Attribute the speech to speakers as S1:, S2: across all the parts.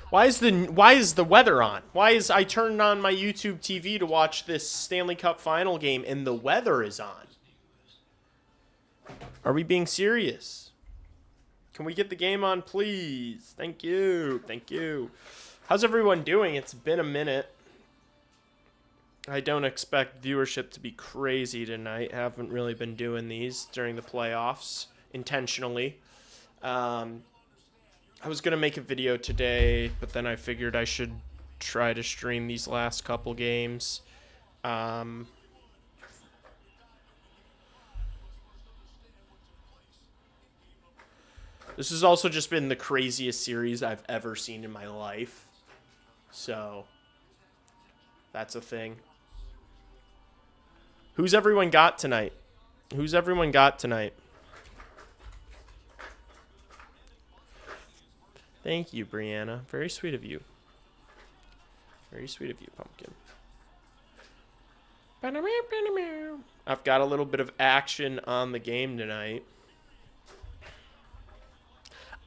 S1: Why is the weather on? Why is I turned on my YouTube TV to watch this Stanley Cup final game and the weather is on? Are we being serious? Can we get the game on, please? Thank you. Thank you. How's everyone doing? It's been a minute. I don't expect viewership to be crazy tonight. Haven't really been doing these during the playoffs intentionally. I was going to make a video today, but then I figured I should try to stream these last couple games. This has also just been the craziest series I've ever seen in my life. So, that's a thing. Who's everyone got tonight? Who's everyone got tonight? Thank you, Brianna. Very sweet of you. Very sweet of you, Pumpkin. I've got a little bit of action on the game tonight.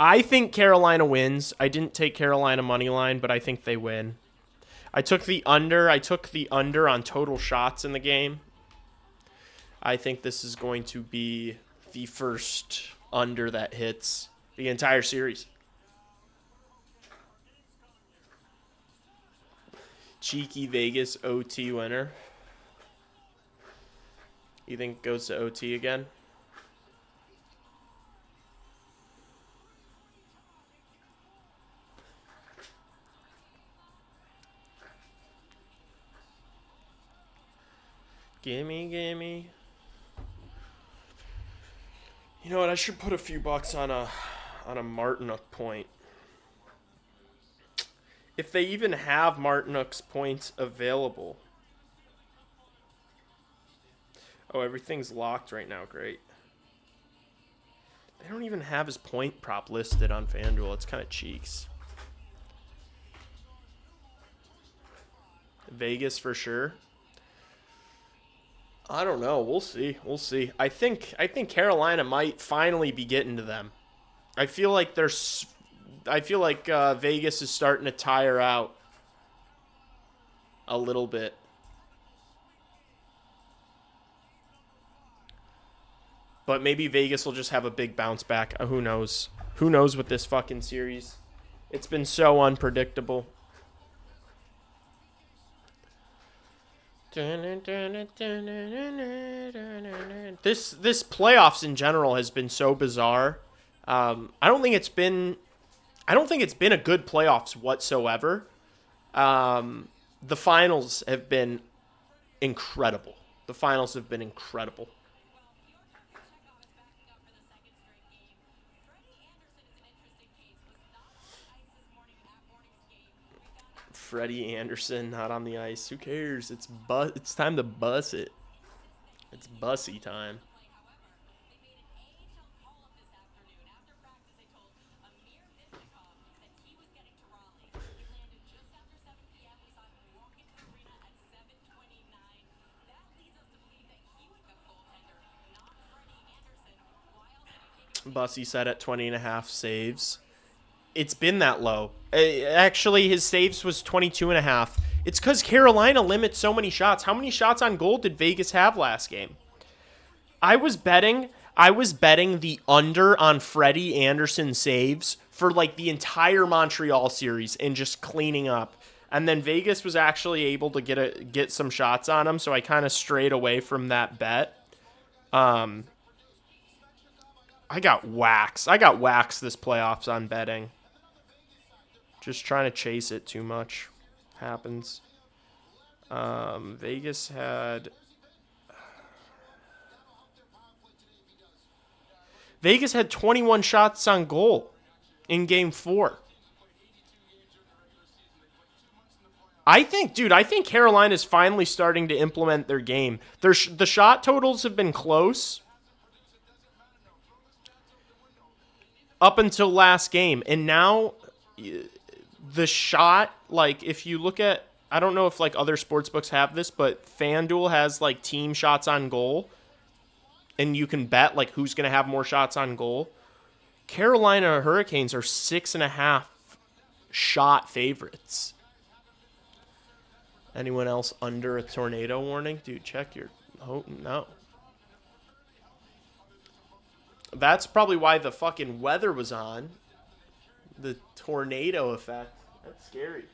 S1: I think Carolina wins. I didn't take Carolina money line, but I think they win. I took the under. I took the under on total shots in the game. I think this is going to be the first under that hits the entire series. Cheeky Vegas OT winner. You think it goes to OT again? Gimme, gimme. You know what? I should put a few bucks on a Martinook point. If they even have Martinook's points available. Oh, everything's locked right now. Great. They don't even have his point prop listed on FanDuel. It's kind of cheeks. Vegas for sure. I don't know. We'll see. We'll see. I think Carolina might finally be getting to them. I feel like Vegas is starting to tire out a little bit. But maybe Vegas will just have a big bounce back. Who knows? Who knows with this fucking series? It's been so unpredictable. This playoffs in general has been so bizarre. I don't think it's been a good playoffs whatsoever. The finals have been incredible. The finals have been incredible. Freddie Anderson not on the ice. Who cares? It's time to bus it. It's bussy time. Bussy set at 20.5 saves. It's been that low. Actually, his saves was 22.5. It's because Carolina limits so many shots. How many shots on goal did Vegas have last game? I was betting the under on Freddie Anderson saves for like the entire Montreal series and just cleaning up. And then Vegas was actually able to get some shots on him, so I kind of strayed away from that bet. I got waxed. I got waxed this playoffs on betting. Just trying to chase it too much. Happens. Vegas had 21 shots on goal in game 4. I think Carolina is finally starting to implement their game. The shot totals have been close up until last game, and now the shot, like, if you look at, I don't know if like other sports books have this, but FanDuel has like team shots on goal, and you can bet like who's going to have more shots on goal. Carolina Hurricanes are 6.5 shot favorites. Anyone else under a tornado warning? Dude, check your... Oh, no. That's probably why the fucking weather was on. The tornado effect. That's scary.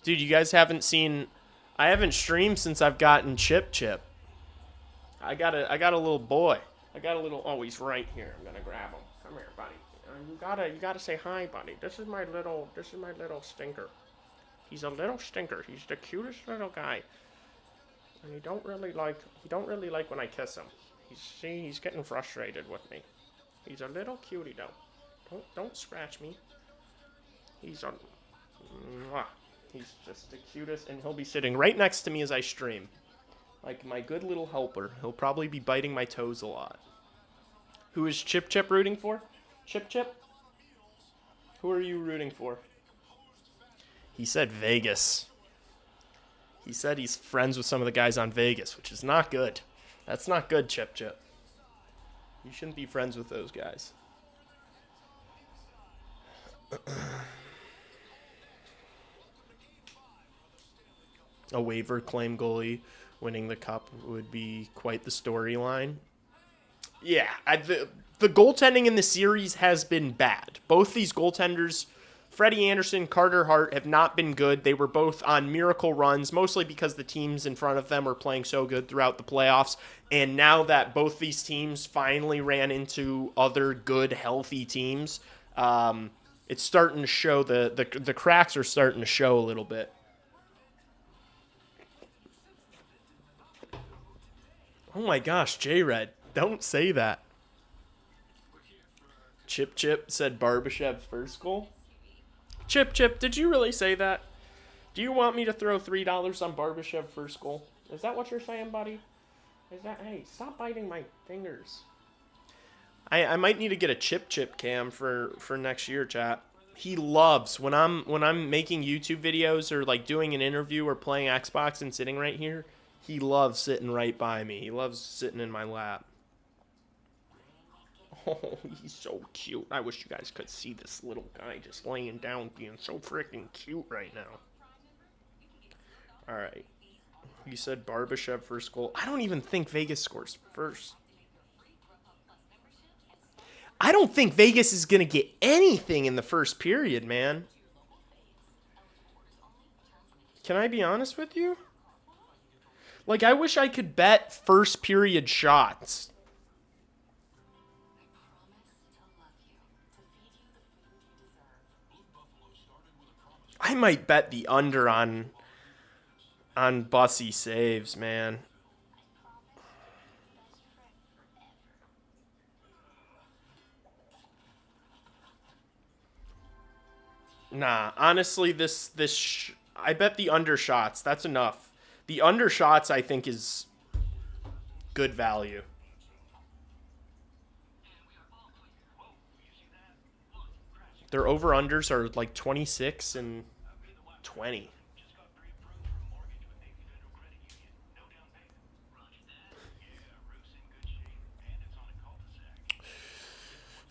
S1: Dude, you guys haven't seen... I haven't streamed since I've gotten Chip. I got a little boy. I got a little... Oh, he's right here. I'm gonna grab him. Come here, buddy. You gotta say hi, buddy. This is my little stinker. He's a little stinker. He's the cutest little guy. And he don't really like when I kiss him. He's getting frustrated with me. He's a little cutie though. Don't scratch me. He's just the cutest, and he'll be sitting right next to me as I stream. Like my good little helper. He'll probably be biting my toes a lot. Who is Chip rooting for? Chip? Who are you rooting for? He said Vegas. He said he's friends with some of the guys on Vegas, which is not good. That's not good, Chip. You shouldn't be friends with those guys. A waiver claim goalie winning the cup would be quite the storyline. Yeah, the goaltending in the series has been bad. Both these goaltenders, Freddie Anderson, Carter Hart, have not been good. They were both on miracle runs, mostly because the teams in front of them are playing so good throughout the playoffs. And now that both these teams finally ran into other good, healthy teams, it's starting to show, the cracks are starting to show a little bit. Oh my gosh, J-Red, don't say that. Chip said Barbashev's first goal. Chip, did you really say that? Do you want me to throw $3 on Barbashev first goal? Is that what you're saying, buddy? Hey, stop biting my fingers. I might need to get a Chip cam for next year, chat. He loves when I'm making YouTube videos or like doing an interview or playing Xbox and sitting right here. He loves sitting right by me. He loves sitting in my lap. Oh, he's so cute. I wish you guys could see this little guy just laying down being so freaking cute right now. All right. You said Barbashev first goal. I don't even think Vegas scores first. I don't think Vegas is going to get anything in the first period, man. Can I be honest with you? Like, I wish I could bet first period shots. I might bet the under on Bussy saves, man. Nah, honestly, I bet the under shots. That's enough. The under shots, I think, is good value. Their over-unders are like 26 and 20.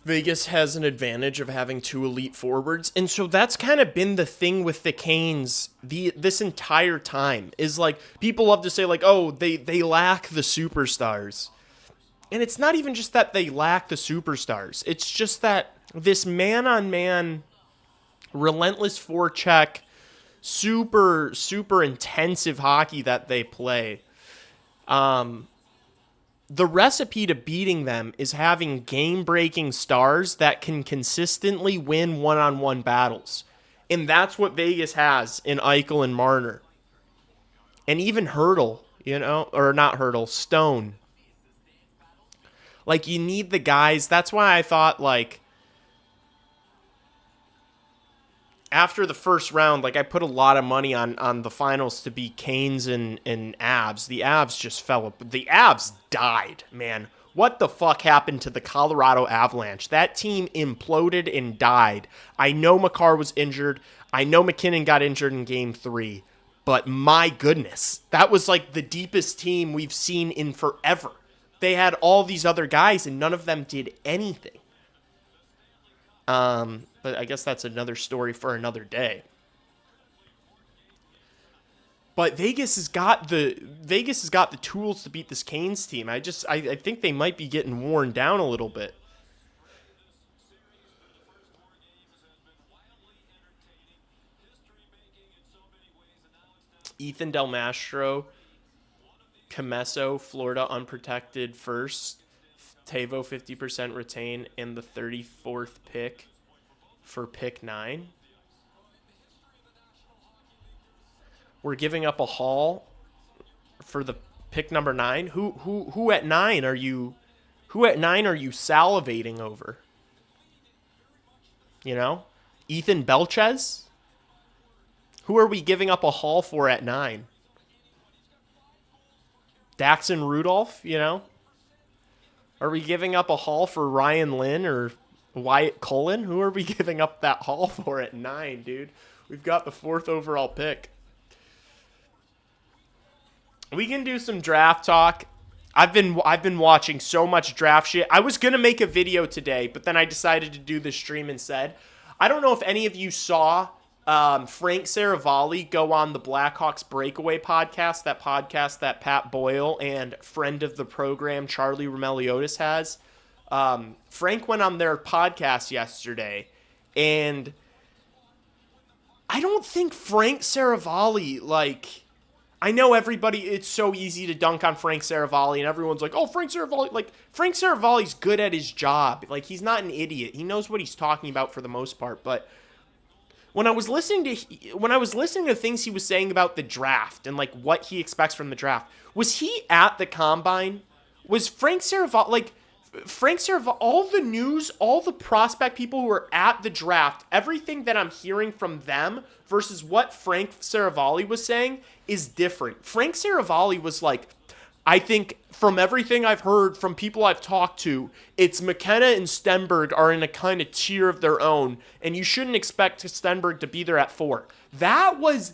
S1: Vegas has an advantage of having two elite forwards. And so that's kind of been the thing with the Canes this entire time. Is like, people love to say like, oh, they lack the superstars. And it's not even just that they lack the superstars. It's just that this man-on-man, relentless forecheck, super intensive hockey that they play. The recipe to beating them is having game-breaking stars that can consistently win one-on-one battles. And that's what Vegas has in Eichel and Marner. And even Hurdle, or not Hurdle, Stone. Like, you need the guys. That's why I thought, like, after the first round, like, I put a lot of money on the finals to be Canes and Avs. The Avs just fell. The Avs died, man. What the fuck happened to the Colorado Avalanche? That team imploded and died. I know Makar was injured. I know McKinnon got injured in Game 3. But my goodness, that was like the deepest team we've seen in forever. They had all these other guys, and none of them did anything. But I guess that's another story for another day. But Vegas has got the tools to beat this Canes team. I think they might be getting worn down a little bit. Ethan Del Mastro, Camesso, Florida unprotected first, Tavo 50% retain, and the 34th pick for pick 9. We're giving up a haul for the pick number 9. Who at 9 are you salivating over? You know? Ethan Belchez? Who are we giving up a haul for at 9? Daxon Rudolph, you know? Are we giving up a haul for Ryan Lynn or Wyatt Cullen? Who are we giving up that haul for at 9, dude? We've got the 4th overall pick. We can do some draft talk. I've been watching so much draft shit. I was going to make a video today, but then I decided to do the stream instead. I don't know if any of you saw Frank Saravalli go on the Blackhawks Breakaway podcast that Pat Boyle and friend of the program Charlie Romeliotis has. Frank went on their podcast yesterday, and I don't think Frank Saravalli, like, I know everybody, it's so easy to dunk on Frank Saravalli, and everyone's like, oh, Frank Saravalli. Like, Frank Saravalli's good at his job. Like, he's not an idiot. He knows what he's talking about for the most part. But when I was listening to things he was saying about the draft and, like, what he expects from the draft, was he at the Combine? Was Frank Saravalli, like, all the news, all the prospect people who are at the draft, everything that I'm hearing from them versus what Frank Saravalli was saying is different. Frank Saravalli was like, I think from everything I've heard from people I've talked to, it's McKenna and Stenberg are in a kind of tier of their own, and you shouldn't expect Stenberg to be there at 4. That was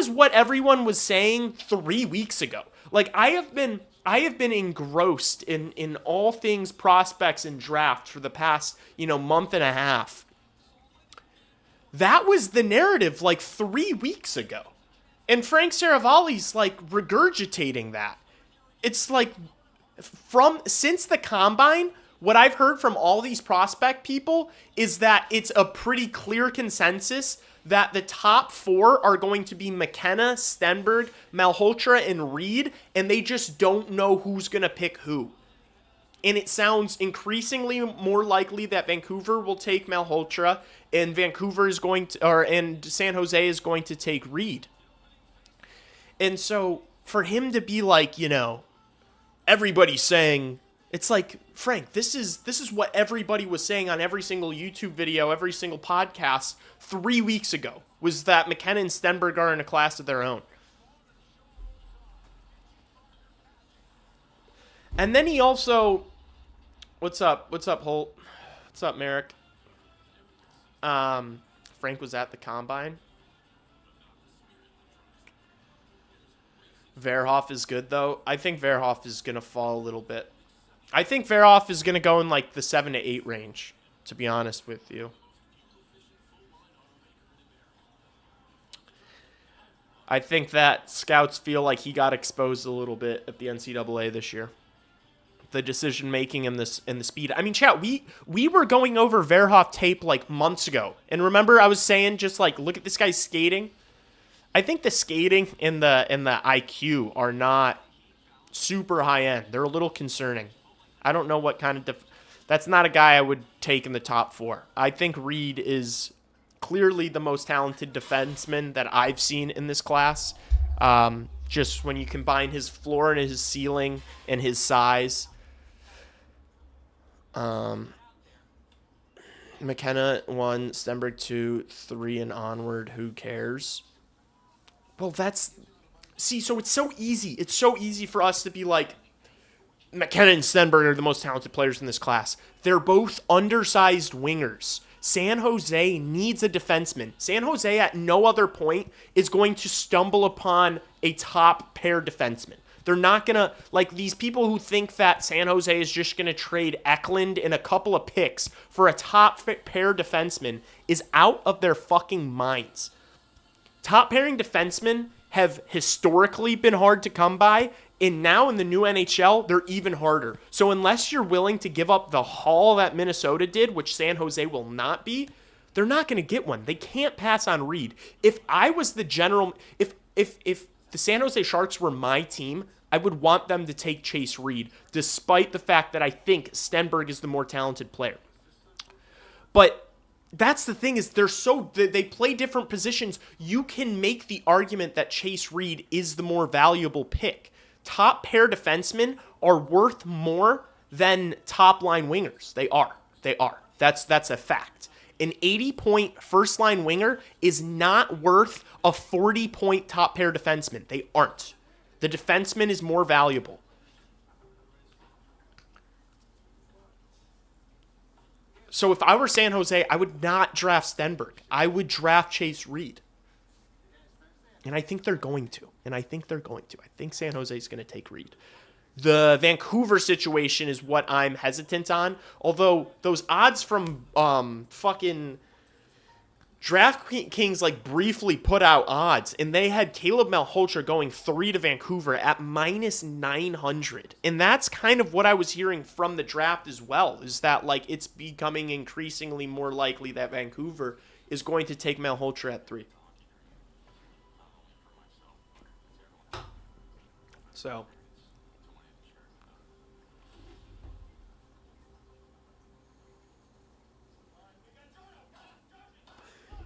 S1: what everyone was saying 3 weeks ago. Like, I have been engrossed in all things prospects and draft for the past, month and a half. That was the narrative like 3 weeks ago. And Frank Saravalli's like regurgitating that. It's like since the Combine, what I've heard from all these prospect people is that it's a pretty clear consensus that the top 4 are going to be McKenna, Stenberg, Malhotra, and Reed, and they just don't know who's going to pick who. And it sounds increasingly more likely that Vancouver will take Malhotra, and and San Jose is going to take Reed. And so for him to be like, everybody's saying, it's like, Frank, this is what everybody was saying on every single YouTube video, every single podcast 3 weeks ago, was that McKenna and Stenberg are in a class of their own. And then he also, what's up, Holt? What's up, Merrick? Frank was at the Combine. Verhoff is good, though. I think Verhoff is going to fall a little bit. I think Verhoff is going to go in like the 7 to 8 range, to be honest with you. I think that scouts feel like he got exposed a little bit at the NCAA this year. The decision making and the speed. I mean, chat, we were going over Verhoff tape like months ago. And remember I was saying just like, look at this guy's skating. I think the skating and the IQ are not super high end. They're a little concerning. I don't know what kind of that's not a guy I would take in the top 4. I think Reed is clearly the most talented defenseman that I've seen in this class. Just when you combine his floor and his ceiling and his size. McKenna 1, Stenberg 2, 3 and onward. Who cares? Well, so it's so easy. It's so easy for us to be like, McKenna and Stenberg are the most talented players in this class. They're both undersized wingers. San Jose needs a defenseman. San Jose at no other point is going to stumble upon a top pair defenseman. They're not going to, like, these people who think that San Jose is just going to trade Eklund and a couple of picks for a top pair defenseman is out of their fucking minds. Top pairing defensemen have historically been hard to come by, and now in the new NHL, they're even harder. So unless you're willing to give up the haul that Minnesota did, which San Jose will not be, they're not going to get one. They can't pass on Reed. If I was the general, if the San Jose Sharks were my team, I would want them to take Chase Reed, despite the fact that I think Stenberg is the more talented player. But that's the thing, is they play different positions. You can make the argument that Chase Reed is the more valuable pick. Top pair defensemen are worth more than top line wingers. They are. That's a fact. An 80-point first line winger is not worth a 40-point top pair defenseman. They aren't. The defenseman is more valuable. So if I were San Jose, I would not draft Stenberg. I would draft Chase Reed. And I think they're going to. I think San Jose is going to take Reed. The Vancouver situation is what I'm hesitant on. Although those odds from fucking DraftKings like briefly put out odds, and they had Caleb Malhotra going 3 to Vancouver at minus 900. And that's kind of what I was hearing from the draft as well, is that like it's becoming increasingly more likely that Vancouver is going to take Malhotra at 3. So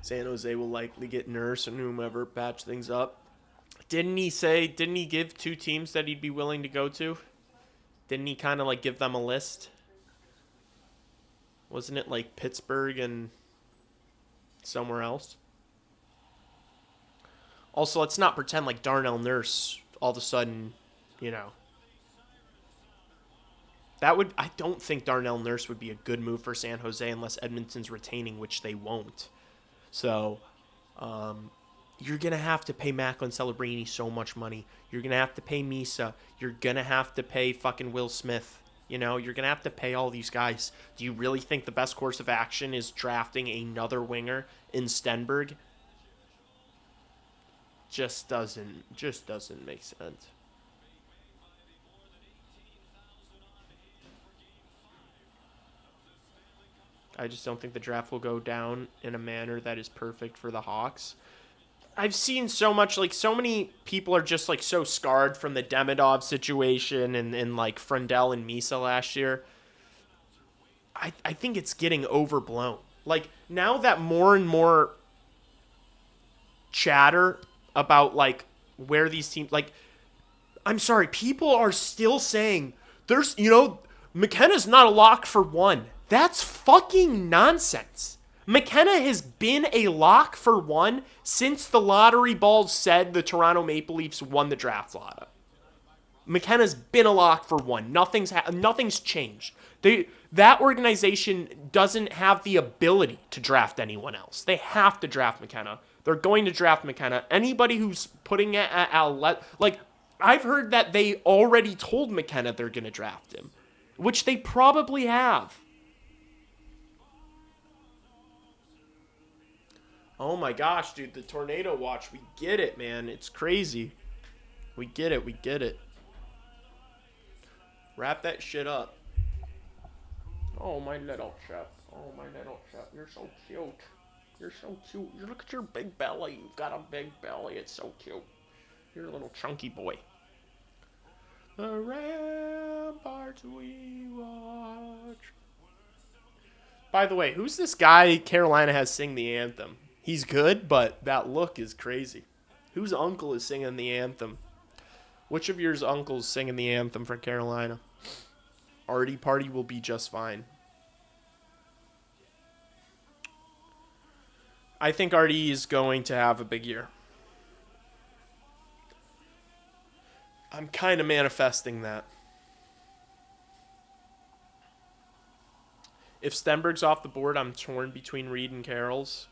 S1: San Jose will likely get Nurse and whomever patch things up. Didn't he give 2 teams that he'd be willing to go to? Didn't he kind of like give them a list? Wasn't it like Pittsburgh and somewhere else? Also, let's not pretend like Darnell Nurse all of a sudden, you know. I don't think Darnell Nurse would be a good move for San Jose unless Edmonton's retaining, which they won't. So, you're going to have to pay Macklin Celebrini so much money. You're going to have to pay Misa. You're going to have to pay fucking Will Smith. You know, you're going to have to pay all these guys. Do you really think the best course of action is drafting another winger in Stenberg? Just doesn't make sense. I just don't think the draft will go down in a manner that is perfect for the Hawks. I've seen so much, like, so many people are just, like, so scarred from the Demidov situation and like, Frundell and Misa last year. I think it's getting overblown. Like, now that more and more chatter about, like, where these teams, like, I'm sorry, people are still saying, there's, you know, McKenna's not a lock for 1. That's fucking nonsense. McKenna has been a lock for 1 since the lottery balls said the Toronto Maple Leafs won the draft lotto. McKenna's been a lock for 1. Nothing's changed. That organization doesn't have the ability to draft anyone else. They have to draft McKenna. They're going to draft McKenna. Anybody who's putting it at like, I've heard that they already told McKenna they're going to draft him, which they probably have. Oh my gosh, dude, the tornado watch. We get it, man. It's crazy. We get it. Wrap that shit up. Oh, my little chip. You're so cute. You look at your big belly. You've got a big belly. It's so cute. You're a little chunky boy. The ramparts we watch. By the way, who's this guy Carolina has sing the anthem? He's good, but that look is crazy. Whose uncle is singing the anthem? Which of yours uncles singing the anthem for Carolina? Artie Party will be just fine. I think Artie is going to have a big year. I'm kind of manifesting that. If Stenberg's off the board, I'm torn between Reed and Carroll's.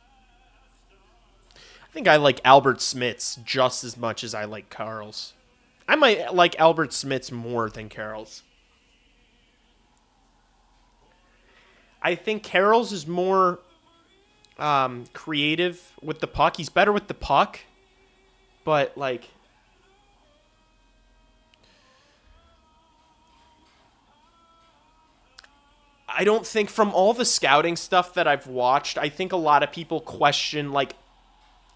S1: I think I like Albert Smith's just as much as I like Carl's. I might like Albert Smith's more than Carroll's. I think Carroll's is more creative with the puck. He's better with the puck, but like I don't think from all the scouting stuff that I've watched, I think a lot of people question like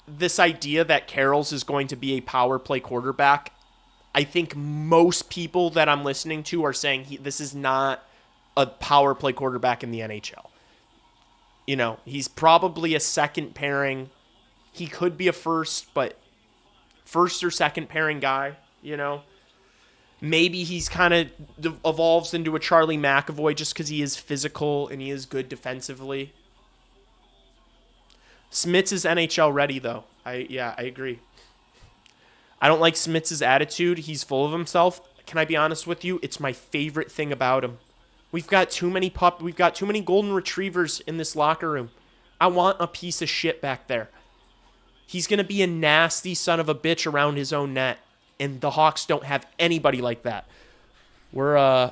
S1: this idea that Carroll's is going to be a power play quarterback. I think most people that I'm listening to are saying this is not a power play quarterback in the NHL. You know, he's probably a second pairing. He could be a first, but first or second pairing guy, you know. Maybe he's kind of evolves into a Charlie McAvoy just because he is physical and he is good defensively. Smits is NHL ready, though. I agree. I don't like Smits' attitude. He's full of himself. Can I be honest with you? It's my favorite thing about him. We've got too many golden retrievers in this locker room. I want a piece of shit back there. He's going to be a nasty son of a bitch around his own net, and the Hawks don't have anybody like that. We're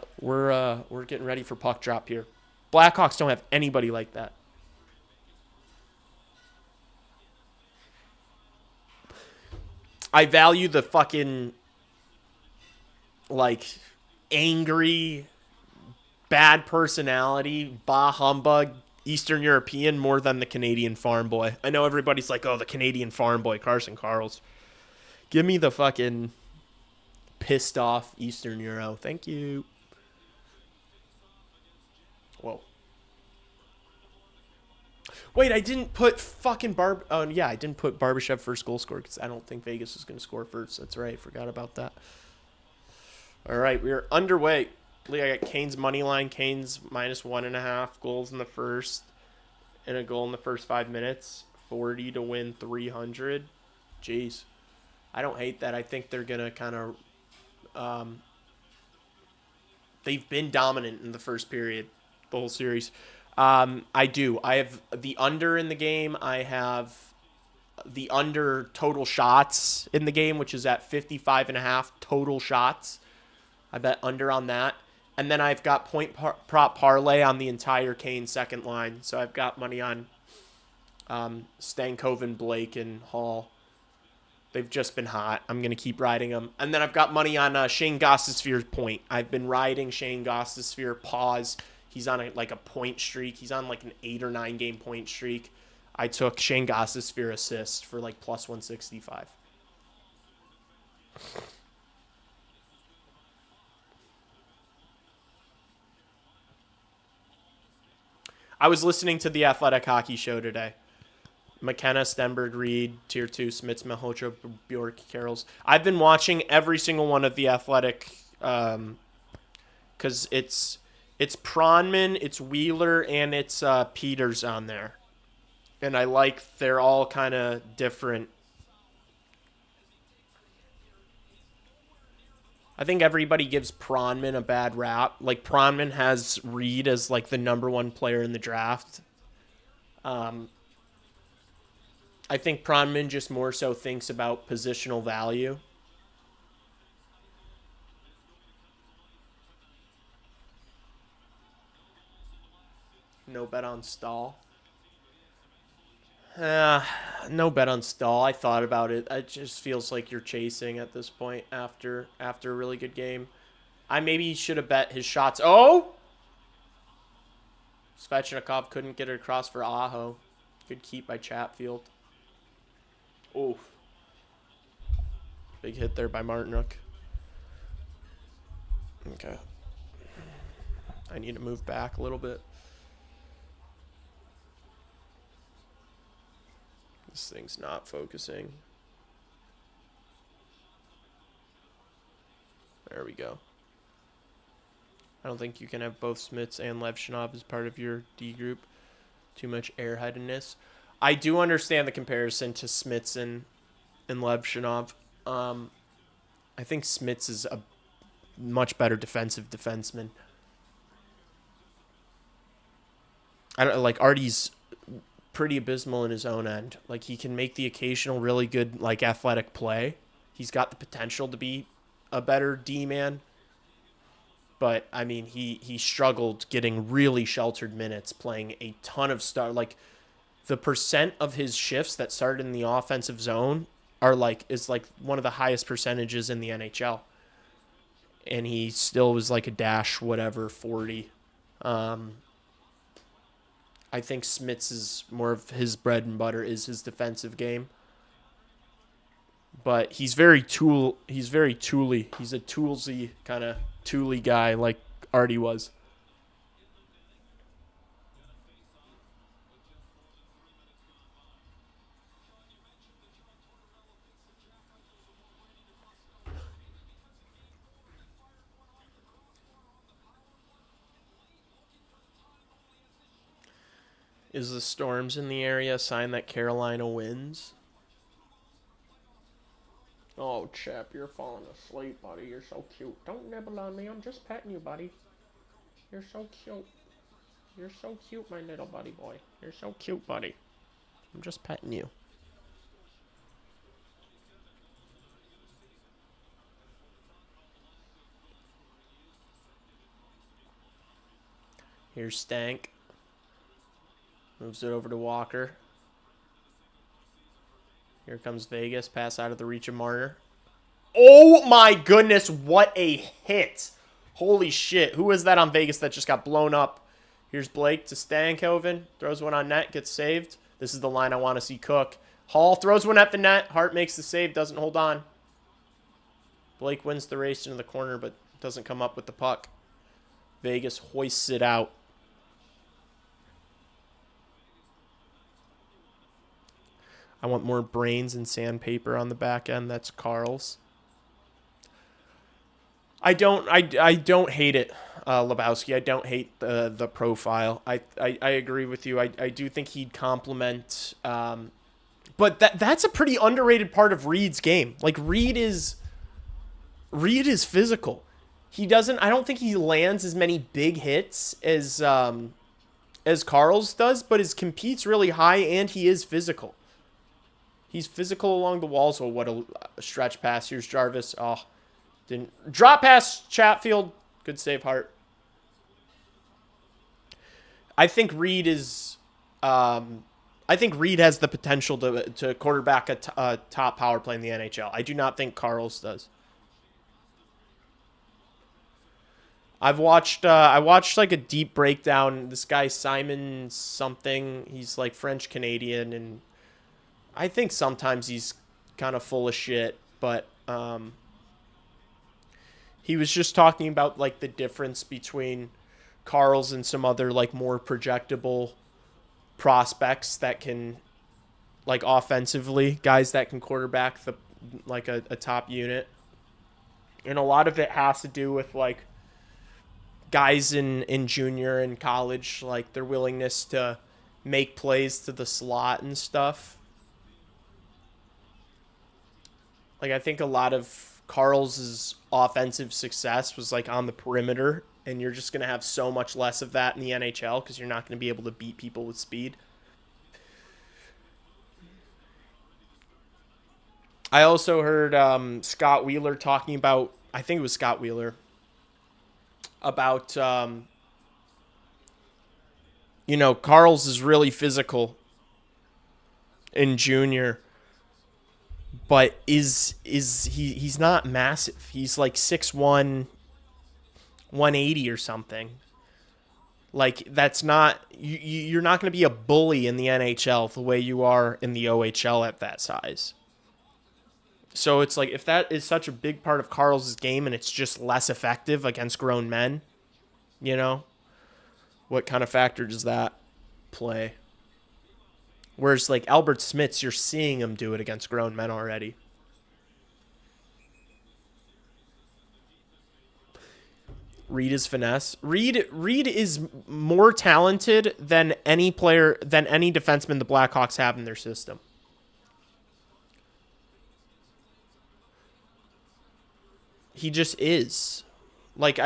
S1: getting ready for puck drop here. Blackhawks don't have anybody like that. I value the fucking like angry, bad personality, bah humbug, Eastern European more than the Canadian farm boy. I know everybody's like, oh, the Canadian farm boy, Carson Carls. Give me the fucking pissed off Eastern Euro. Thank you. Whoa. Wait, I didn't put fucking I didn't put Barbashev first goal scorer because I don't think Vegas is going to score first. That's right. Forgot about that. All right, we are underway. I got Canes money line. Canes minus 1.5 goals in the first, and a goal in the first 5 minutes. 40 to win 300. Jeez, I don't hate that. I think they're gonna kind of. They've been dominant in the first period, the whole series. I do. I have the under in the game. I have the under total shots in the game, which is at 55.5 total shots. I bet under on that. And then I've got point prop parlay on the entire Kane second line. So I've got money on Stankoven, Blake, and Hall. They've just been hot. I'm going to keep riding them. And then I've got money on Shane Gostisbehere's point. I've been riding Shane Gostisbehere. Pause. He's on a point streak. He's on like an 8 or 9 game point streak. I took Shane Gostisbehere assist for like plus 165. I was listening to the Athletic Hockey Show today. McKenna, Stenberg, Reed, Tier 2, Smits, Malhotra, Bjork, Carrolls. I've been watching every single one of the Athletic because it's Pronman, it's Wheeler, and it's Peters on there. And I like they're all kind of different. I think everybody gives Pronman a bad rap. Like, Pronman has Reed as, like, the number 1 player in the draft. I think Pronman just more so thinks about positional value. No bet on Stahl. No bet on Stahl. I thought about it. It just feels like you're chasing at this point after a really good game. I maybe should have bet his shots. Oh! Svechnikov couldn't get it across for Aho. Good keep by Chatfield. Oh. Big hit there by Martinuk. Okay. I need to move back a little bit. This thing's not focusing. There we go. I don't think you can have both Smits and Levshinov as part of your D group. Too much airheadedness. I do understand the comparison to Smits and Levshinov. I think Smits is a much better defensive defenseman. I don't like Artie's pretty abysmal in his own end. Like, he can make the occasional really good, like, athletic play. He's got the potential to be a better D-man. But, I mean, he struggled getting really sheltered minutes, playing a ton of like, the percent of his shifts that started in the offensive zone is like one of the highest percentages in the NHL. And he still was like a dash whatever 40. I think Smits is more of his bread and butter is his defensive game. But he's very tooly. He's a toolsy kind of tooly guy like Artie was. Is the storms in the area a sign that Carolina wins? Oh, Chap, you're falling asleep, buddy. You're so cute. Don't nibble on me. I'm just petting you, buddy. You're so cute. You're so cute, my little buddy boy. You're so cute, buddy. I'm just petting you. Here's Stank. Moves it over to Walker. Here comes Vegas. Pass out of the reach of Marner. Oh my goodness, what a hit. Holy shit. Who is that on Vegas that just got blown up? Here's Blake to Stankoven. Throws one on net. Gets saved. This is the line I want to see cook. Hall throws one at the net. Hart makes the save. Doesn't hold on. Blake wins the race into the corner, but doesn't come up with the puck. Vegas hoists it out. I want more brains and sandpaper on the back end. That's Carl's. I don't hate it, Lebowski. I don't hate the profile. I agree with you. I do think he'd complement. But that's a pretty underrated part of Reed's game. Like Reed is physical. He doesn't. I don't think he lands as many big hits as Carl's does, but his competes really high and he is physical. He's physical along the walls. Oh, what a stretch pass. Here's Jarvis. Oh, didn't. Drop pass, Chatfield. Good save, Hart. I think Reed is... I think Reed has the potential to quarterback a top power play in the NHL. I do not think Carl's does. I watched like a deep breakdown. This guy, Simon something, he's like French-Canadian, and I think sometimes he's kind of full of shit, but he was just talking about like the difference between Carl's and some other like more projectable prospects that can like offensively, guys that can quarterback the like a top unit. And a lot of it has to do with like guys in junior and college, like their willingness to make plays to the slot and stuff. Like, I think a lot of Carl's offensive success was, like, on the perimeter, and you're just going to have so much less of that in the NHL because you're not going to be able to beat people with speed. I also heard Scott Wheeler talking about, I think it was Scott Wheeler, about, Carl's is really physical in junior. But he's not massive. He's like 6'1", 180 or something. Like, that's not... You're not going to be a bully in the NHL the way you are in the OHL at that size. So it's like, if that is such a big part of Carl's game and it's just less effective against grown men, what kind of factor does that play? Whereas, like, Albert Smits, you're seeing him do it against grown men already. Reed is finesse. Reed is more talented than any defenseman the Blackhawks have in their system. He just is. Like,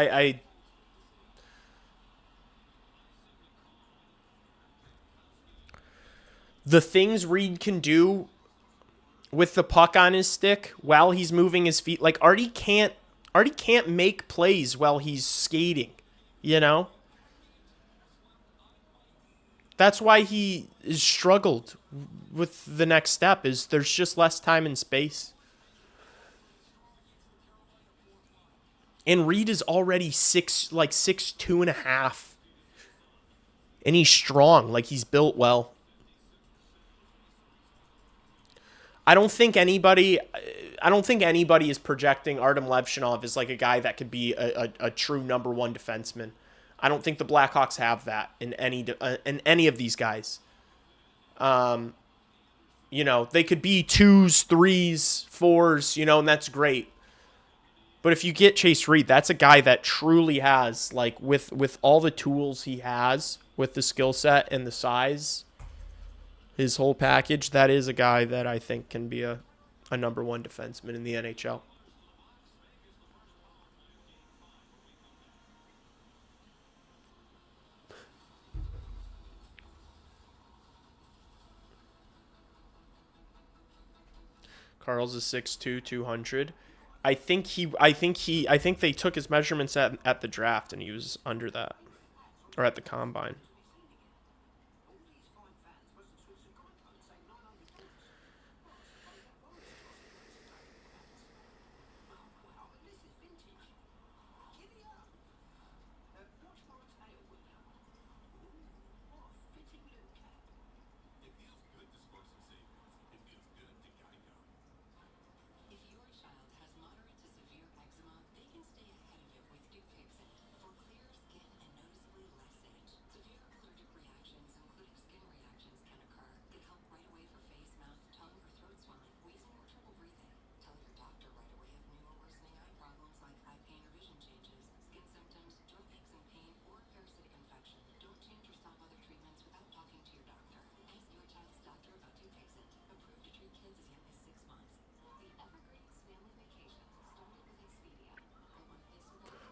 S1: the things Reed can do with the puck on his stick while he's moving his feet. Like, Artie can't Artie can't make plays while he's skating, you know? That's why he is struggled with the next step is there's just less time and space. And Reed is already 6'2.5". And he's strong, like he's built well. I don't think anybody is projecting Artem Levshinov as like a guy that could be a true number one defenseman. I don't think the Blackhawks have that in any of these guys. You know, they could be 2s, 3s, 4s, you know, and that's great. But if you get Chase Reed, that's a guy that truly has, like, with all the tools he has, with the skill set and the size, his whole package, that is a guy that I think can be a number one defenseman in the NHL. Carl's is 6'2", 200. I think they took his measurements at the draft and he was under that, or at the combine.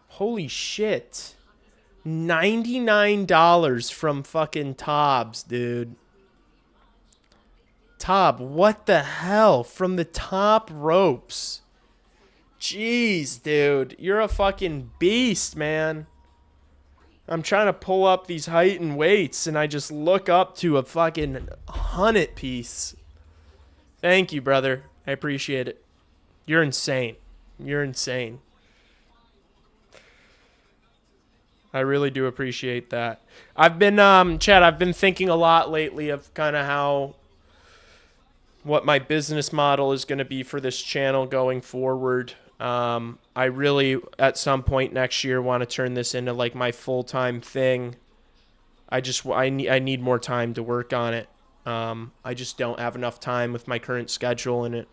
S1: Holy shit. $99 from fucking Tobbs, dude. Tobb, what the hell? From the top ropes. Jeez, dude. You're a fucking beast, man. I'm trying to pull up these height and weights, and I just look up to a fucking Hunnit piece. Thank you, brother. I appreciate it. You're insane. You're insane. I really do appreciate that. I've been, Chad, I've been thinking a lot lately of kind of what my business model is going to be for this channel going forward. I really, at some point next year, want to turn this into like my full-time thing. I need more time to work on it. I just don't have enough time with my current schedule in it.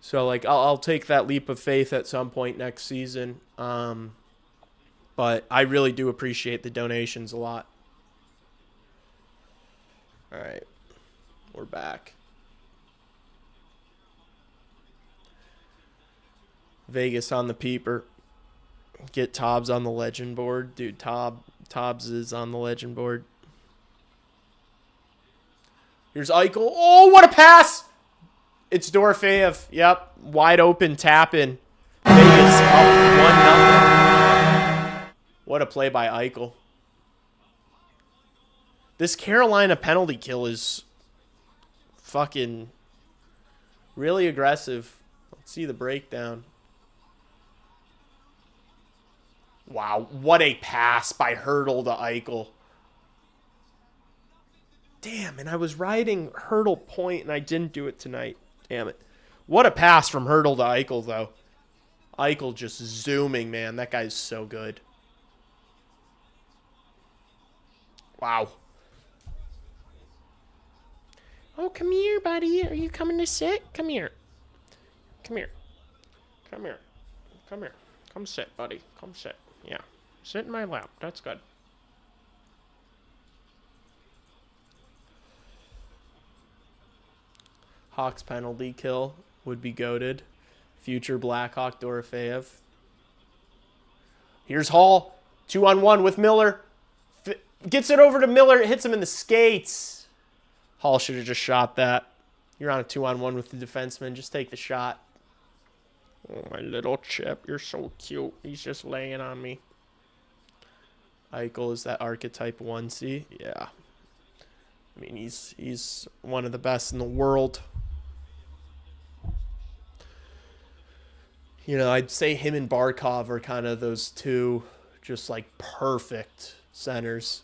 S1: So like, I'll take that leap of faith at some point next season. But I really do appreciate the donations a lot. All right. We're back. Vegas on the peeper. Get Tobbs on the legend board. Dude, Tobbs is on the legend board. Here's Eichel. Oh, what a pass! It's Dorofeyev. Yep. Wide open tap in. Vegas up 1-0. What a play by Eichel. This Carolina penalty kill is fucking really aggressive. Let's see the breakdown. Wow, what a pass by Hurdle to Eichel. Damn, and I was riding Hurdle point and I didn't do it tonight. Damn it. What a pass from Hurdle to Eichel, though. Eichel just zooming, man. That guy's so good. Wow. Oh, come here, buddy. Are you coming to sit? Come here. Come here. Come here. Come here. Come sit, buddy. Come sit. Yeah. Sit in my lap. That's good. Hawks penalty kill would be goated. Future Blackhawk Dorofeyev. Here's Hall. 2-on-1 with Miller. Gets it over to Miller. Hits him in the skates. Hall should have just shot that. You're on a 2-on-1 with the defenseman. Just take the shot. Oh, my little chip. You're so cute. He's just laying on me. Eichel is that archetype onesie. Yeah. I mean, he's one of the best in the world. You know, I'd say him and Barkov are kind of those two just like perfect centers.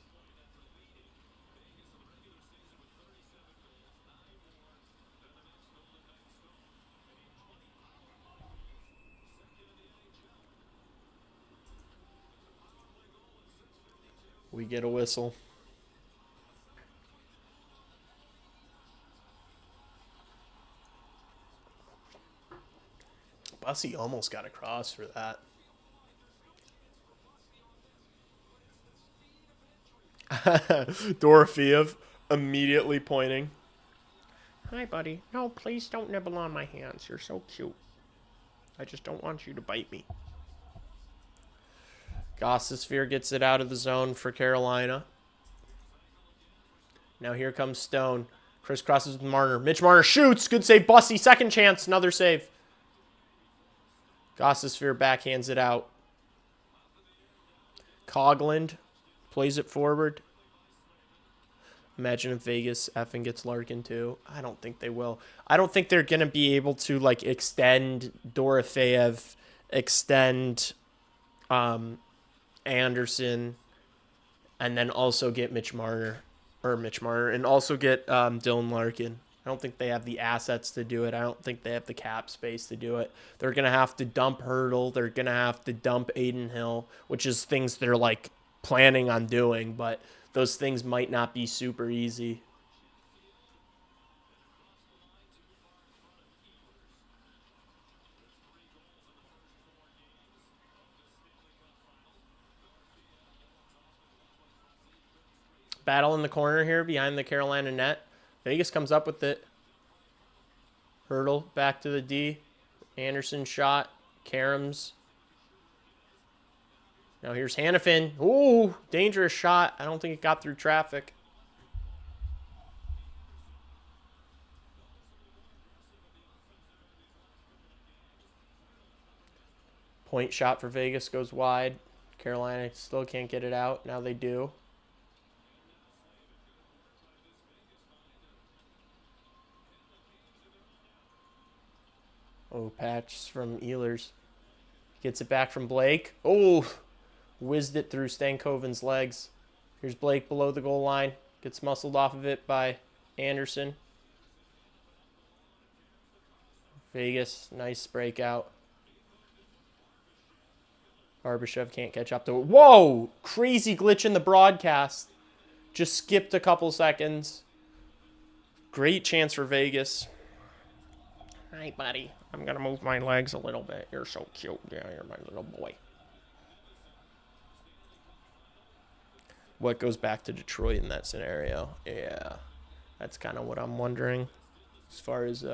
S1: We get a whistle. Bussy almost got across for that. Dorofeev immediately pointing. Hi, buddy. No, please don't nibble on my hands. You're so cute. I just don't want you to bite me. Gossosphere gets it out of the zone for Carolina. Now here comes Stone. Crisscrosses with Marner. Mitch Marner shoots. Good save. Bussy. Second chance. Another save. Gossosphere backhands it out. Coughlin plays it forward. Imagine if Vegas effing gets Larkin too. I don't think they will. I don't think they're going to be able to like extend Dorofeev, extend Anderson, and then also get Mitch Marner, and also get Dylan Larkin. I don't think they have the assets to do it. I don't think they have the cap space to do it. They're going to have to dump Hurdle. They're going to have to dump Aiden Hill, which is things they're like planning on doing, but those things might not be super easy. Battle in the corner here behind the Carolina net. Vegas comes up with it. Hurdle back to the D. Anderson shot. Karams. Now here's Hannafin. Ooh, dangerous shot. I don't think it got through traffic. Point shot for Vegas goes wide. Carolina still can't get it out. Now they do. Oh, patch from Ehlers. Gets it back from Blake. Oh, whizzed it through Stankoven's legs. Here's Blake below the goal line. Gets muscled off of it by Anderson. Vegas, nice breakout. Barbashev can't catch up to it. Whoa! Crazy glitch in the broadcast. Just skipped a couple seconds. Great chance for Vegas. Hi, buddy. I'm going to move my legs a little bit. You're so cute. Yeah, you're my little boy. What goes back to Detroit in that scenario? Yeah, that's kind of what I'm wondering as far as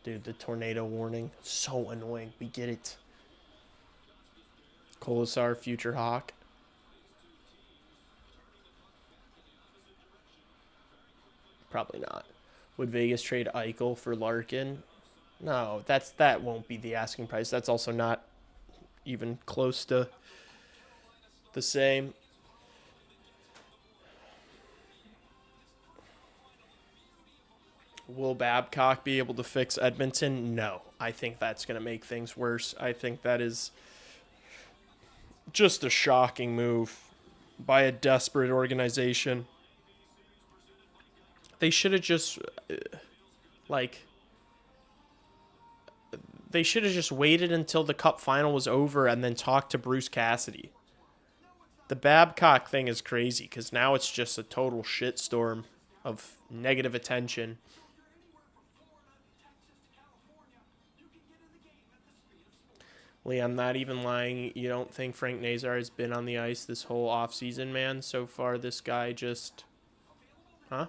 S1: dude, the tornado warning. So annoying. We get it. Colasar, future Hawk. Probably not. Would Vegas trade Eichel for Larkin? No, that won't be the asking price. That's also not even close to the same. Will Babcock be able to fix Edmonton? No. I think that's going to make things worse. I think that is just a shocking move by a desperate organization. They should have just they should have just waited until the cup final was over and then talked to Bruce Cassidy. The Babcock thing is crazy because now it's just a total shitstorm of negative attention. Lee, I'm not even lying. You don't think Frank Nazar has been on the ice this whole offseason, man? So far, this guy just... Huh?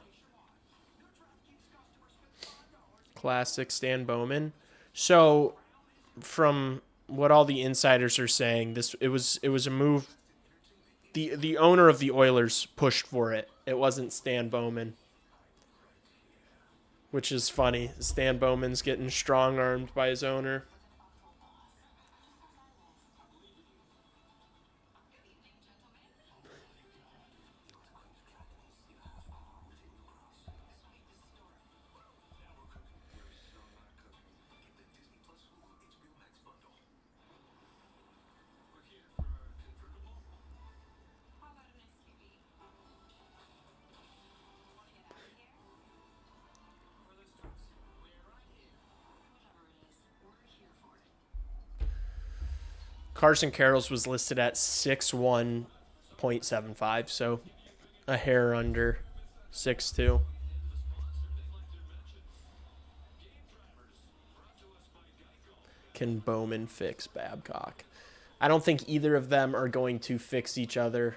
S1: Classic Stan Bowman. So, from what all the insiders are saying, it was a move The owner of the Oilers pushed for it. It wasn't Stan Bowman, which is funny. Stan Bowman's getting strong-armed by his owner. Carson Carroll's was listed at 6'1.75, so a hair under 6'2". Can Bowman fix Babcock? I don't think either of them are going to fix each other.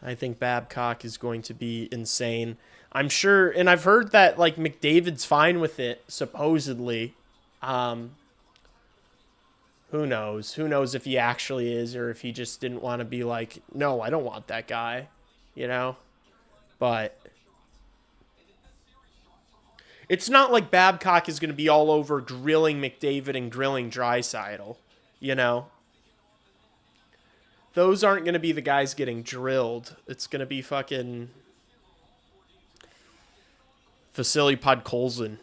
S1: I think Babcock is going to be insane. I'm sure, and I've heard that like McDavid's fine with it, supposedly. Who knows? Who knows if he actually is, or if he just didn't want to be like, no, I don't want that guy, you know? But it's not like Babcock is going to be all over grilling McDavid and grilling Draisaitl, you know? Those aren't going to be the guys getting drilled. It's going to be fucking Vasily Podkolzin.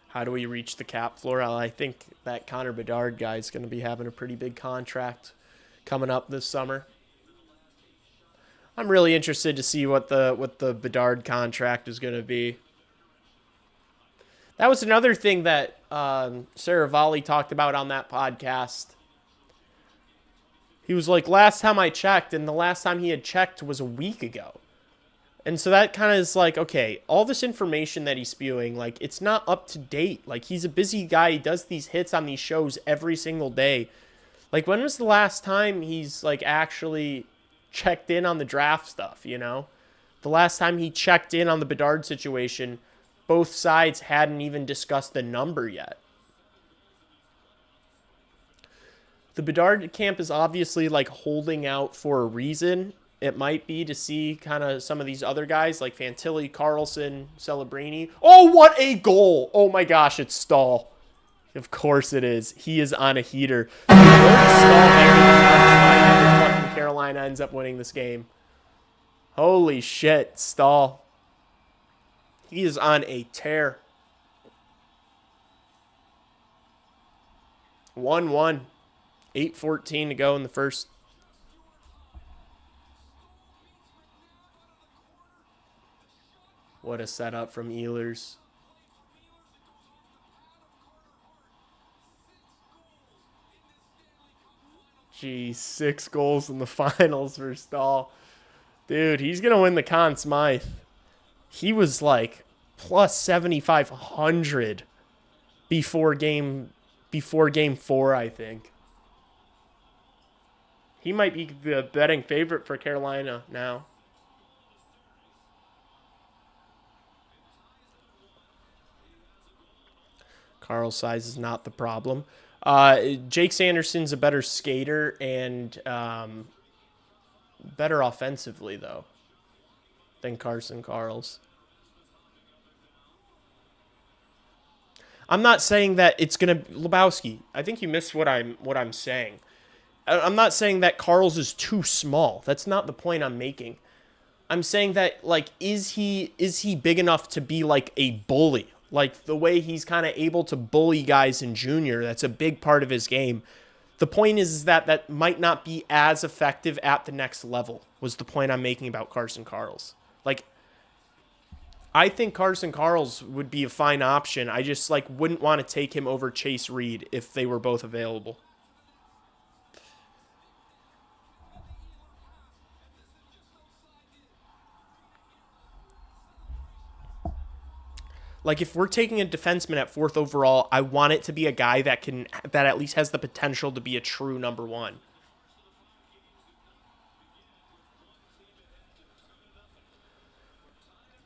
S1: How do we reach the cap floor? I think that Connor Bedard guy is going to be having a pretty big contract coming up this summer. I'm really interested to see what the Bedard contract is going to be. That was another thing that Saravalli talked about on that podcast. He was like, last time I checked, and the last time he had checked was a week ago. And so that kind of is like, okay, all this information that he's spewing, like, it's not up to date. Like, he's a busy guy. He does these hits on these shows every single day. Like, when was the last time he's, like, actually checked in on the draft stuff, you know? The last time he checked in on the Bedard situation, both sides hadn't even discussed the number yet. The Bedard camp is obviously, like, holding out for a reason. It might be to see kind of some of these other guys like Fantilli, Carlson, Celebrini. Oh, what a goal! Oh my gosh, it's Stahl. Of course it is. He is on a heater. Fucking Carolina ends up winning this game. Holy shit, Stahl. He is on a tear. 1-1. 8:14 to go in the first. What a setup from Ehlers. Geez, 6 goals in the finals for Stahl. Dude, he's going to win the Conn Smythe. He was like plus 7,500 before game 4, I think. He might be the betting favorite for Carolina now. Carl's size is not the problem. Jake Sanderson's a better skater and better offensively, though, than Carson Carls. I'm not saying that it's going to... Lebowski, I think you missed what I'm saying. I'm not saying that Carls is too small. That's not the point I'm making. I'm saying that, like, is he big enough to be, like, a bully? Like, the way he's kind of able to bully guys in junior, that's a big part of his game. The point is that that might not be as effective at the next level, was the point I'm making about Carson Carls. Like, I think Carson Carls would be a fine option. I just, like, wouldn't want to take him over Chase Reed if they were both available. Like, if we're taking a defenseman at 4th overall, I want it to be a guy that at least has the potential to be a true number 1.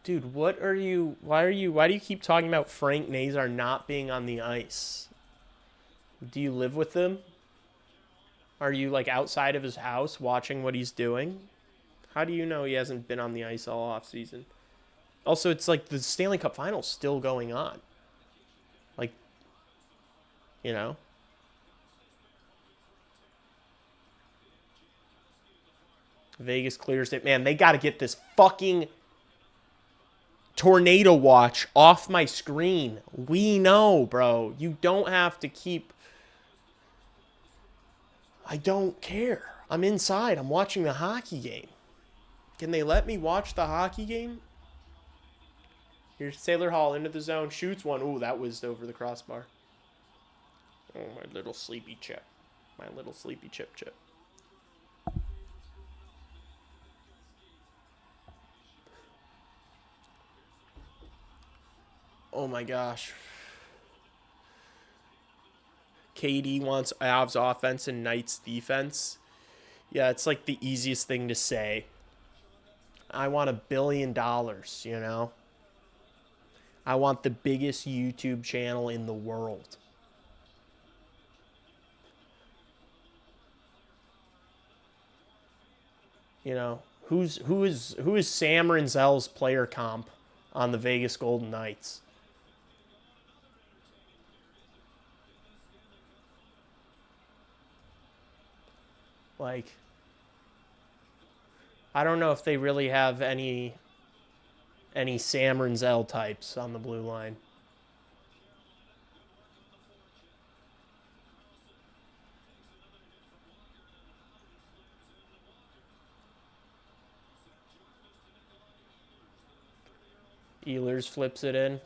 S1: Dude, why do you keep talking about Frank Nazar not being on the ice? Do you live with him? Are you like outside of his house watching what he's doing? How do you know he hasn't been on the ice all off season? Also, it's like the Stanley Cup Final's still going on. Like, you know? Vegas clears it. Man, they got to get this fucking tornado watch off my screen. We know, bro. You don't have to keep... I don't care. I'm inside. I'm watching the hockey game. Can they let me watch the hockey game? Here's Taylor Hall into the zone. Shoots one. Ooh, that whizzed over the crossbar. Oh, my little sleepy chip. My little sleepy chip. Oh, my gosh. KD wants Avs offense and Knights defense. Yeah, it's like the easiest thing to say. I want $1 billion, you know? I want the biggest YouTube channel in the world. You know, who is Sam Rinzel's player comp on the Vegas Golden Knights? Like, I don't know if they really have any Sam Rinzel types on the blue line. Ehlers flips it in.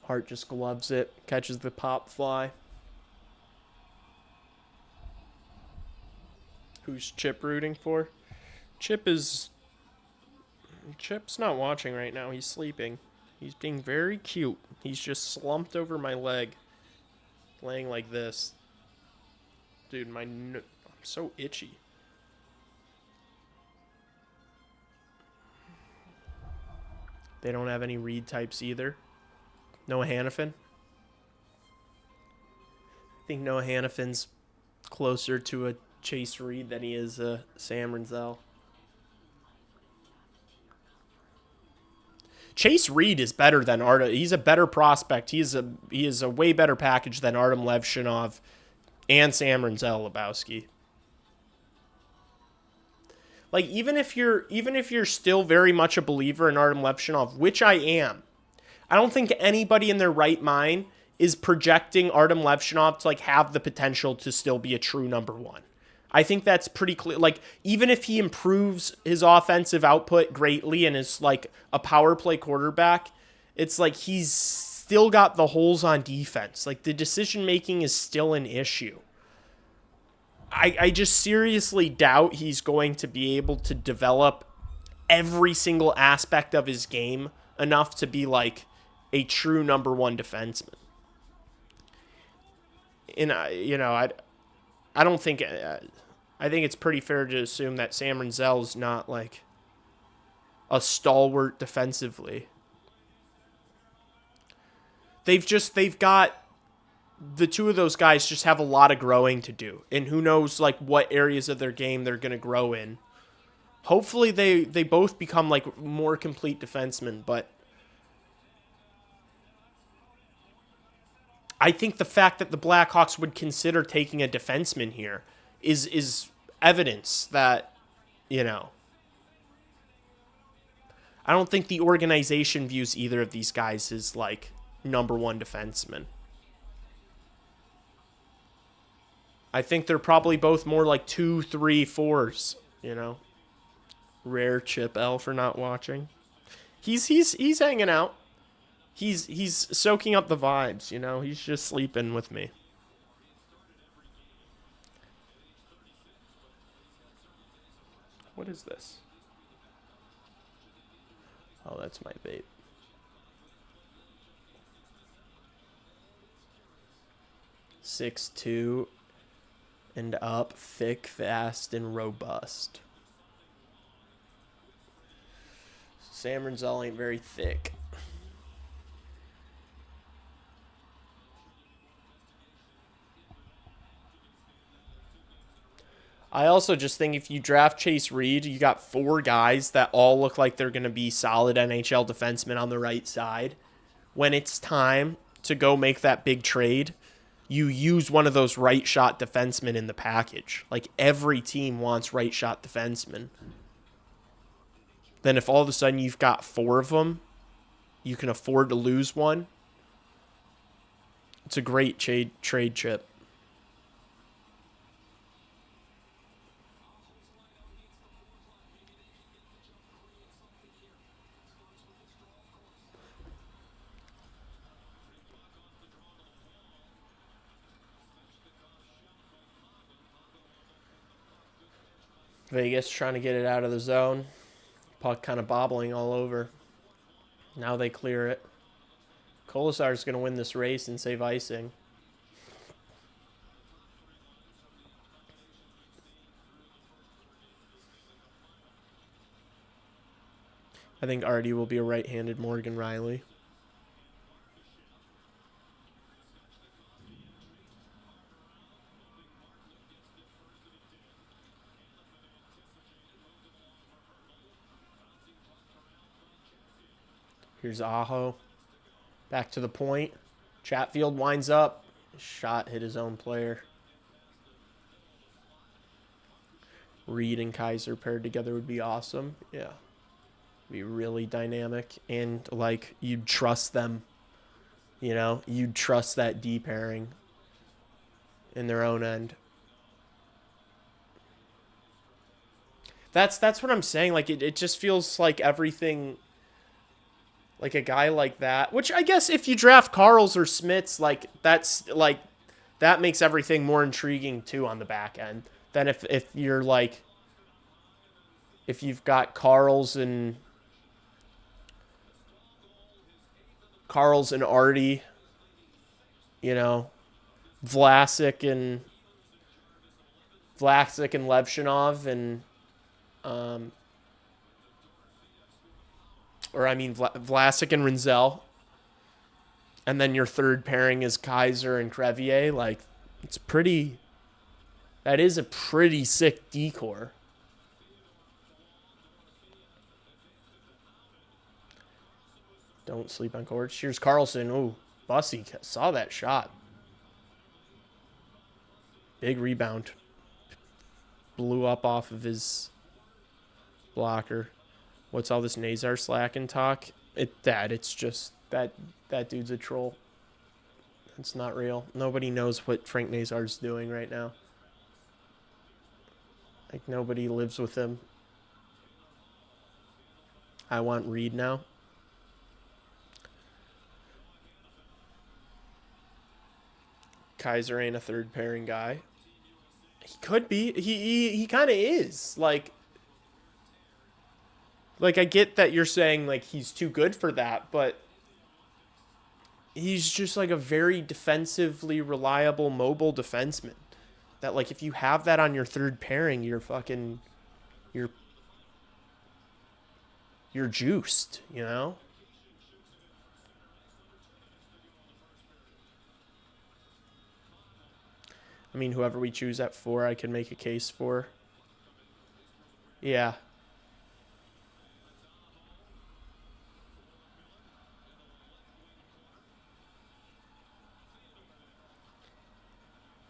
S1: Hart just gloves it, catches the pop fly. Who's Chip rooting for? Chip's not watching right now. He's sleeping. He's being very cute. He's just slumped over my leg, laying like this. Dude, I'm so itchy. They don't have any Reed types either. Noah Hannafin. I think Noah Hannafin's closer to a Chase Reed than he is a Sam Rinzel. Chase Reed is better than Artem. He's a better prospect. He is a way better package than Artem Levshinov and Sam Rinzel Lebowski. Like even if you're still very much a believer in Artem Levshinov, which I am, I don't think anybody in their right mind is projecting Artem Levshinov to like have the potential to still be a true number one. I think that's pretty clear. Like even if he improves his offensive output greatly and is like a power play quarterback, it's like he's still got the holes on defense. Like the decision making is still an issue. I just seriously doubt he's going to be able to develop every single aspect of his game enough to be like a true number one defenseman. And I don't think I think it's pretty fair to assume that Sam Rinzel's not like a stalwart defensively. They've got the two of those guys just have a lot of growing to do. And who knows like what areas of their game they're going to grow in. Hopefully they both become like more complete defensemen, but I think the fact that the Blackhawks would consider taking a defenseman here is evidence that, you know, I don't think the organization views either of these guys as like number one defenseman. I think they're probably both more like 2, 3, 4s, you know. Rare Chip L for not watching. He's hanging out. He's soaking up the vibes, you know. He's just sleeping with me. What is this? Oh, that's my vape. 6'2" and up, thick, fast, and robust. Sam Rinzel ain't very thick. I also just think if you draft Chase Reed, you got 4 guys that all look like they're going to be solid NHL defensemen on the right side. When it's time to go make that big trade, you use one of those right shot defensemen in the package. Like every team wants right shot defensemen. Then if all of a sudden you've got 4 of them, you can afford to lose one. It's a great trade chip. Vegas trying to get it out of the zone. Puck kind of bobbling all over. Now they clear it. Kolasar's going to win this race and save icing. I think Artie will be a right-handed Morgan Riley. Here's Aho. Back to the point. Chatfield winds up. Shot hit his own player. Reed and Kaiser paired together would be awesome. Yeah. Be really dynamic. And, like, you'd trust them. You know? You'd trust that D pairing in their own end. That's what I'm saying. Like, it just feels like everything... Like a guy like that, which I guess if you draft Carls or Smiths, like that's like that makes everything more intriguing too on the back end than if you're like if you've got Carls and Artie, you know, Vlasic and Levshinov and Vlasic and Rinzel. And then your third pairing is Kaiser and Crevier. Like, it's pretty... That is a pretty sick decor. Don't sleep on courts. Here's Carlson. Ooh, Bussy saw that shot. Big rebound. Blew up off of his blocker. What's all this Nazar slacking talk? It's just that dude's a troll. It's not real. Nobody knows what Frank Nazar's doing right now. Like nobody lives with him. I want Reed now. Kaiser ain't a third pairing guy. He could be. He kind of is. Like I get that you're saying like he's too good for that, but he's just like a very defensively reliable mobile defenseman. That like if you have that on your third pairing, you're juiced, you know? I mean, whoever we choose at 4, I can make a case for. Yeah.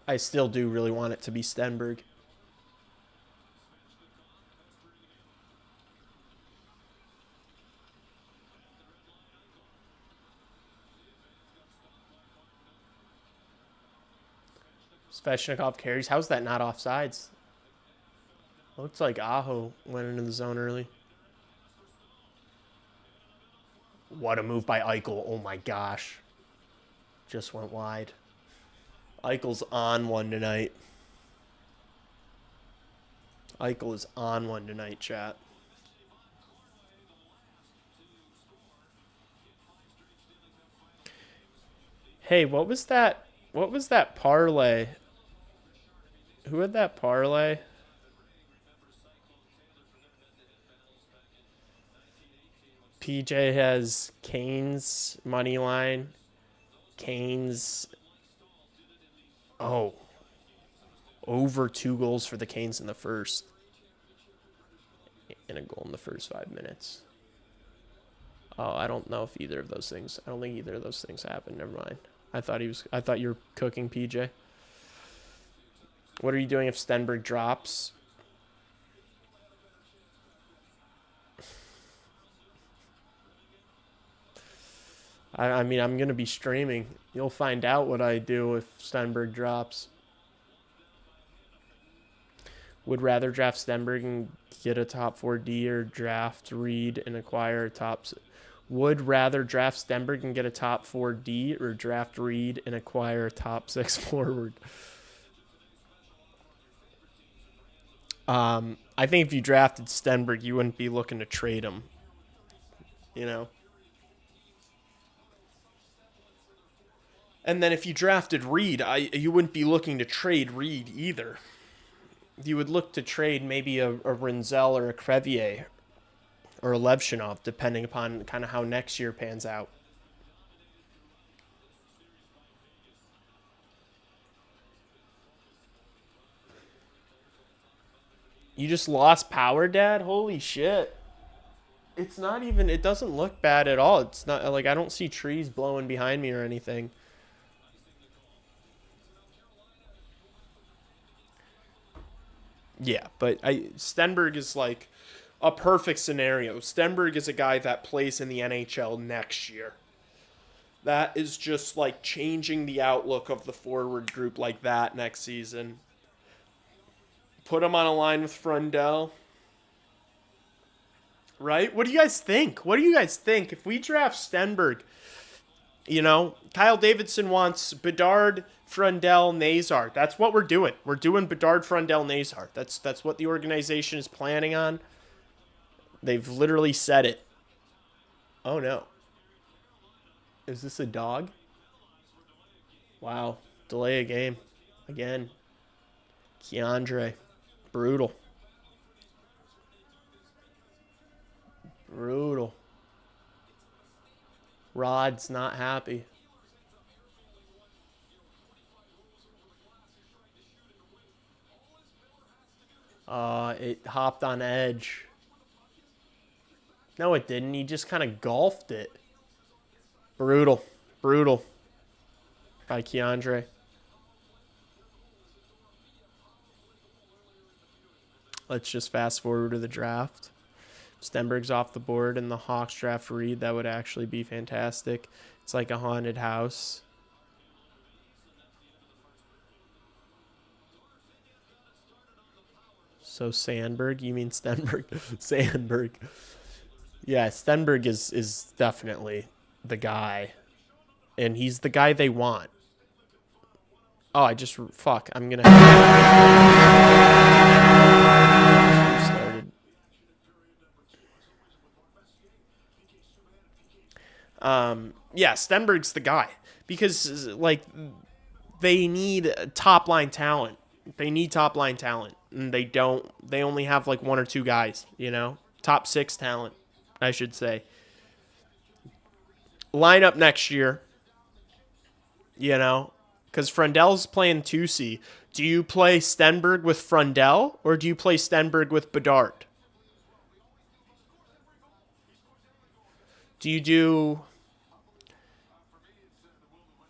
S1: I still do really want it to be Stenberg. Sveshnikov carries. How's that not offsides? Looks like Aho went into the zone early. What a move by Eichel. Oh my gosh. Just went wide. Eichel's on one tonight. Eichel is on one tonight, chat. Hey, what was that? What was that parlay? Who had that parlay? PJ has Canes money line. Canes. Oh. Over 2 goals for the Canes in the first. And a goal in the first 5 minutes. Oh, I don't know if either of those things. I don't think either of those things happened. Never mind. I thought you were cooking, PJ. What are you doing if Stenberg drops? I mean, I'm going to be streaming. You'll find out what I do if Stenberg drops. Would rather draft Stenberg and get a top 4D or draft Reed and acquire a top... Would rather draft Stenberg and get a top 4D or draft Reed and acquire a top 6 forward. I think if you drafted Stenberg, you wouldn't be looking to trade him. You know? And then if you drafted Reed, you wouldn't be looking to trade Reed either. You would look to trade maybe a Rinzel or a Crevier or a Levshinov, depending upon kind of how next year pans out. You just lost power, Dad? Holy shit. It's not even, it doesn't look bad at all. It's not, like, I don't see trees blowing behind me or anything. Yeah, but Stenberg is like a perfect scenario. Stenberg is a guy that plays in the NHL next year. That is just like changing the outlook of the forward group like that next season. Put him on a line with Frundell. Right? What do you guys think? What do you guys think? If we draft Stenberg, you know, Kyle Davidson wants Bedard, Frundell, Nazar. That's what we're doing. We're doing Bedard, Frundell, Nazar. That's what the organization is planning on. They've literally said it. Oh, no. Is this a dog? Wow. Delay a game. Again. Keandre. Brutal. Brutal. Rod's not happy. It hopped on edge. No, it didn't. He just kind of golfed it. Brutal. Brutal. By Keandre. Let's just fast forward to the draft. Stenberg's off the board and the Hawks draft Reed. That would actually be fantastic. It's like a haunted house. So Sandberg, you mean Stenberg? Sandberg. Yeah, Stenberg is definitely the guy. And he's the guy they want. Oh, I just... Fuck, I'm going to... Started. Yeah, Stenberg's the guy. Because, like, they need top-line talent. They need top-line talent. And they don't... They only have, like, 1 or 2 guys, you know? Top 6 talent, I should say. Lineup next year. You know? Because Frundell's playing 2C. Do you play Stenberg with Frundell, or do you play Stenberg with Bedard? Do you do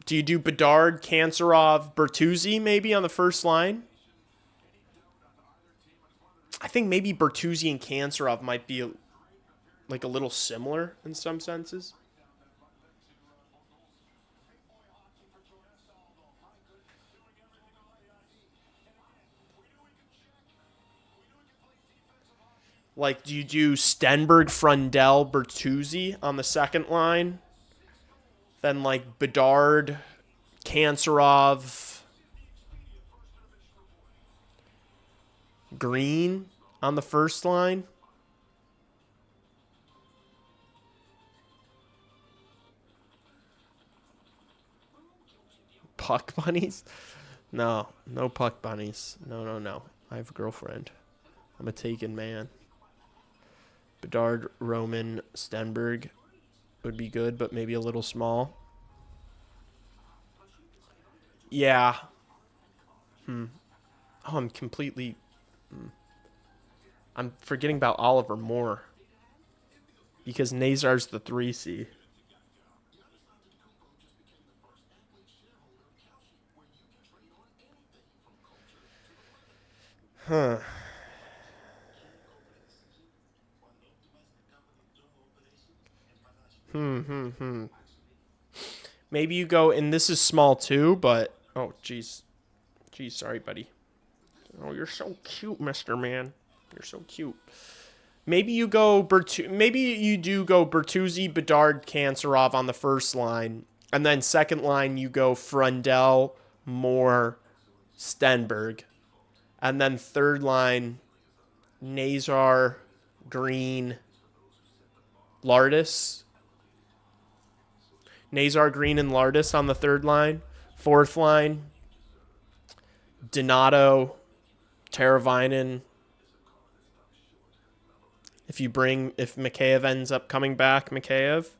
S1: Bedard, Kanserov, Bertuzzi maybe on the first line? I think maybe Bertuzzi and Kanserov might be like a little similar in some senses. Like, do you do Stenberg, Frundell, Bertuzzi on the second line? Then, like, Bedard, Kanserov, Green on the first line? Puck bunnies? No, no puck bunnies. No, no. I have a girlfriend. I'm a taken man. Bedard, Roman, Stenberg would be good, but maybe a little small. Yeah. Oh, I'm forgetting about Oliver Moore because Nazar's the 3C. Huh. Hmm. Maybe you go, and this is small too, but oh, jeez, sorry, buddy. Oh, you're so cute, Mister Man. You're so cute. Maybe you go Maybe you do go Bertuzzi, Bedard, Kanserov on the first line, and then second line you go Frundell, Moore, Stenberg, and then third line Nazar, Green, Lardis. Nazar, Green, and Lardis on the third line. Fourth line Donato, Teravainen. If Mikheyev ends up coming back, Mikheyev.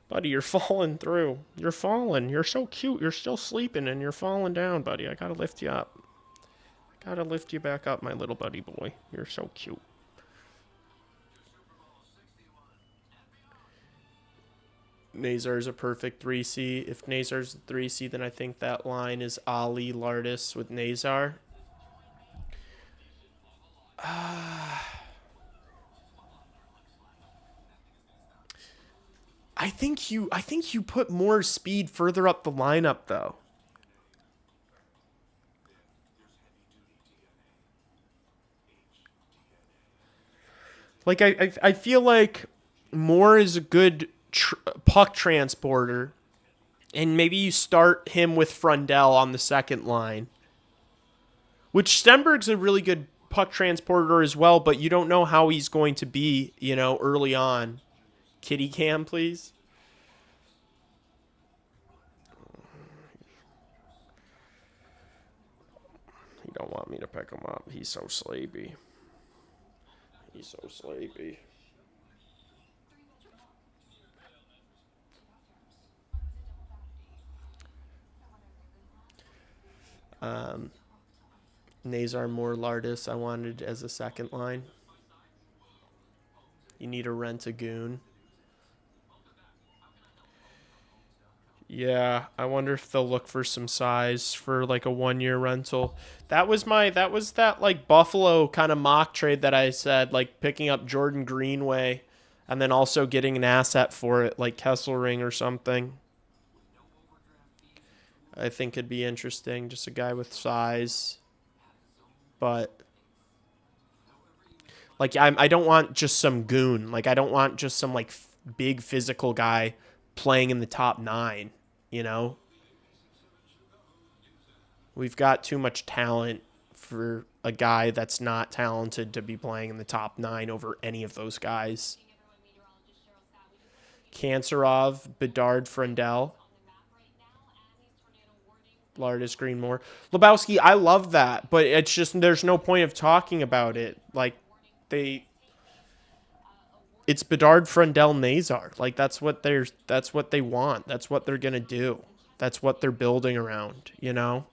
S1: Buddy, you're falling through. You're falling. You're so cute. You're still sleeping and you're falling down, buddy. I gotta lift you up. I gotta lift you back up, my little buddy boy. You're so cute. Nazar's a perfect 3C. If Nazar's a 3C, then I think that line is Ali Lardis with Nazar. I think you put more speed further up the lineup though. Like I feel like Moore is a good puck transporter, and maybe you start him with Frundell on the second line, which Stenberg's a really good puck transporter as well, but you don't know how he's going to be, early on. Kitty cam, please. He don't want me to pick him up. He's so sleepy. He's so sleepy. Nazar Moore Lardis I wanted as a second line. You need to rent a goon. Yeah, I wonder if they'll look for some size for like a 1 year rental. That was that like Buffalo kind of mock trade that I said, like picking up Jordan Greenway and then also getting an asset for it, like Kesselring or something. I think it'd be interesting, just a guy with size. But like I don't want just some goon. Like I don't want just some like big physical guy playing in the top 9, you know? We've got too much talent for a guy that's not talented to be playing in the top 9 over any of those guys. Kanserov, Bedard, Frundell, Lardis, Greenmore. Lebowski, I love that, but it's just there's no point of talking about it. Like they it's Bedard, Frundell, Nazar. Like that's what they want. That's what they're going to do. That's what they're building around, you know?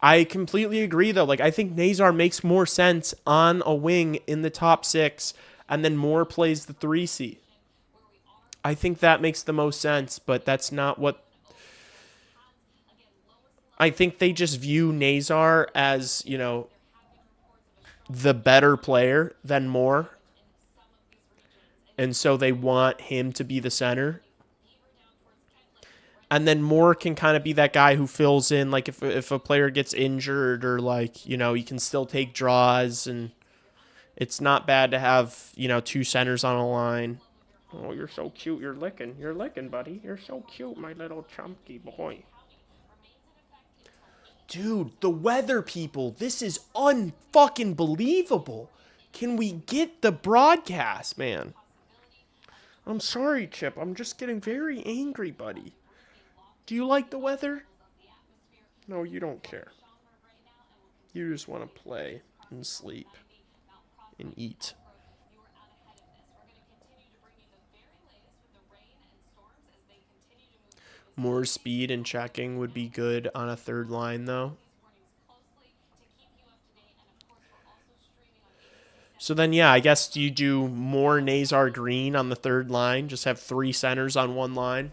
S1: I completely agree though. Like I think Nazar makes more sense on a wing in the top 6 and then Moore plays the 3C. I think that makes the most sense, but that's not what I think they just view Nazar as, the better player than Moore. And so they want him to be the center. And then Moore can kind of be that guy who fills in, like if a player gets injured or like, you can still take draws, and it's not bad to have, 2 centers on a line. Oh, you're so cute. You're licking. You're licking, buddy. You're so cute, my little chunky boy. Dude, the weather people, this is unfucking believable. Can we get the broadcast, man? I'm sorry, Chip. I'm just getting very angry, buddy. Do you like the weather? No, you don't care. You just want to play and sleep and eat. More speed and checking would be good on a third line, though. So then, yeah, I guess you do more Nazar Green on the third line. Just have 3 centers on one line.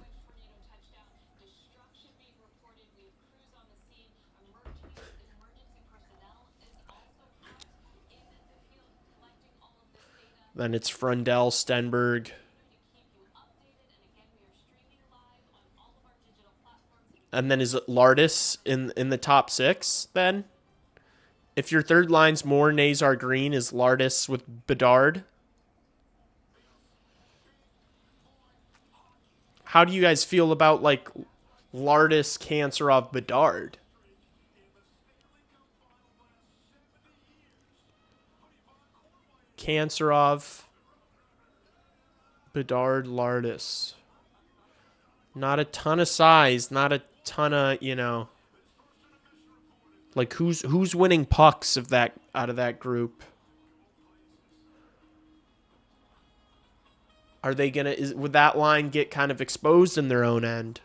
S1: Then it's Frundell, Stenberg. And then is it Lardis in the top 6 then? If your third line's more Nazar Green, is Lardis with Bedard? How do you guys feel about like Lardis, Kanserov, Bedard? Kanserov, Bedard, Lardis. Not a ton of size, not a ton of, like who's winning pucks of that out of that group? Are they gonna would that line get kind of exposed in their own end?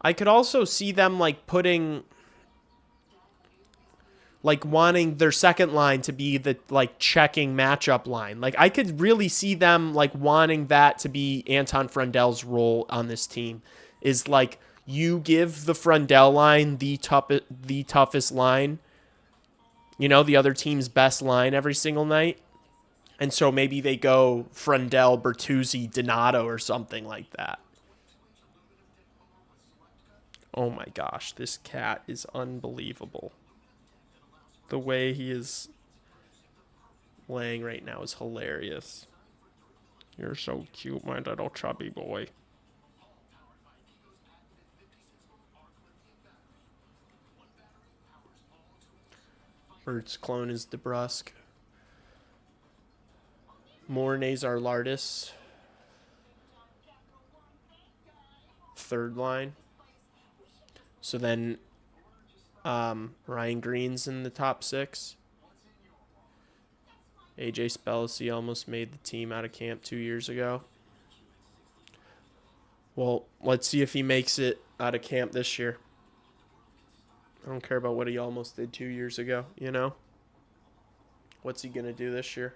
S1: I could also see them like putting like wanting their second line to be the like checking matchup line. Like I could really see them like wanting that to be Anton Frundell's role on this team is like you give the Frundell line the toughest line, the other team's best line every single night. And so maybe they go Frundell, Bertuzzi, Donato or something like that. Oh my gosh, this cat is unbelievable. The way he is laying right now is hilarious. You're so cute, my little chubby boy. Bert's clone is DeBrusque. More Nazar Lardis. Third line. So then Ryan Green's in the top 6. AJ Spellacy almost made the team out of camp 2 years ago. Well, let's see if he makes it out of camp this year. I don't care about what he almost did 2 years ago, What's he going to do this year?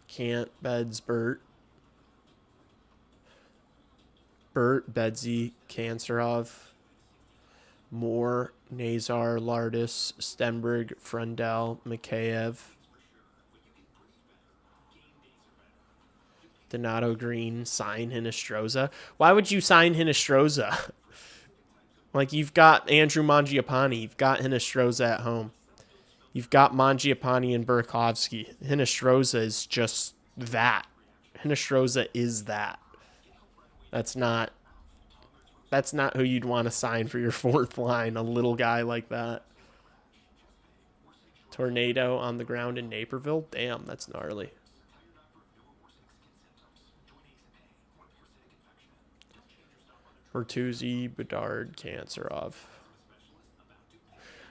S1: Can't, Beds, Bert, Bedsy, Kanserov, Moore, Nazar, Lardis, Stenberg, Frundell, Mikheyev, Donato Green, sign Hinostroza. Why would you sign Hinostroza? Like, you've got Andrew Mangiapane. You've got Hinostroza at home. You've got Mangiapane and Burakovsky. Hinostroza is just that. Hinostroza is that. That's not who you'd want to sign for your fourth line, a little guy like that. Tornado on the ground in Naperville? Damn, that's gnarly. Bertuzzi, Bedard, Kanserov.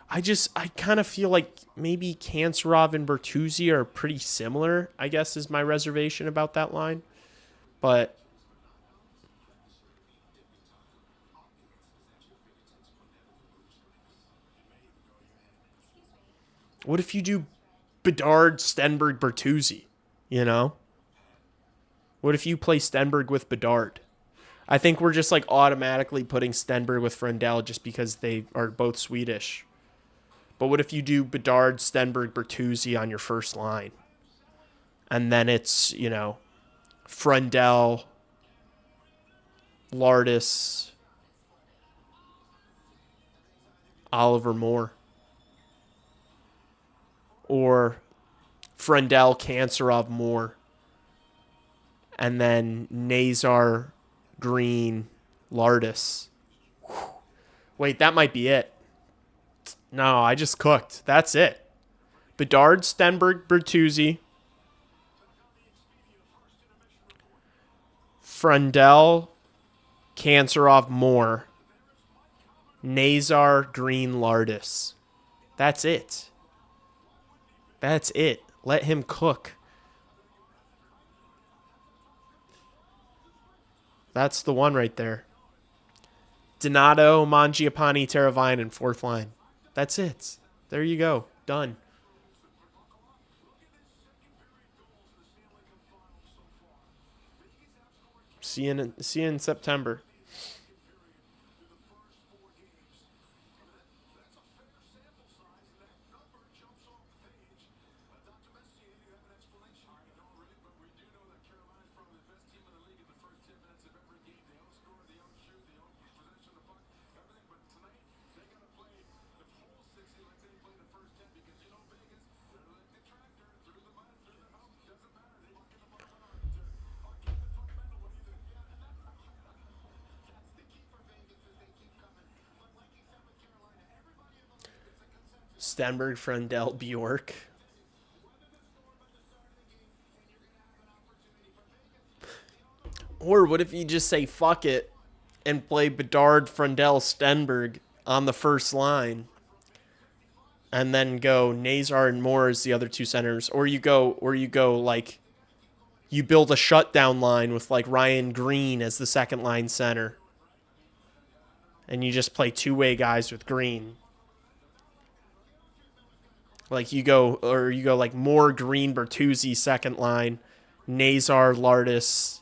S1: I kind of feel like maybe Kanserov and Bertuzzi are pretty similar, I guess, is my reservation about that line. But what if you do Bedard, Stenberg, Bertuzzi? What if you play Stenberg with Bedard? I think we're just like automatically putting Stenberg with Frundell just because they are both Swedish. But what if you do Bedard, Stenberg, Bertuzzi on your first line? And then it's, Frundell, Lardis, Oliver Moore. Or Frundell, Kanserov, Moore. And then Nazar, Green, Lardis. Wait, that might be it. No, I just cooked. That's it. Bedard, Stenberg, Bertuzzi. Frundell, Kanserov, Moore. Nazar, Green, Lardis. That's it. That's it. Let him cook. That's the one right there. Donato, Mangiapane, Teravainen, fourth line. That's it. There you go. Done. See you in September. Stenberg, Frendel, Bjork. Or what if you just say fuck it and play Bedard, Frendel, Stenberg on the first line, and then go Nazar and Moore as the other two centers, or you go like you build a shutdown line with like Ryan Green as the second line center, and you just play two-way guys with Green. Like you go like Moore, Green, Bertuzzi second line, Nazar, Lardis,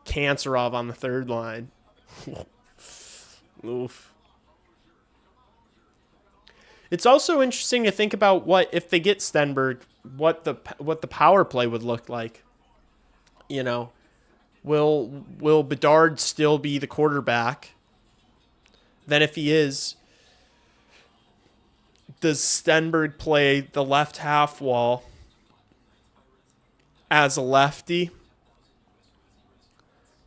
S1: Kanserov on the third line. Oof. It's also interesting to think about what if they get Stenberg, what the power play would look like. You know, will Bedard still be the quarterback? Then if he is, does Stenberg play the left half wall as a lefty?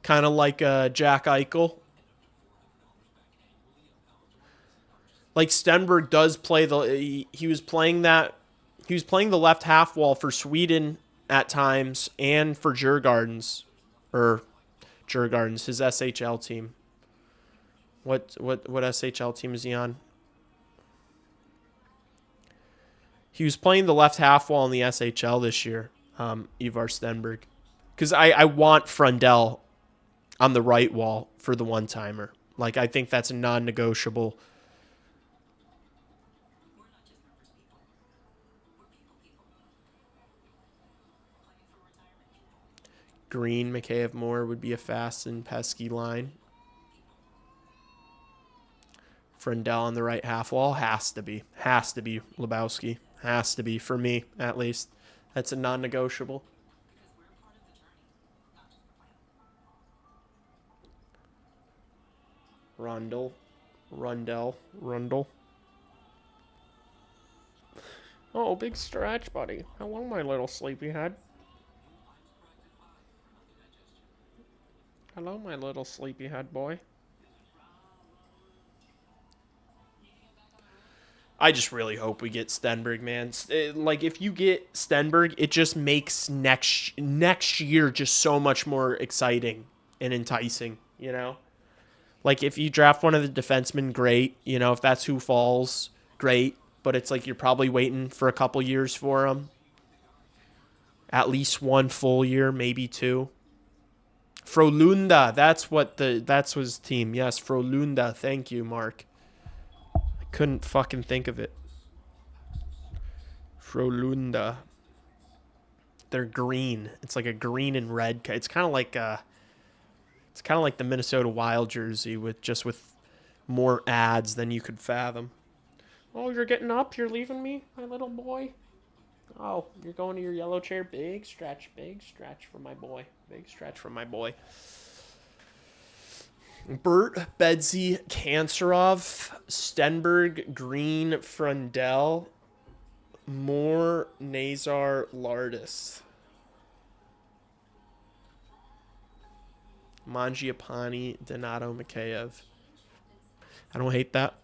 S1: Kind of like Jack Eichel. Like Stenberg does play he was playing the left half wall for Sweden at times and for Djurgårdens, his SHL team. What SHL team is he on? He was playing the left half wall in the SHL this year, Ivar Stenberg. Because I want Frendel on the right wall for the one-timer. Like, I think that's a non-negotiable. Green, Mikheyev, Moore would be a fast and pesky line. Frendel on the right half wall has to be Lebowski. Has to be, for me, at least. That's a non-negotiable. Rundle. Oh, big stretch, buddy. Hello, my little sleepyhead. Hello, my little sleepyhead boy. I just really hope we get Stenberg, man. Like, if you get Stenberg, it just makes next year just so much more exciting and enticing, you know? Like, if you draft one of the defensemen, great. You know, if that's who falls, great. But it's like you're probably waiting for a couple years for him. At least one full year, maybe two. Frölunda, that's his team. Yes, Frölunda. Thank you, Mark. Couldn't fucking think of it. Frölunda. They're green. It's like a green and red. It's kind of like the Minnesota Wild jersey with more ads than you could fathom. Oh, you're getting up. You're leaving me, my little boy. Oh, you're going to your yellow chair. Big stretch for my boy. Big stretch for my boy. Bert, Bedsy, Kanserov, Stenberg, Green, Frendel, Moore, Nazar, Lardis. Mangiapane, Donato, Mikheyev. I don't hate that.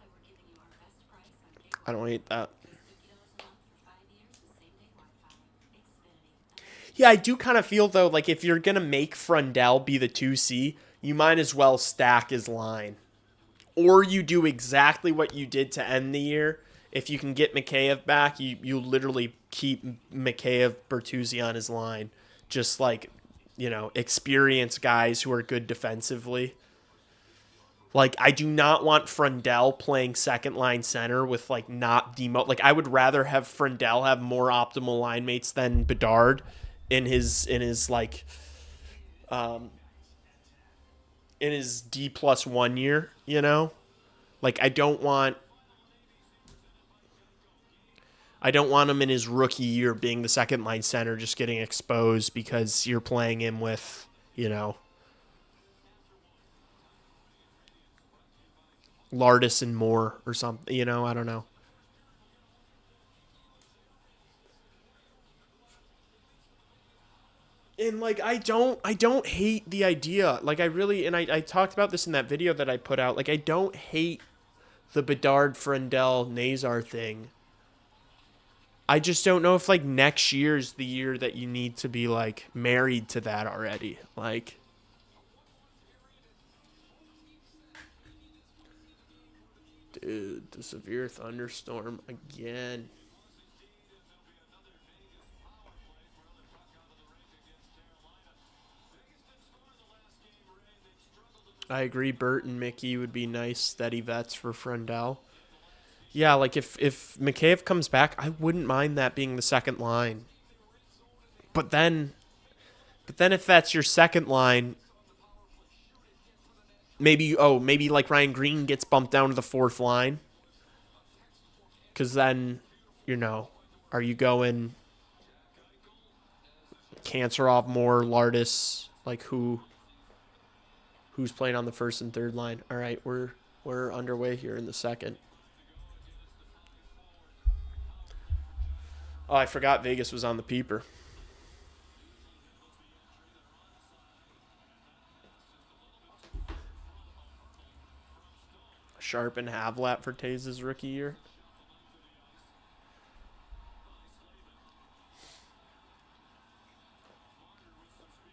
S1: Yeah, I do kind of feel, though, like if you're going to make Frendel be the 2C, you might as well stack his line. Or you do exactly what you did to end the year. If you can get Mikheyev back, you literally keep Mikheyev, Bertuzzi on his line. Just like experienced guys who are good defensively. Like, I do not want Frundell playing second line center with, like, not the most. Like, I would rather have Frundell have more optimal line mates than Bedard in his like, in his D+1 year, Like, I don't want him in his rookie year being the second line center just getting exposed because you're playing him with, Lardis and Moore or something, I don't know. And like I don't hate the idea. Like I really and I talked about this in that video that I put out. Like I don't hate the Bedard Frundell Nazar thing. I just don't know if like next year's the year that you need to be like married to that already. Like dude, the severe thunderstorm again. I agree. Bert and Mickey would be nice steady vets for Frundell. Yeah, like if Mikheyev comes back, I wouldn't mind that being the second line. But then if that's your second line, maybe like Ryan Green gets bumped down to the fourth line. Because then, are you going Kancherov, Moore, Lardis, like who's playing on the first and third line? All right, we're underway here in the second. Oh, I forgot Vegas was on the peeper. Sharp and Havlat for Taze's rookie year.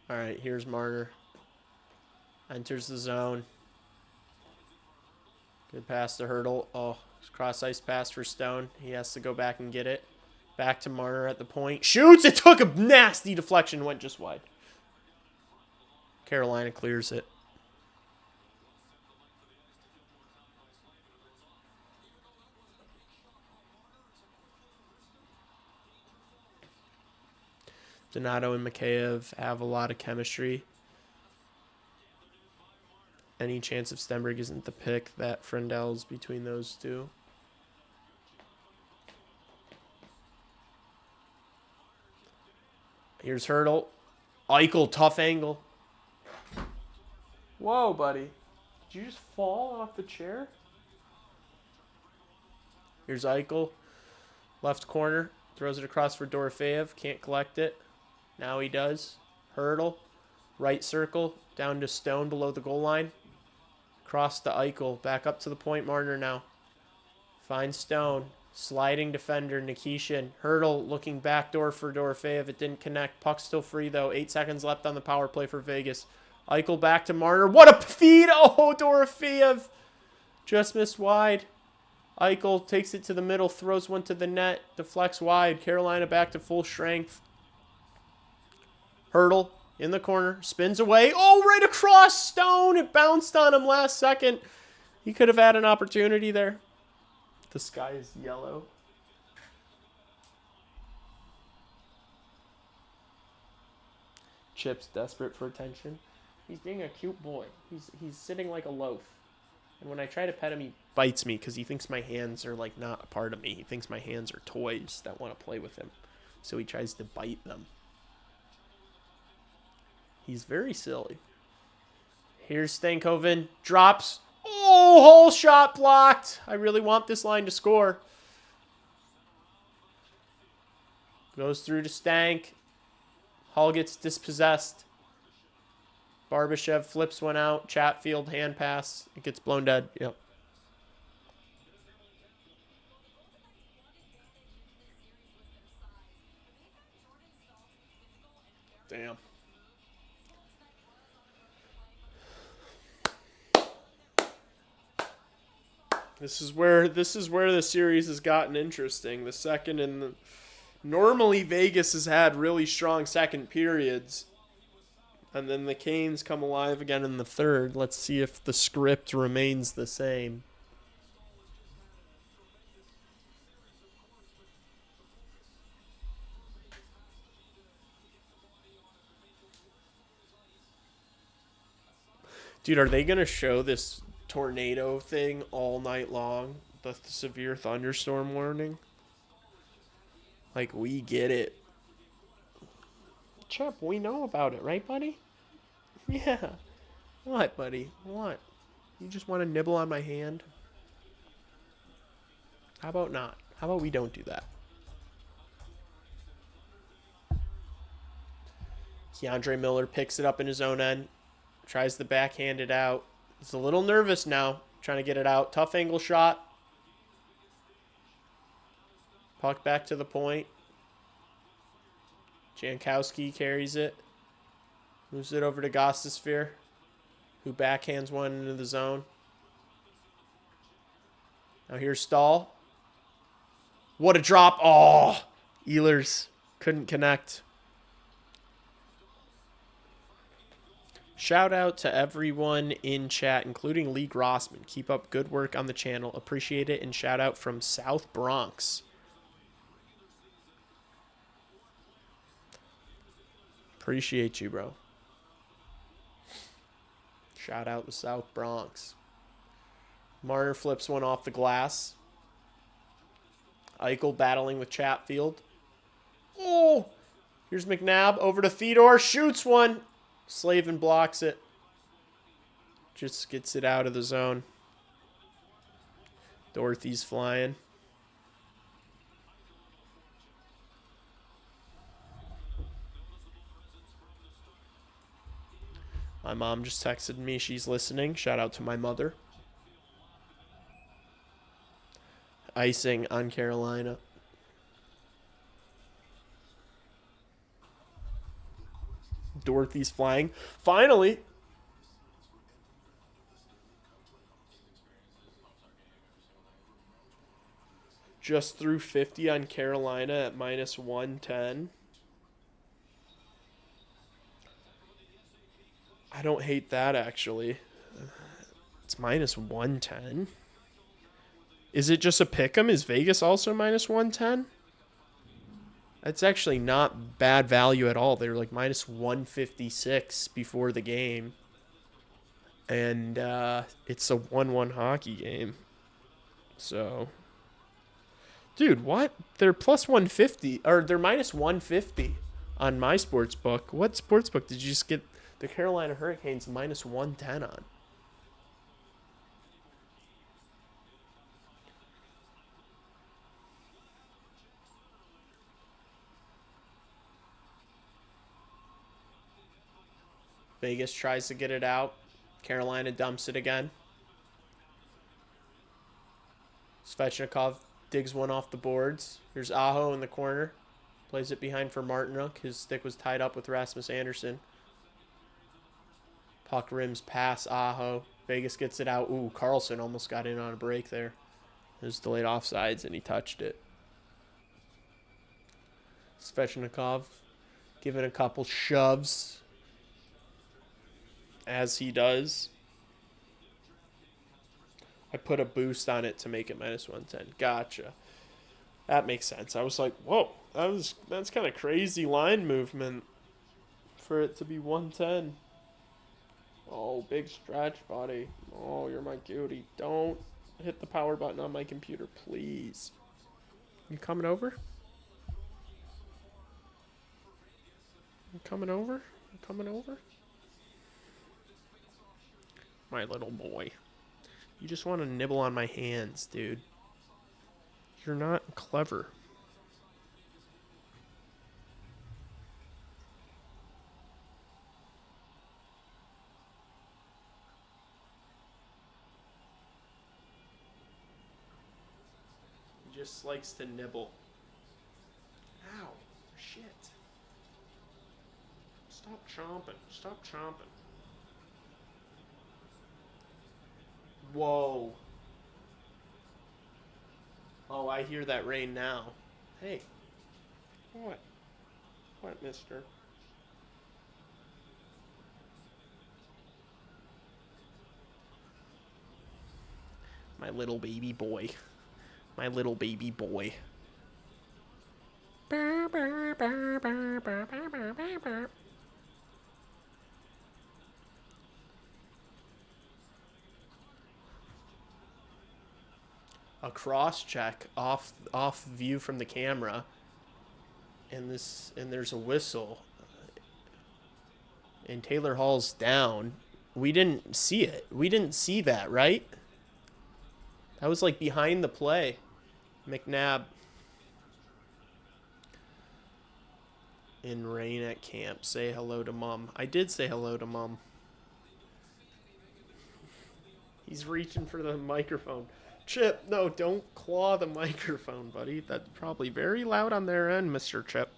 S1: All right, here's Marner. Enters the zone. Good pass to Hurdle. Oh, cross ice pass for Stone. He has to go back and get it. Back to Marner at the point. Shoots! It took a nasty deflection. Went just wide. Carolina clears it. Donato and Mikheyev have a lot of chemistry. Any chance if Stenberg isn't the pick that Frundell's between those two? Here's Hurdle. Eichel, tough angle. Whoa, buddy. Did you just fall off the chair? Here's Eichel. Left corner. Throws it across for Dorofeyev. Can't collect it. Now he does. Hurdle. Right circle. Down to Stone below the goal line. Cross to Eichel. Back up to the point. Marner now. Finds Stone. Sliding defender, Nikishin. Hurdle looking backdoor for Dorofeyev. It didn't connect. Puck's still free, though. 8 seconds left on the power play for Vegas. Eichel back to Marner. What a feed! Oh, Dorofeyev just missed wide. Eichel takes it to the middle, throws one to the net, deflects wide. Carolina back to full strength. Hurdle in the corner, spins away. Oh, right across Stone. It bounced on him last second. He could have had an opportunity there. The sky is yellow. Chip's desperate for attention. He's being a cute boy. He's sitting like a loaf. And when I try to pet him, he bites me because he thinks my hands are like not a part of me. He thinks my hands are toys that want to play with him. So he tries to bite them. He's very silly. Here's Stankoven. Drops. Oh, whole shot blocked. I really want this line to score. Goes through to Stank. Hull gets dispossessed. Barbashev flips one out. Chatfield hand pass. It gets blown dead. Yep. Damn. This is where the series has gotten interesting. The second and normally Vegas has had really strong second periods. And then the Canes come alive again in the third. Let's see if the script remains the same. Dude, are they going to show this tornado thing all night long? The severe thunderstorm warning? Like, we get it. Chup, we know about it, right, buddy? Yeah. What, buddy? What? You just want to nibble on my hand? How about not? How about we don't do that? Keandre Miller picks it up in his own end. Tries to backhand it out. He's a little nervous now. Trying to get it out. Tough angle shot. Puck back to the point. Jankowski carries it. Moves it over to Gostasphere, who backhands one into the zone. Now here's Stahl. What a drop. Oh, Ehlers couldn't connect. Shout out to everyone in chat, including Lee Grossman. Keep up good work on the channel. Appreciate it. And shout out from South Bronx. Appreciate you, bro. Shout out to South Bronx. Marner flips one off the glass. Eichel battling with Chatfield. Oh! Here's McNabb over to Theodore. Shoots one. Slavin blocks it. Just gets it out of the zone. Dorothy's flying. My mom just texted me. She's listening. Shout out to my mother. Icing on Carolina. Dorothy's flying. Finally. Just threw 50 on Carolina at minus 110. I don't hate that, actually. It's minus 110. Is it just a pick'em? Is Vegas also minus 110? That's actually not bad value at all. They were like minus 156 before the game. And it's a 1-1 hockey game. So, dude, what? They're plus 150, or they're minus 150 on my sports book. What sports book did you just get the Carolina Hurricanes minus 110 on? Vegas tries to get it out. Carolina dumps it again. Svechnikov digs one off the boards. Here's Aho in the corner. Plays it behind for Martinook. His stick was tied up with Rasmus Anderson. Puck rims past Aho. Vegas gets it out. Ooh, Carlson almost got in on a break there. It was delayed offsides, and he touched it. Svechnikov giving a couple shoves, as he does. I put a boost on it to make it minus 110. Gotcha. That makes sense. I was like, whoa, that's kind of crazy line movement for it to be 110. Oh, big stretch, buddy. Oh, you're my cutie. Don't hit the power button on my computer, please. You coming over? You coming over? You coming over? My little boy. You just want to nibble on my hands, dude. You're not clever. He just likes to nibble. Ow. Shit. Stop chomping. Stop chomping. Whoa. Oh, I hear that rain now. Hey. What? What, mister? My little baby boy. My little baby boy. A cross check off view from the camera, and there's a whistle, and Taylor Hall's down. We didn't see it. We didn't see that, right? That was like behind the play. McNabb. In rain at camp. Say hello to Mom. I did say hello to Mom. He's reaching for the microphone. Chip, no, don't claw the microphone, buddy. That's probably very loud on their end, Mr. Chip.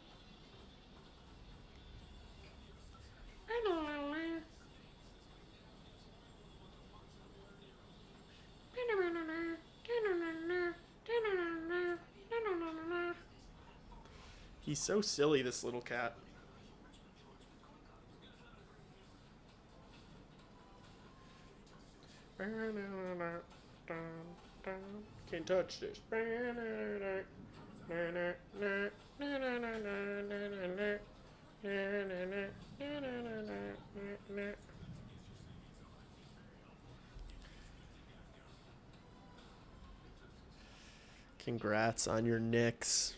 S1: He's so silly, this little cat. Can't touch this. Congrats on your Knicks.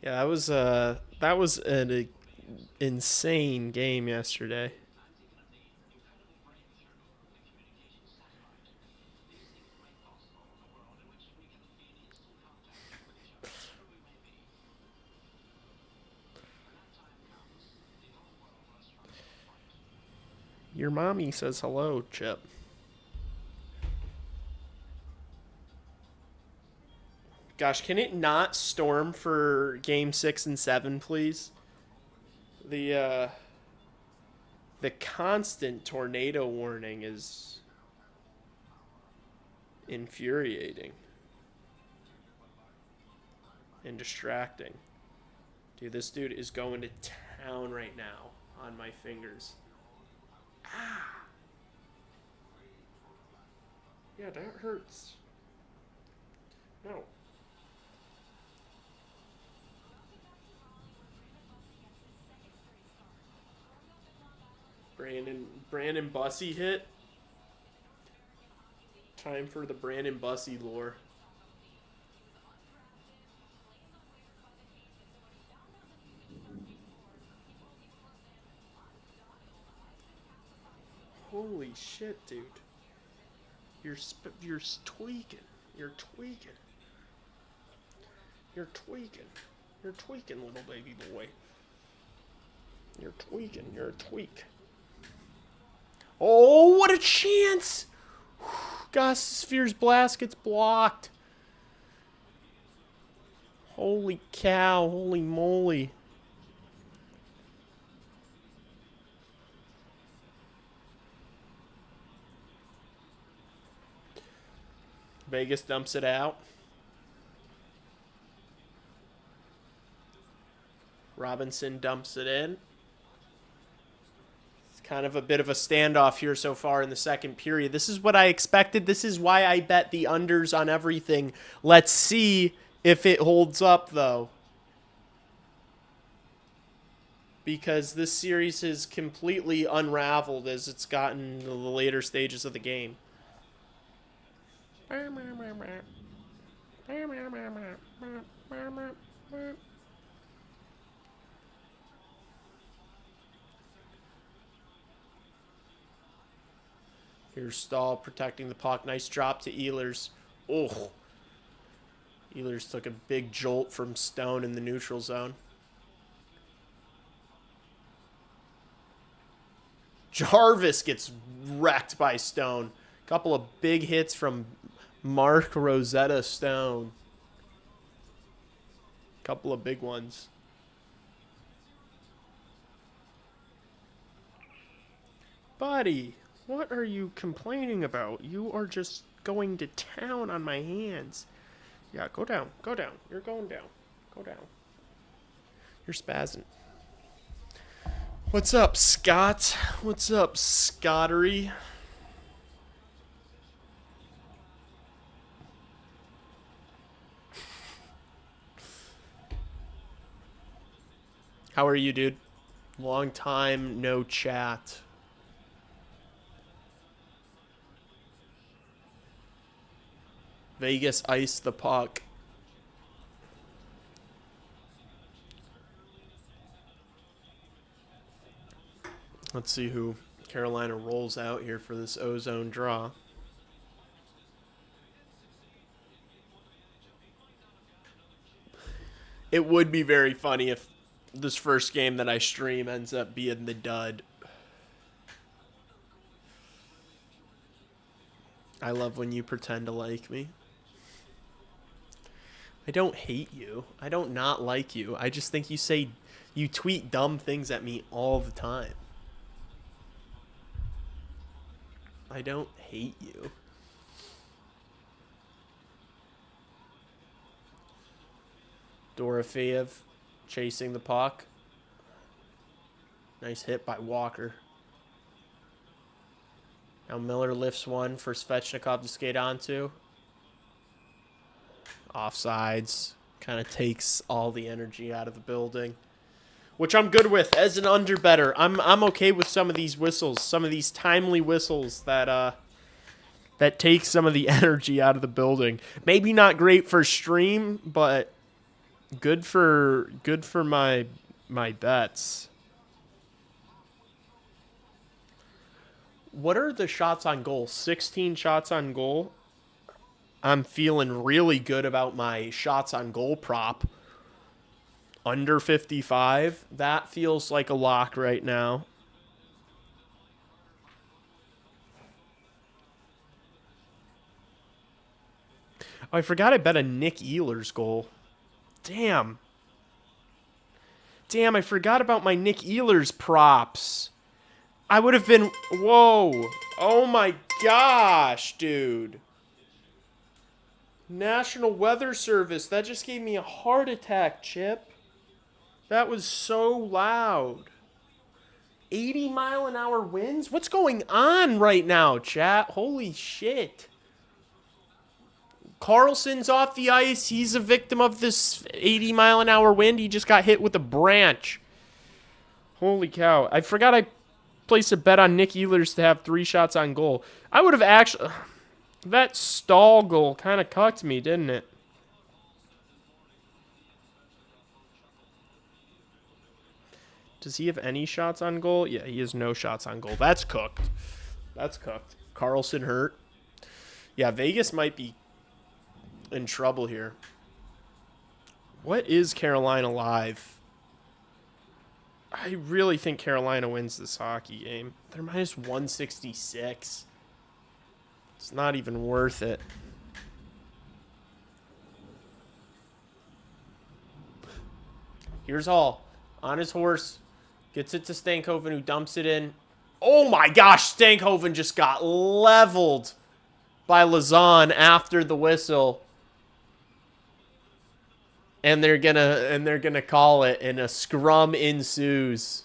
S1: Yeah, that was an insane game yesterday. Your mommy says hello, Chip. Gosh, can it not storm for game 6 and 7, please? The constant tornado warning is infuriating and distracting. Dude, this dude is going to town right now on my fingers. Ah. Yeah, that hurts. No. Brandon Bussey hit. Time for the Brandon Bussey lore. Holy shit, dude. You're tweaking. You're tweaking. You're tweaking. You're tweaking, little baby boy. You're tweaking. You're a tweak. Oh, what a chance! Goss Sphere's blast gets blocked. Holy cow. Holy moly. Vegas dumps it out. Robinson dumps it in. It's kind of a bit of a standoff here so far in the second period. This is what I expected. This is why I bet the unders on everything. Let's see if it holds up, though. Because this series has completely unraveled as it's gotten to the later stages of the game. Here's Stahl protecting the puck. Nice drop to Ehlers. Oh. Ehlers took a big jolt from Stone in the neutral zone. Jarvis gets wrecked by Stone. Couple of big hits from Mark Rosetta Stone. Couple of big ones. Buddy, what are you complaining about? You are just going to town on my hands. Yeah, go down. Go down. You're going down. Go down. You're spazzing. What's up, Scott? What's up, Scottery? How are you, dude? Long time no chat. Vegas iced the puck. Let's see who Carolina rolls out here for this ozone draw. It would be very funny if this first game that I stream ends up being the dud. I love when you pretend to like me. I don't hate you. I don't not like you. I just think you tweet dumb things at me all the time. I don't hate you. Dorofeev chasing the puck. Nice hit by Walker. Now Miller lifts one for Svechnikov to skate onto. Offsides. Kind of takes all the energy out of the building. Which I'm good with as an underbetter. I'm okay with some of these whistles. Some of these timely whistles that take some of the energy out of the building. Maybe not great for stream, but good for my bets. What are the shots on goal? 16 shots on goal. I'm feeling really good about my shots on goal prop. Under 55. That feels like a lock right now. Oh, I forgot I bet a Nick Ehlers goal. Damn. Damn, I forgot about my Nick Ehlers props. I would have been... Whoa. Oh my gosh, dude. National Weather Service. That just gave me a heart attack, Chip. That was so loud. 80-mile-an-hour winds? What's going on right now, chat? Holy shit. Carlson's off the ice. He's a victim of this 80-mile-an-hour wind. He just got hit with a branch. Holy cow. I forgot I placed a bet on Nick Ehlers to have 3 shots on goal. I would have actually... That stall goal kind of cucked me, didn't it? Does he have any shots on goal? Yeah, he has no shots on goal. That's cooked. That's cooked. Carlson hurt. Yeah, Vegas might be in trouble here. What is Carolina live? I really think Carolina wins this hockey game. They're minus 166. It's not even worth it. Here's Hall. On his horse. Gets it to Stankoven, who dumps it in. Oh my gosh, Stankoven just got leveled by Lazan after the whistle. And they're gonna call it, and a scrum ensues.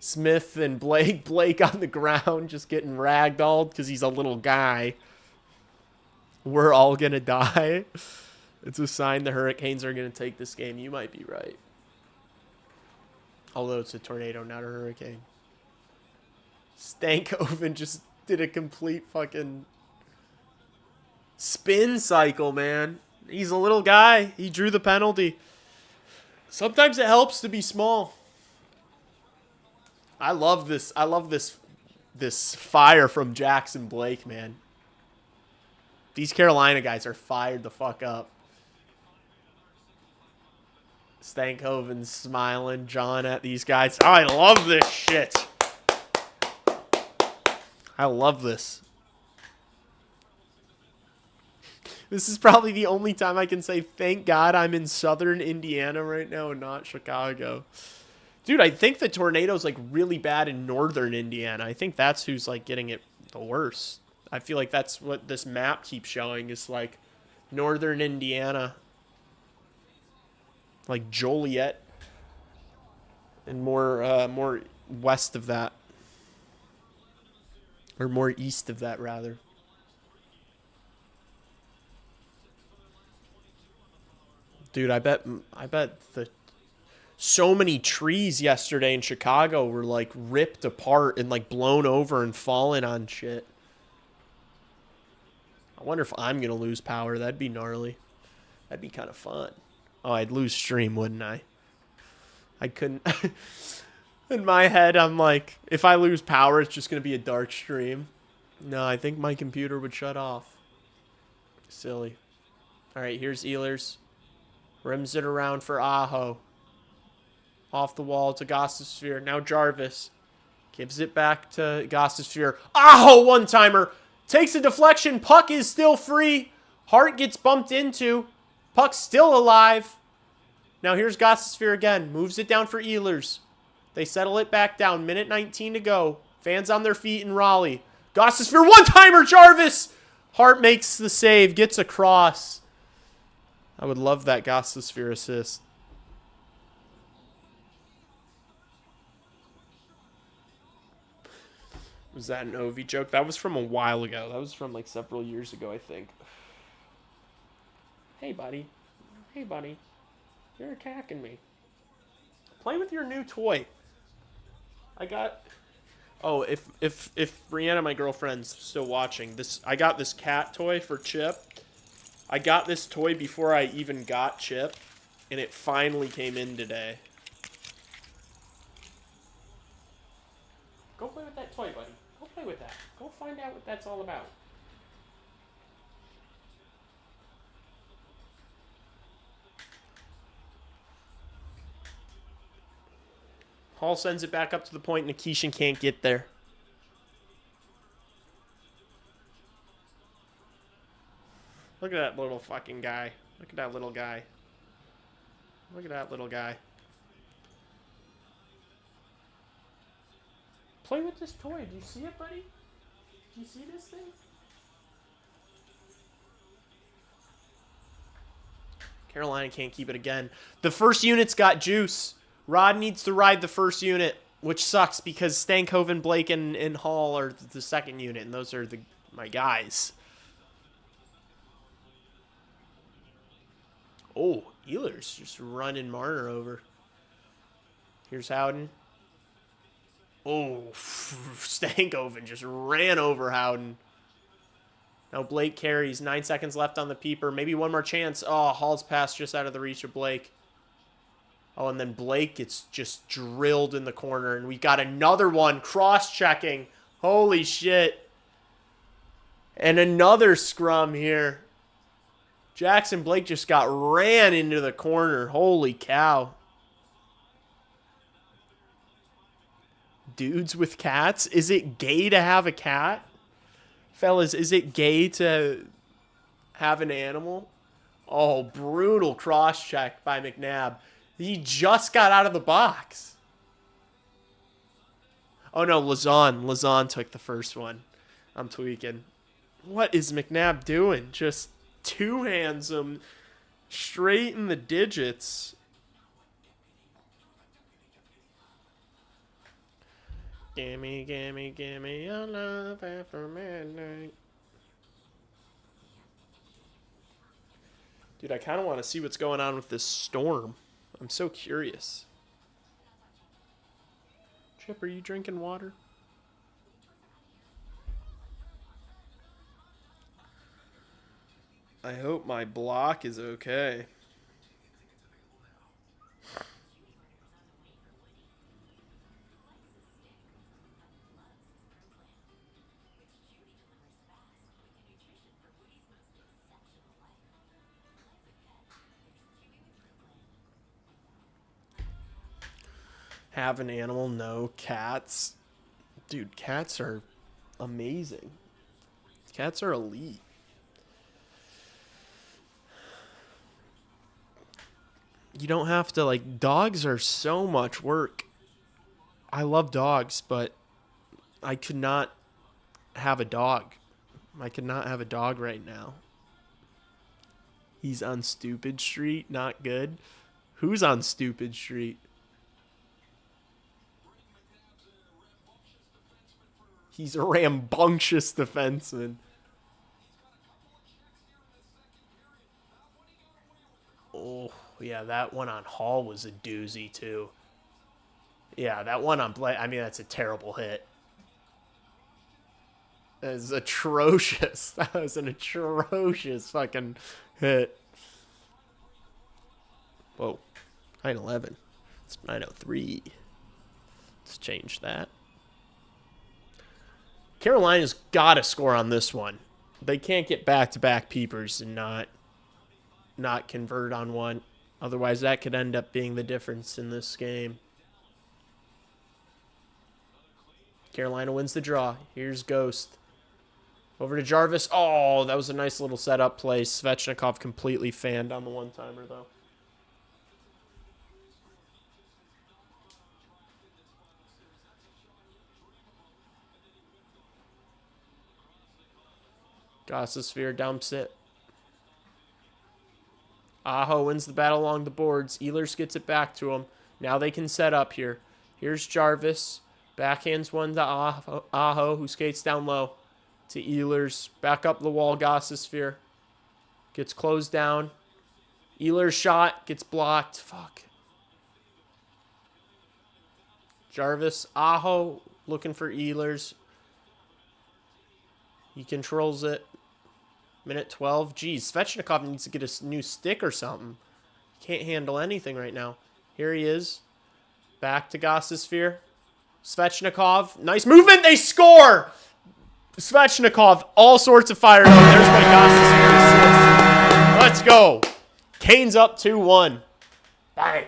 S1: Smith and Blake on the ground just getting ragdolled because he's a little guy. We're all gonna die. It's a sign the Hurricanes are gonna take this game. You might be right. Although it's a tornado, not a hurricane. Stankoven just did a complete fucking spin cycle, man. He's a little guy. He drew the penalty. Sometimes it helps to be small. I love this. I love this fire from Jackson Blake, man. These Carolina guys are fired the fuck up. Stankoven's smiling, John at these guys. Oh, I love this shit. I love this. This is probably the only time I can say, thank God I'm in southern Indiana right now and not Chicago. Dude, I think the tornado's like really bad in northern Indiana. I think that's who's like getting it the worst. I feel like that's what this map keeps showing is like northern Indiana. Like Joliet. And more west of that. Or more east of that, rather. Dude, I bet the So many trees yesterday in Chicago were like ripped apart and like blown over and fallen on shit. I wonder if I'm gonna lose power. That'd be gnarly. That'd be kind of fun. Oh, I'd lose stream, wouldn't I? I couldn't. In my head, I'm like, if I lose power, it's just gonna be a dark stream. No, I think my computer would shut off. Silly. All right, here's Ehlers. Rims it around for Aho. Off the wall to Gostisbehere. Now Jarvis. Gives it back to Gostisbehere. Aho, one-timer. Takes a deflection. Puck is still free. Hart gets bumped into. Puck's still alive. Now here's Gostisbehere again. Moves it down for Ehlers. They settle it back down. Minute 19 to go. Fans on their feet in Raleigh. Gostisbehere, one-timer, Jarvis! Hart makes the save. Gets across. I would love that Gostisbehere assist. Was that an Ovi joke? That was from a while ago. That was from like several years ago, I think. Hey, buddy. Hey, buddy. You're attacking me. Play with your new toy. I got... Oh, if Brianna, my girlfriend's still watching, I got this cat toy for Chip. I got this toy before I even got Chip, and it finally came in today. Go play with that toy, buddy. Go play with that. Go find out what that's all about. Hall sends it back up to the point, and Nikishin can't get there. Look at that little fucking guy. Look at that little guy. Look at that little guy. Play with this toy. Do you see it, buddy? Do you see this thing? Carolina can't keep it again. The first unit's got juice. Rod needs to ride the first unit, which sucks because Stankoven, Blake, and Hall are the second unit, and those are my guys. Oh, Ehlers just running Marner over. Here's Howden. Oh, Stankoven just ran over Howden. Now Blake carries. 9 seconds left on the peeper. Maybe one more chance. Oh, Hall's pass just out of the reach of Blake. Oh, and then Blake gets just drilled in the corner. And we got another one cross-checking. Holy shit. And another scrum here. Jackson Blake just got ran into the corner. Holy cow. Dudes with cats? Is it gay to have a cat? Fellas, is it gay to have an animal? Oh, brutal cross-check by McNabb. He just got out of the box. Oh, no, Lazon. Lazon took the first one. I'm tweaking. What is McNabb doing? Just two-hands him straight in the digits. Gimme, gimme, gimme your love after midnight. Dude, I kind of want to see what's going on with this storm. I'm so curious. Chip, are you drinking water? I hope my block is okay. Have an animal? No. Cats? Dude, cats are amazing. Cats are elite. You don't have to, like, dogs are so much work. I love dogs, but I could not have a dog. I could not have a dog right now. He's on Stupid Street. Not good. Who's on Stupid Street? He's a rambunctious defenseman. Oh, yeah, Yeah, that one on Hall was a doozy, too. Yeah, that one on Blake, I mean, that's a terrible hit. That is atrocious. That was an atrocious fucking hit. Whoa. 911. It's 903. Let's change that. Carolina's got to score on this one. They can't get back-to-back peepers and not convert on one. Otherwise, that could end up being the difference in this game. Carolina wins the draw. Here's Ghost. Over to Jarvis. Oh, that was a nice little setup play. Svechnikov completely fanned on the one-timer, though. Gossosphere dumps it. Aho wins the battle along the boards. Ehlers gets it back to him. Now they can set up here. Here's Jarvis. Backhands one to Aho, who skates down low. To Ehlers. Back up the wall, Gossosphere. Gets closed down. Ehlers shot. Gets blocked. Fuck. Jarvis. Aho looking for Ehlers. He controls it. Minute 12. Geez, Svechnikov needs to get a new stick or something. Can't handle anything right now. Here he is. Back to Gossosphere. Svechnikov. Nice movement. They score! Svechnikov, all sorts of fire. There's my Gossosphere assist. Let's go. Canes up 2-1. Bang.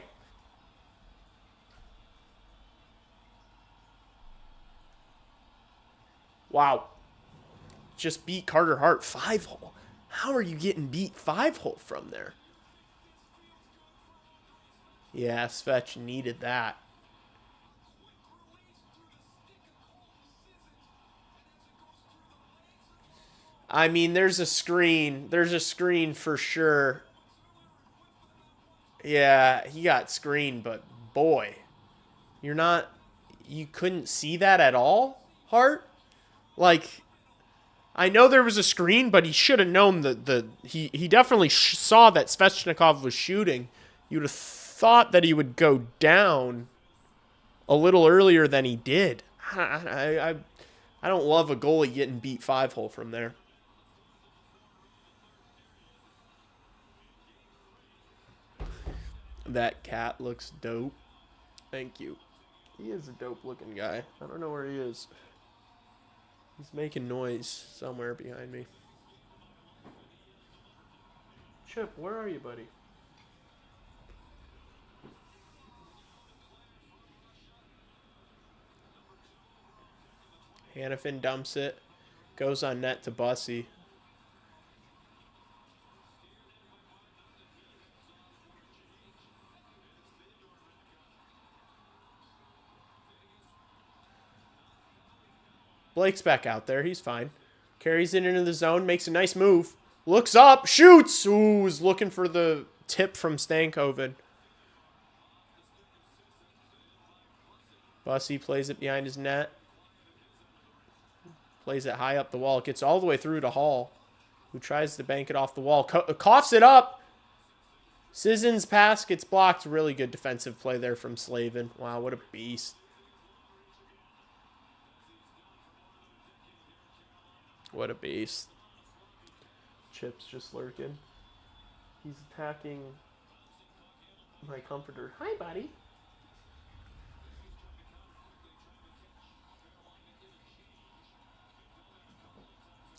S1: Wow. Just beat Carter Hart 5-hole. How are you getting beat 5-hole from there? Yeah, Svech needed that. I mean, there's a screen. There's a screen for sure. Yeah, he got screened, but boy, you couldn't see that at all, Hart? Like, I know there was a screen, but he should have known he definitely saw that Svechnikov was shooting. You'd have thought that he would go down a little earlier than he did. I don't love a goalie getting beat 5-hole from there. That cat looks dope. Thank you. He is a dope looking guy. I don't know where he is. He's making noise somewhere behind me. Chip, where are you, buddy? Hannafin dumps it. Goes on net to Bussy. Blake's back out there. He's fine. Carries it into the zone. Makes a nice move. Looks up. Shoots. Ooh, was looking for the tip from Stankoven. Bussy plays it behind his net. Plays it high up the wall. Gets all the way through to Hall, who tries to bank it off the wall. Coughs it up. Sisson's pass gets blocked. Really good defensive play there from Slavin. Wow, what a beast. What a beast. Chip's just lurking. He's attacking my comforter. Hi, buddy.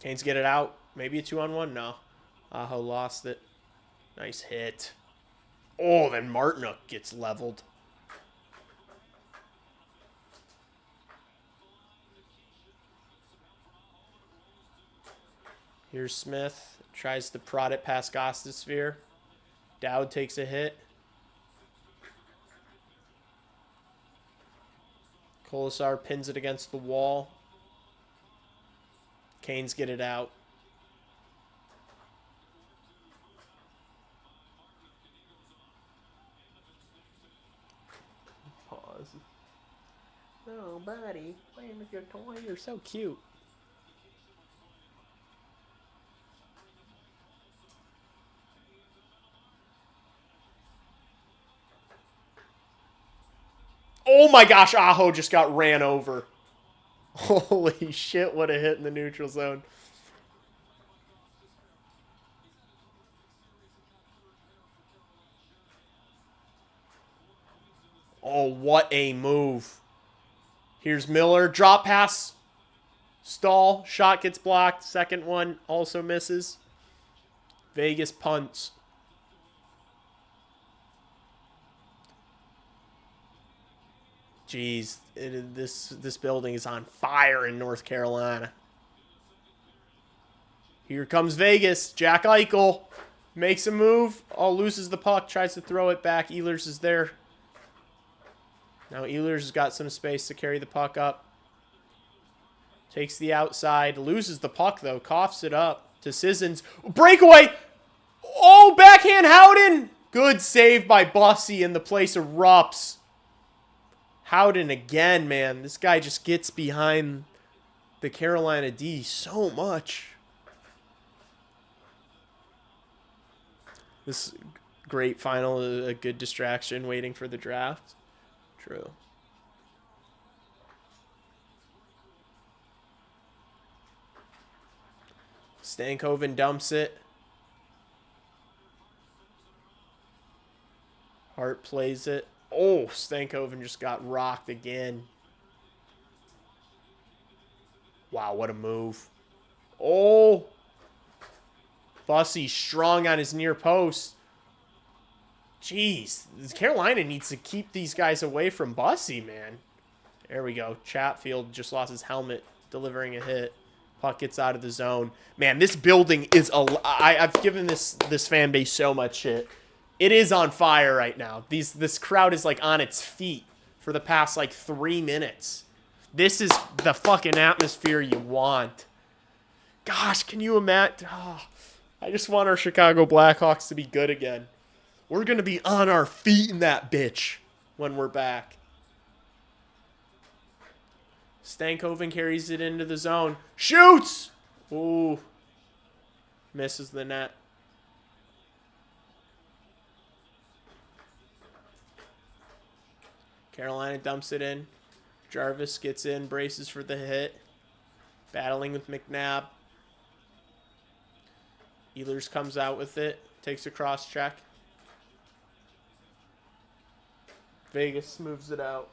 S1: Canes get it out. Maybe a 2-on-1? No. Aho lost it. Nice hit. Oh, then Martinuk gets leveled. Here's Smith. Tries to prod it past Gossosphere. Dowd takes a hit. Colasar pins it against the wall. Canes get it out. Pause. Oh, buddy. Playing with your toy. You're so cute. Oh my gosh, Aho just got ran over. Holy shit, what a hit in the neutral zone. Oh, what a move. Here's Miller. Drop pass. Stall. Shot gets blocked. Second one also misses. Vegas punts. Jeez, this building is on fire in North Carolina. Here comes Vegas. Jack Eichel makes a move. Oh, loses the puck. Tries to throw it back. Ehlers is there. Now Ehlers has got some space to carry the puck up. Takes the outside. Loses the puck, though. Coughs it up to Sissons. Breakaway! Oh, backhand Howden! Good save by Bussy, and the place erupts. Howden again, man. This guy just gets behind the Carolina D so much. This great final, a good distraction waiting for the draft. True. Stankoven dumps it. Hart plays it. Oh, Stankoven just got rocked again. Wow, what a move. Oh. Bussy strong on his near post. Jeez. Carolina needs to keep these guys away from Bussy, man. There we go. Chatfield just lost his helmet delivering a hit. Puck gets out of the zone. Man, this building is... I've given this fan base so much shit. It is on fire right now. This crowd is like on its feet for the past like 3 minutes. This is the fucking atmosphere you want. Gosh, can you imagine? Oh, I just want our Chicago Blackhawks to be good again. We're going to be on our feet in that bitch when we're back. Stankoven carries it into the zone. Shoots! Ooh. Misses the net. Carolina dumps it in. Jarvis gets in, braces for the hit. Battling with McNabb. Ehlers comes out with it. Takes a cross check. Vegas moves it out.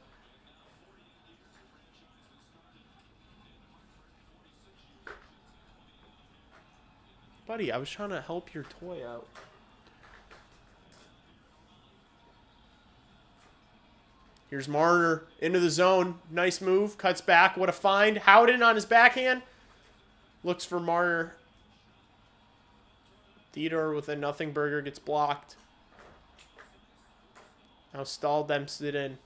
S1: Buddy, I was trying to help your toy out. Here's Marner into the zone. Nice move. Cuts back. What a find. Howden on his backhand. Looks for Marner. Theodore with a nothing burger gets blocked. Now Stahl dumps it in.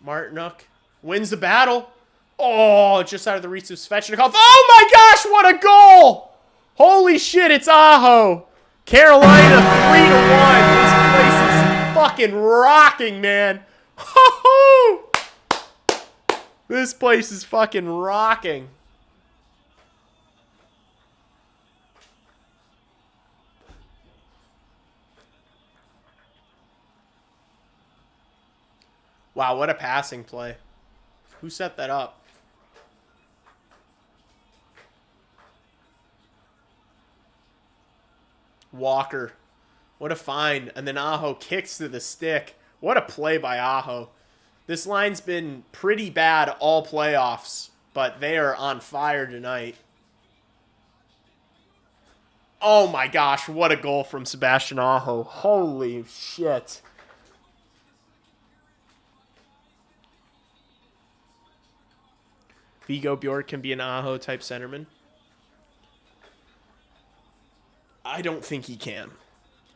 S1: Martinuk wins the battle. Oh, just out of the reach of Svechnikov. Oh my gosh, what a goal! Holy shit, it's Aho. Carolina 3-1. This place is fucking rocking, man. This place is fucking rocking. Wow, what a passing play. Who set that up? Walker. What a find. And then Aho kicks to the stick. What a play by Aho. This line's been pretty bad all playoffs, but they are on fire tonight. Oh my gosh, what a goal from Sebastian Aho. Holy shit. Vigo Bjork can be an Aho type centerman. I don't think he can.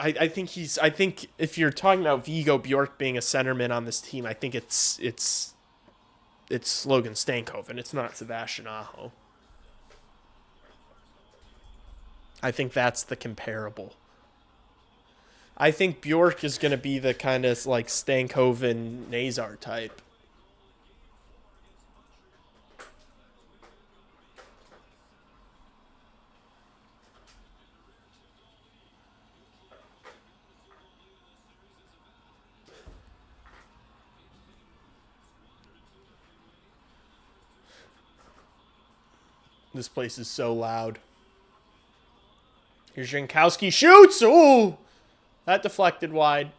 S1: I think if you're talking about Vigo Bjork being a centerman on this team, I think it's Logan Stankoven. It's not Sebastian Aho. I think that's the comparable. I think Bjork is going to be the kind of like Stankoven Nazar type. This place is so loud. Here's Jankowski. Shoots! Ooh! That deflected wide.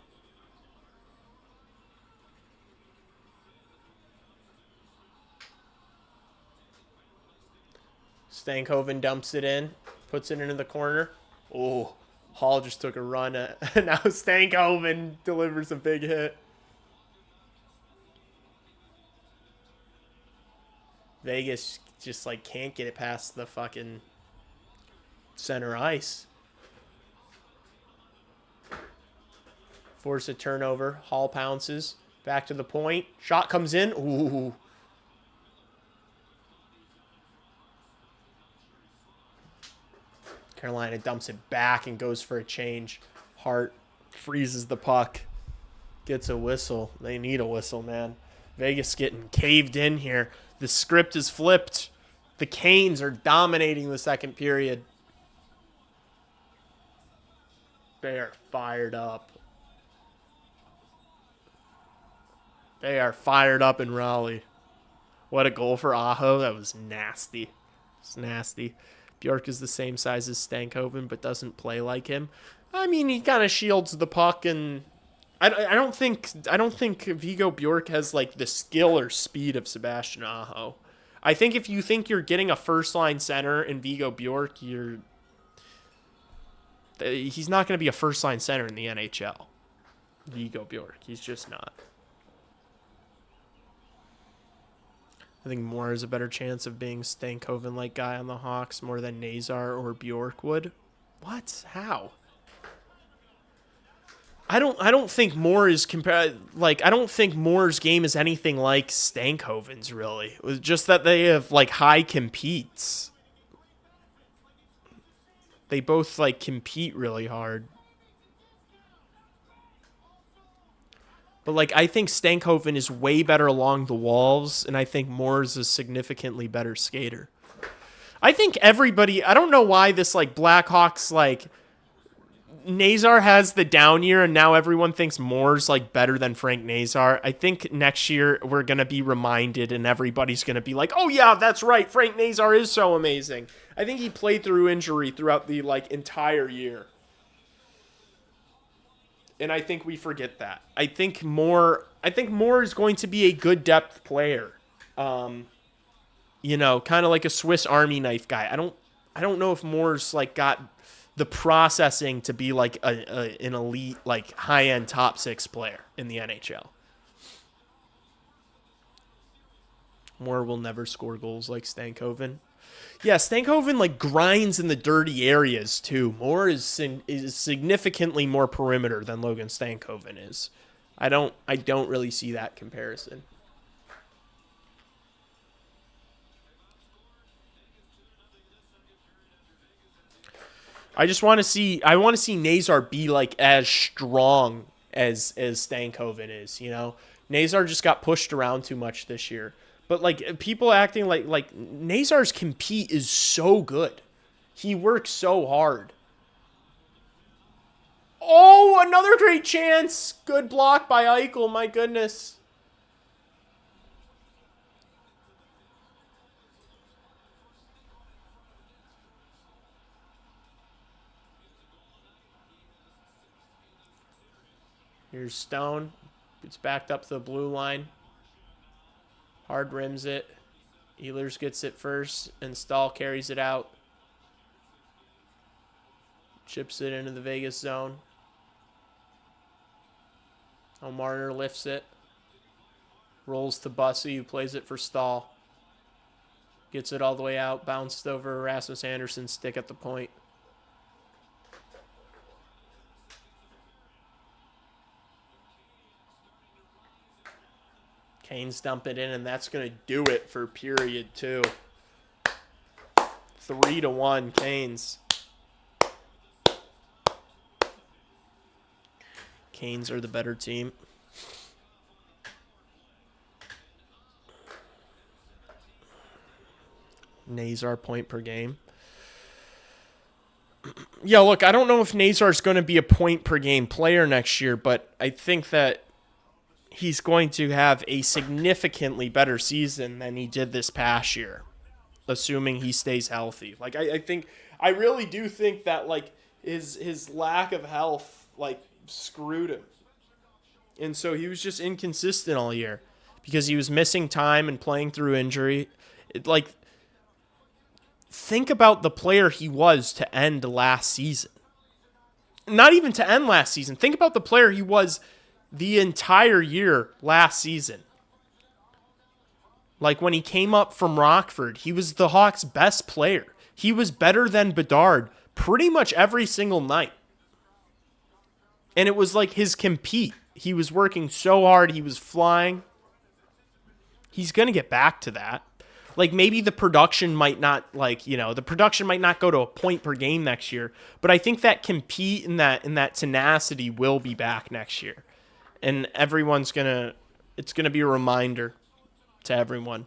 S1: Stankoven dumps it in. Puts it into the corner. Oh, Hall just took a run at... now Stankoven delivers a big hit. Vegas just, like, can't get it past the fucking center ice. Force a turnover. Hall pounces. Back to the point. Shot comes in. Ooh. Carolina dumps it back and goes for a change. Hart freezes the puck. Gets a whistle. They need a whistle, man. Vegas getting caved in here. The script is flipped. The Canes are dominating the second period. They are fired up. They are fired up in Raleigh. What a goal for Aho. That was nasty. It's nasty. Bjork is the same size as Stankoven, but doesn't play like him. I mean, he kind of shields the puck, and I don't think Vigo Bjork has like the skill or speed of Sebastian Aho. I think if you think you're getting a first line center in Vigo Bjork, he's not going to be a first line center in the NHL. Vigo Bjork, he's just not. I think Moore has a better chance of being Stankoven-like guy on the Hawks more than Nazar or Bjork would. What? How? I don't think Moore is I don't think Moore's game is anything like Stankoven's really. It was just that they have like high competes. They both like compete really hard. But, like, I think Stankoven is way better along the walls, and I think Moore's a significantly better skater. I think everybody... I don't know why this, like, Blackhawks, like... Nazar has the down year, and now everyone thinks Moore's, like, better than Frank Nazar. I think next year we're going to be reminded, and everybody's going to be like, oh, yeah, that's right, Frank Nazar is so amazing. I think he played through injury throughout the, like, entire year. And I think we forget that. I think Moore is going to be a good depth player. You know, kind of like a Swiss Army knife guy. I don't know if Moore's like got the processing to be like an elite, like high-end top 6 player in the NHL. Moore will never score goals like Stankoven. Yeah, Stankoven like grinds in the dirty areas too. Moore is significantly more perimeter than Logan Stankoven is. I don't really see that comparison. I want to see Nazar be like as strong as Stankoven is, you know. Nazar just got pushed around too much this year. But, like, people acting like Nazar's compete is so good. He works so hard. Oh, another great chance. Good block by Eichel, my goodness. Here's Stone. It's backed up to the blue line. Hard rims it. Ehlers gets it first, and Stahl carries it out. Chips it into the Vegas zone. Marner lifts it. Rolls to Bussey, who plays it for Stahl. Gets it all the way out. Bounced over Rasmus Anderson's stick at the point. Canes dump it in, and that's going to do it for period 2. 3-1 Canes. Canes are the better team. Nazar point per game. Yeah, look, I don't know if Nazar's going to be a point per game player next year, but I think that he's going to have a significantly better season than he did this past year. assuming he stays healthy. Like I really do think that like his lack of health like screwed him. And so he was just inconsistent all year because he was missing time and playing through injury. Like think about the player he was to end last season. Not even to end last season. Think about the player he was the entire year last season. Like when he came up from Rockford, he was the Hawks' best player. He was better than Bedard pretty much every single night. And it was like his compete. He was working so hard. He was flying. He's going to get back to that. Like maybe the production might not the production might not go to a point per game next year, but I think that compete and that tenacity will be back next year. And it's going to be a reminder to everyone.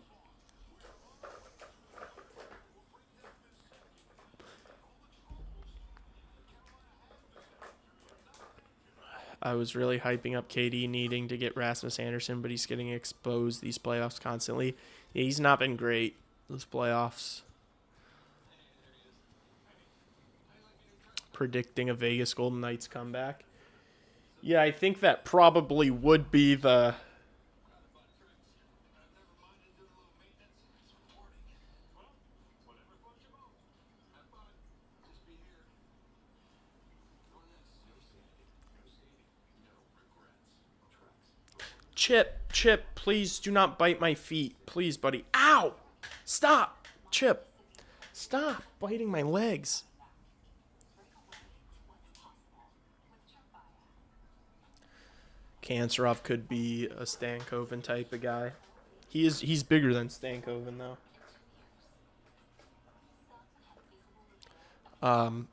S1: I was really hyping up KD needing to get Rasmus Anderson, but he's getting exposed these playoffs constantly. Yeah, he's not been great those playoffs. Predicting a Vegas Golden Knights comeback. Yeah, I think that probably would be the... Chip, please do not bite my feet. Please, buddy. Ow! Stop! Chip, stop biting my legs. Kanserov could be a Stankoven type of guy. He's bigger than Stankoven, though.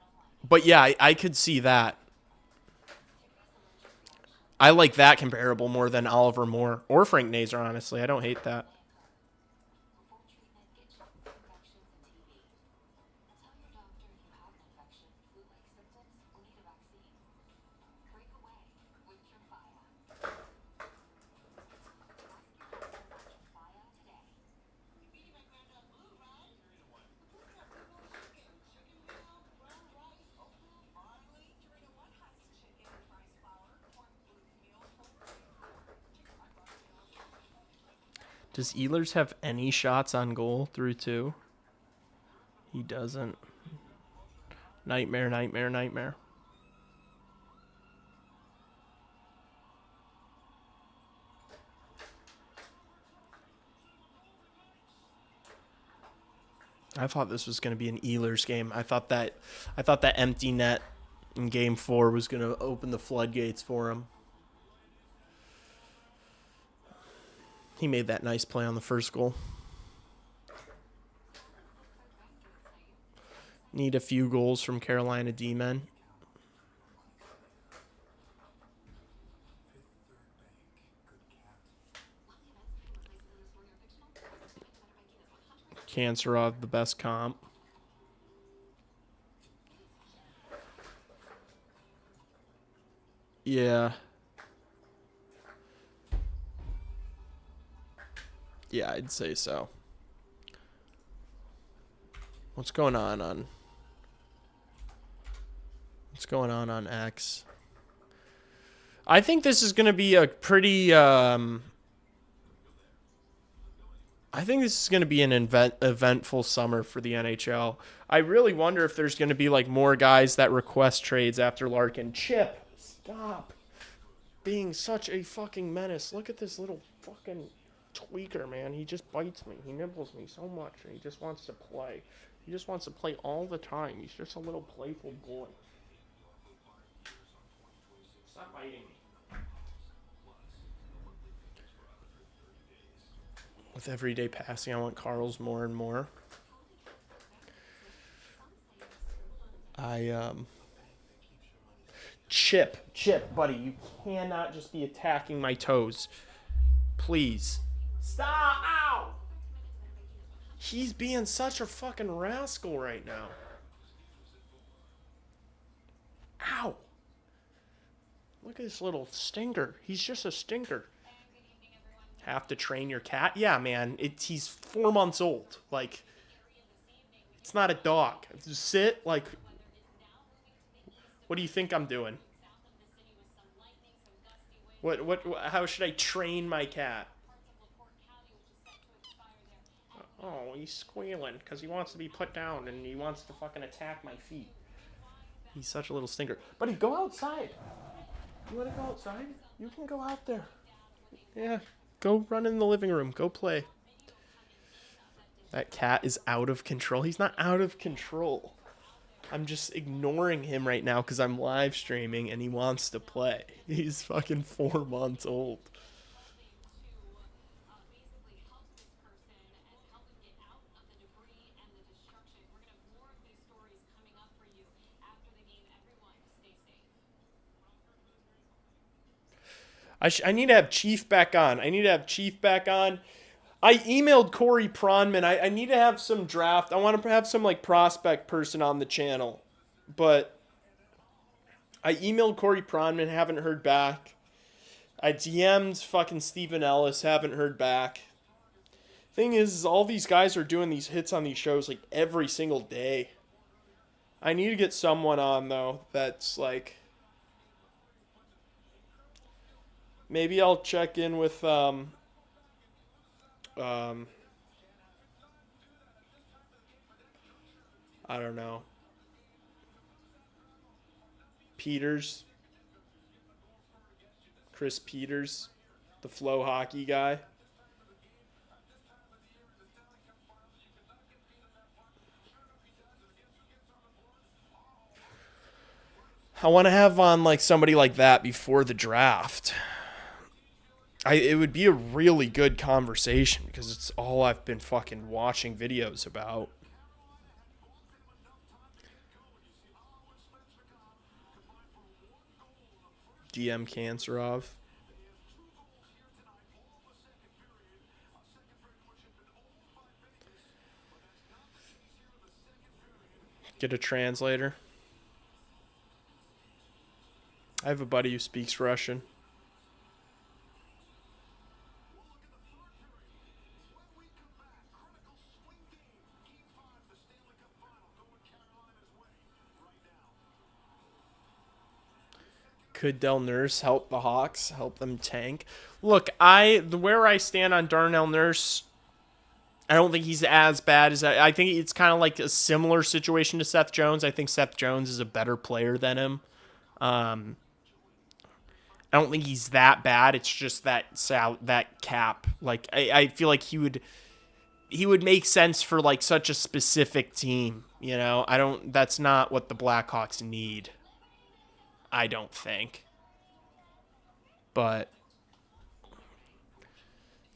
S1: But yeah, I could see that. I like that comparable more than Oliver Moore or Frank Nazar, honestly. I don't hate that. Does Ehlers have any shots on goal through 2? He doesn't. Nightmare. I thought this was going to be an Ehlers game. I thought that empty net in Game 4 was going to open the floodgates for him. He made that nice play on the first goal. Need a few goals from Carolina D-men. Kanserov, the best comp. Yeah. Yeah, I'd say so. What's going on X? I think this is going to be a pretty I think this is going to be an eventful summer for the NHL. I really wonder if there's going to be like more guys that request trades after Larkin. Chip, stop being such a fucking menace. Look at this little fucking tweaker, man. He just bites me. He nibbles me so much, and he just wants to play. He just wants to play all the time. He's just a little playful boy. Stop biting me. With everyday passing, I want Carl's more and more. Chip, buddy, you cannot just be attacking my toes. Please. Stop! Ow! He's being such a fucking rascal right now. Ow! Look at this little stinker. He's just a stinker. Have to train your cat? Yeah, man. He's 4 months old. Like, It's not a dog. Just sit like. What do you think I'm doing? What how should I train my cat? Oh, he's squealing because he wants to be put down and he wants to fucking attack my feet. He's such a little stinker. Buddy, go outside. You want to go outside? You can go out there. Yeah, go run in the living room. Go play. That cat is out of control. He's not out of control. I'm just ignoring him right now because I'm live streaming and he wants to play. He's fucking 4 months old. I need to have Chief back on. I emailed Corey Pronman. I need to have some draft. I want to have some like prospect person on the channel. But I emailed Corey Pronman, haven't heard back. I DM'd fucking Stephen Ellis, haven't heard back. Thing is, all these guys are doing these hits on these shows like every single day. I need to get someone on though that's like. Maybe I'll check in with I don't know. Peters. Chris Peters, the Flow hockey guy. I want to have on like somebody like that before the draft. It would be a really good conversation because it's all I've been fucking watching videos about. DM Kanserov. Get a translator. I have a buddy who speaks Russian. Could Del Nurse help the Hawks, help them tank? Look, where I stand on Darnell Nurse, I don't think he's as bad as I think it's kind of like a similar situation to Seth Jones. I think Seth Jones is a better player than him. I don't think he's that bad. It's just that cap. Like I feel like he would make sense for like such a specific team. You know, That's not what the Blackhawks need. I don't think. But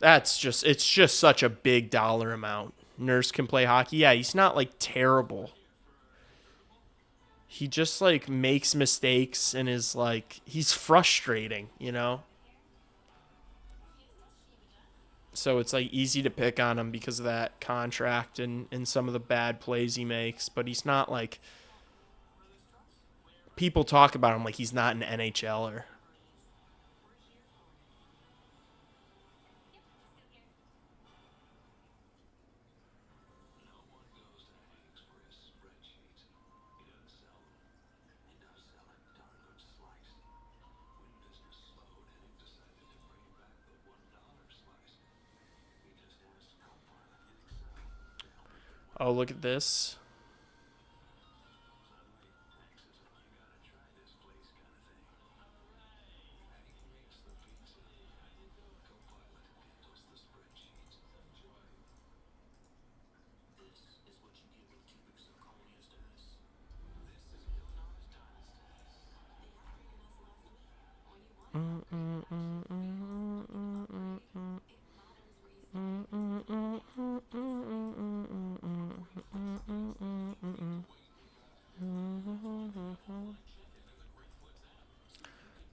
S1: it's just such a big dollar amount. Nurse can play hockey. Yeah, he's not like terrible. He just like makes mistakes and is like he's frustrating, you know? So it's like easy to pick on him because of that contract and some of the bad plays he makes, but he's not like people talk about him like he's not an NHLer. Oh, look at this.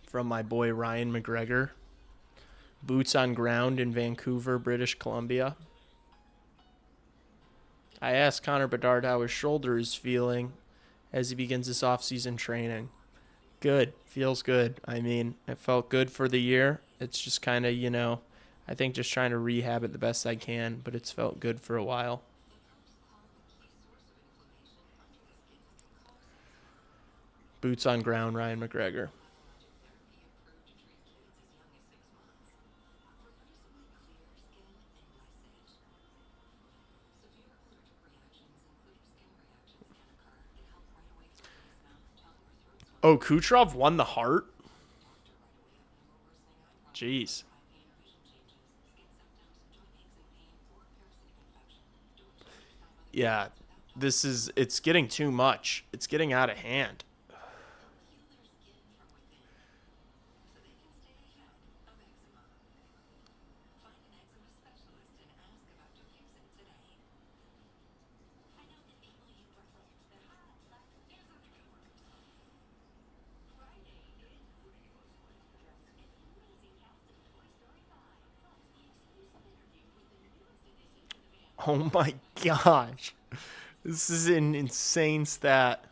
S1: From my boy Ryan McGregor. Boots on ground in Vancouver, British Columbia. I asked Connor Bedard how his shoulder is feeling as he begins his off-season training. Good. Feels good. I mean, it felt good for the year. It's just kind of, I think just trying to rehab it the best I can, but it's felt good for a while. Boots on ground, Ryan McGregor. Oh, Kucherov won the Hart? Jeez. Yeah, it's getting too much. It's getting out of hand. Oh my gosh. This is an insane stat.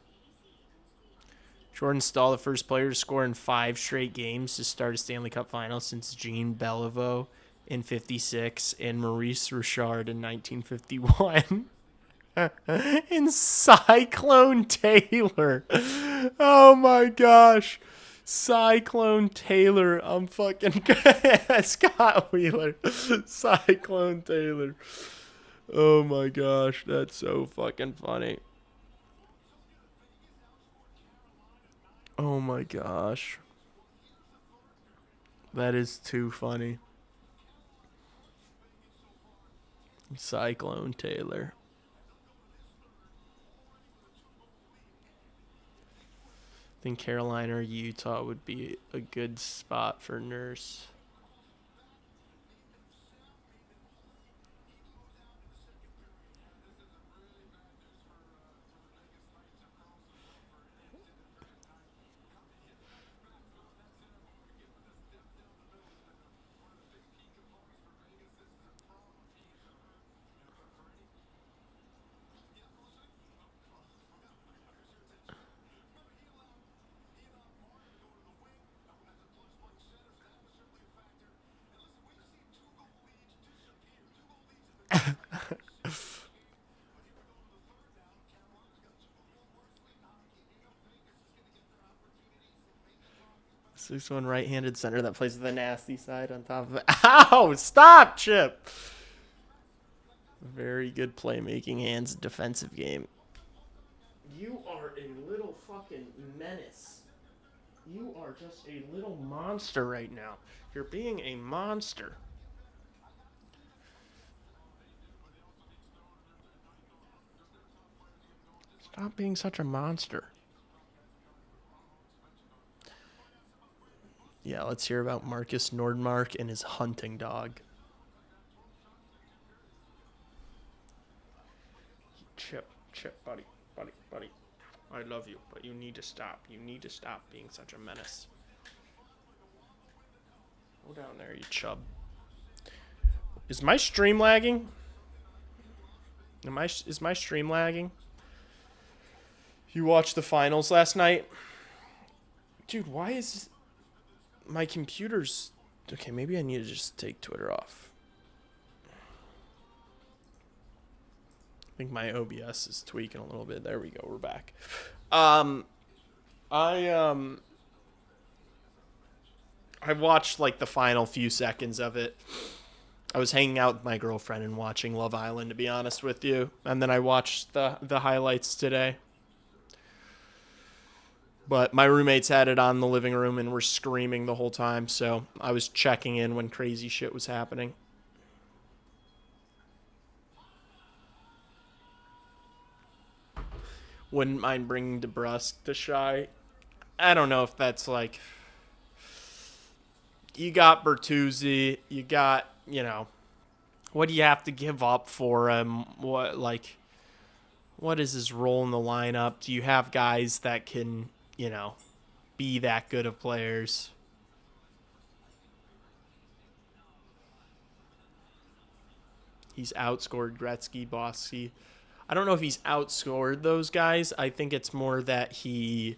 S1: Jordan Staal, the first player to score in 5 straight games to start a Stanley Cup final since Jean Beliveau in 56 and Maurice Richard in 1951. And Cyclone Taylor. Oh my gosh. Cyclone Taylor. I'm fucking Scott Wheeler. Cyclone Taylor. Oh my gosh, that's so fucking funny. Oh my gosh. That is too funny. Cyclone Taylor. I think Carolina or Utah would be a good spot for Nurse. Six one right-handed center that plays the nasty side on top of it. Ow! Stop, Chip. Very good playmaking hands, defensive game. You are a little fucking menace. You are just a little monster right now. You're being a monster. Stop being such a monster. Yeah, let's hear about Marcus Nordmark and his hunting dog. Chip, buddy. I love you, but you need to stop. You need to stop being such a menace. Go down there, you chub. Is my stream lagging? Is my stream lagging? You watched the finals last night? Dude, why is my computer's... Okay, maybe I need to just take Twitter off. I think my OBS is tweaking a little bit. There we go. We're back. I watched like the final few seconds of it. I was hanging out with my girlfriend and watching Love Island, to be honest with you. And then I watched the highlights today. But my roommates had it on in the living room and were screaming the whole time. So I was checking in when crazy shit was happening. Wouldn't mind bringing DeBrusque to Shy. I don't know if that's like... You got Bertuzzi. You got, you know... What do you have to give up for him? What is his role in the lineup? Do you have guys that can, you know, be that good of players? He's outscored Gretzky, Bossy. I don't know if he's outscored those guys. I think it's more that he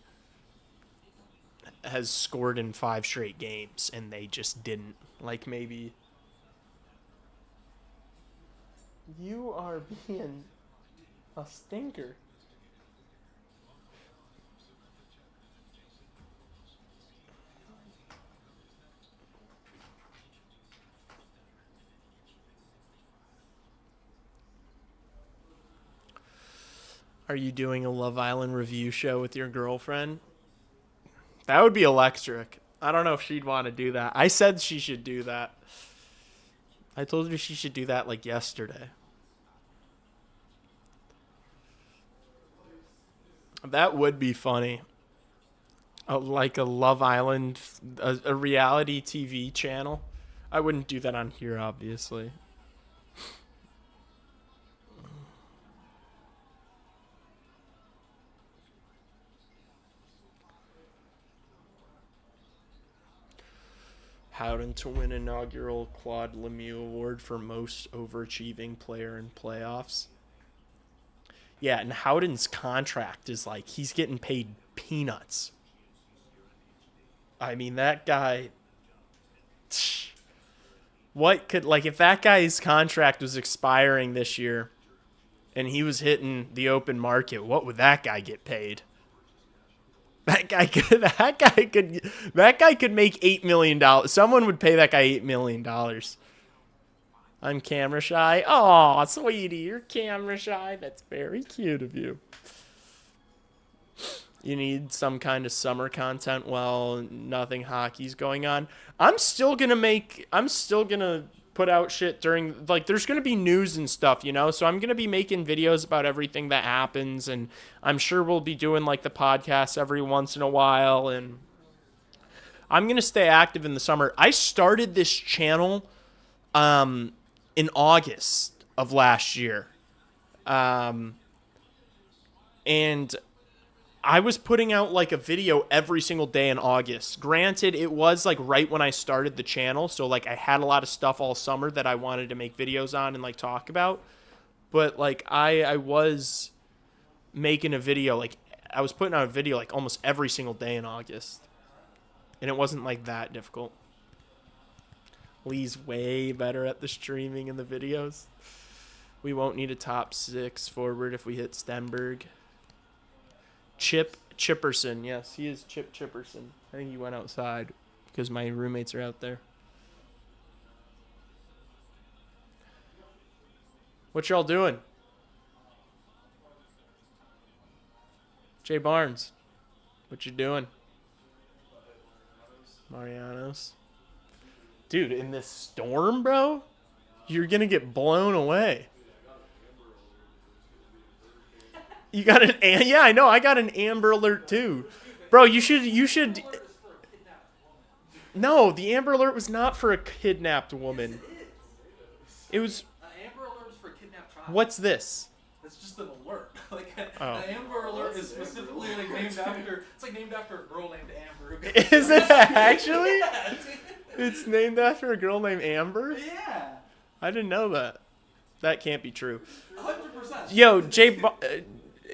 S1: has scored in 5 straight games and they just didn't. Like maybe... You are being a stinker. Are you doing a Love Island review show with your girlfriend? That would be electric. I don't know if she'd want to do that. I said she should do that. I told her she should do that like yesterday. That would be funny. Like a Love Island, a reality TV channel. I wouldn't do that on here, obviously. Howden to win inaugural Claude Lemieux Award for most overachieving player in playoffs. Yeah, and Howden's contract is like he's getting paid peanuts. I mean, that guy. What could, like, if that guy's contract was expiring this year and he was hitting the open market, what would that guy get paid? That guy could make $8 million. Someone would pay that guy $8 million. I'm camera shy. Oh, sweetie, you're camera shy. That's very cute of you. You need some kind of summer content while nothing hockey's going on. I'm still gonna put out shit during, like, there's gonna be news and stuff, you know? So I'm gonna be making videos about everything that happens, and I'm sure we'll be doing like the podcast every once in a while, and I'm gonna stay active in the summer. I started this channel in August of last year. And I was putting out like a video every single day in August. Granted, it was like right when I started the channel, so like I had a lot of stuff all summer that I wanted to make videos on and like talk about. But like I was making a video, like I was putting out a video like almost every single day in August. And it wasn't like that difficult. Lee's way better at the streaming and the videos. We won't need a top 6 forward if we hit Stenberg. Chip Chipperson. Yes, he is Chip Chipperson. I think he went outside because my roommates are out there. What y'all doing? Jay Barnes. What you doing? Mariano's. Dude, in this storm, bro, you're going to get blown away. You got an, yeah, I know. I got an Amber Alert too. Bro, you should. No, the Amber Alert was not for a kidnapped woman. It was.
S2: Amber Alert is for a kidnapped child.
S1: What's this?
S2: It's just an alert. Like an Amber Alert is specifically like named after. It's like named after a girl named Amber.
S1: Is it actually?
S2: Yeah,
S1: It's named after a girl named Amber?
S2: yeah.
S1: I didn't know that. That can't be true.
S2: 100%.
S1: Yo,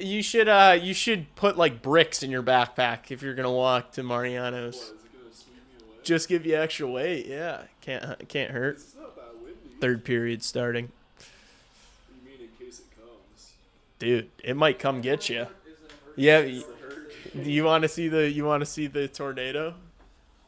S1: you should put like bricks in your backpack if you're gonna walk to Mariano's.
S3: What, is it gonna sweep me away?
S1: Just give you extra weight. Yeah, can't hurt.
S3: It's not that windy.
S1: Third period starting.
S3: What do you mean in case it comes?
S1: Dude, it might come get you. Yeah, you want to see the tornado?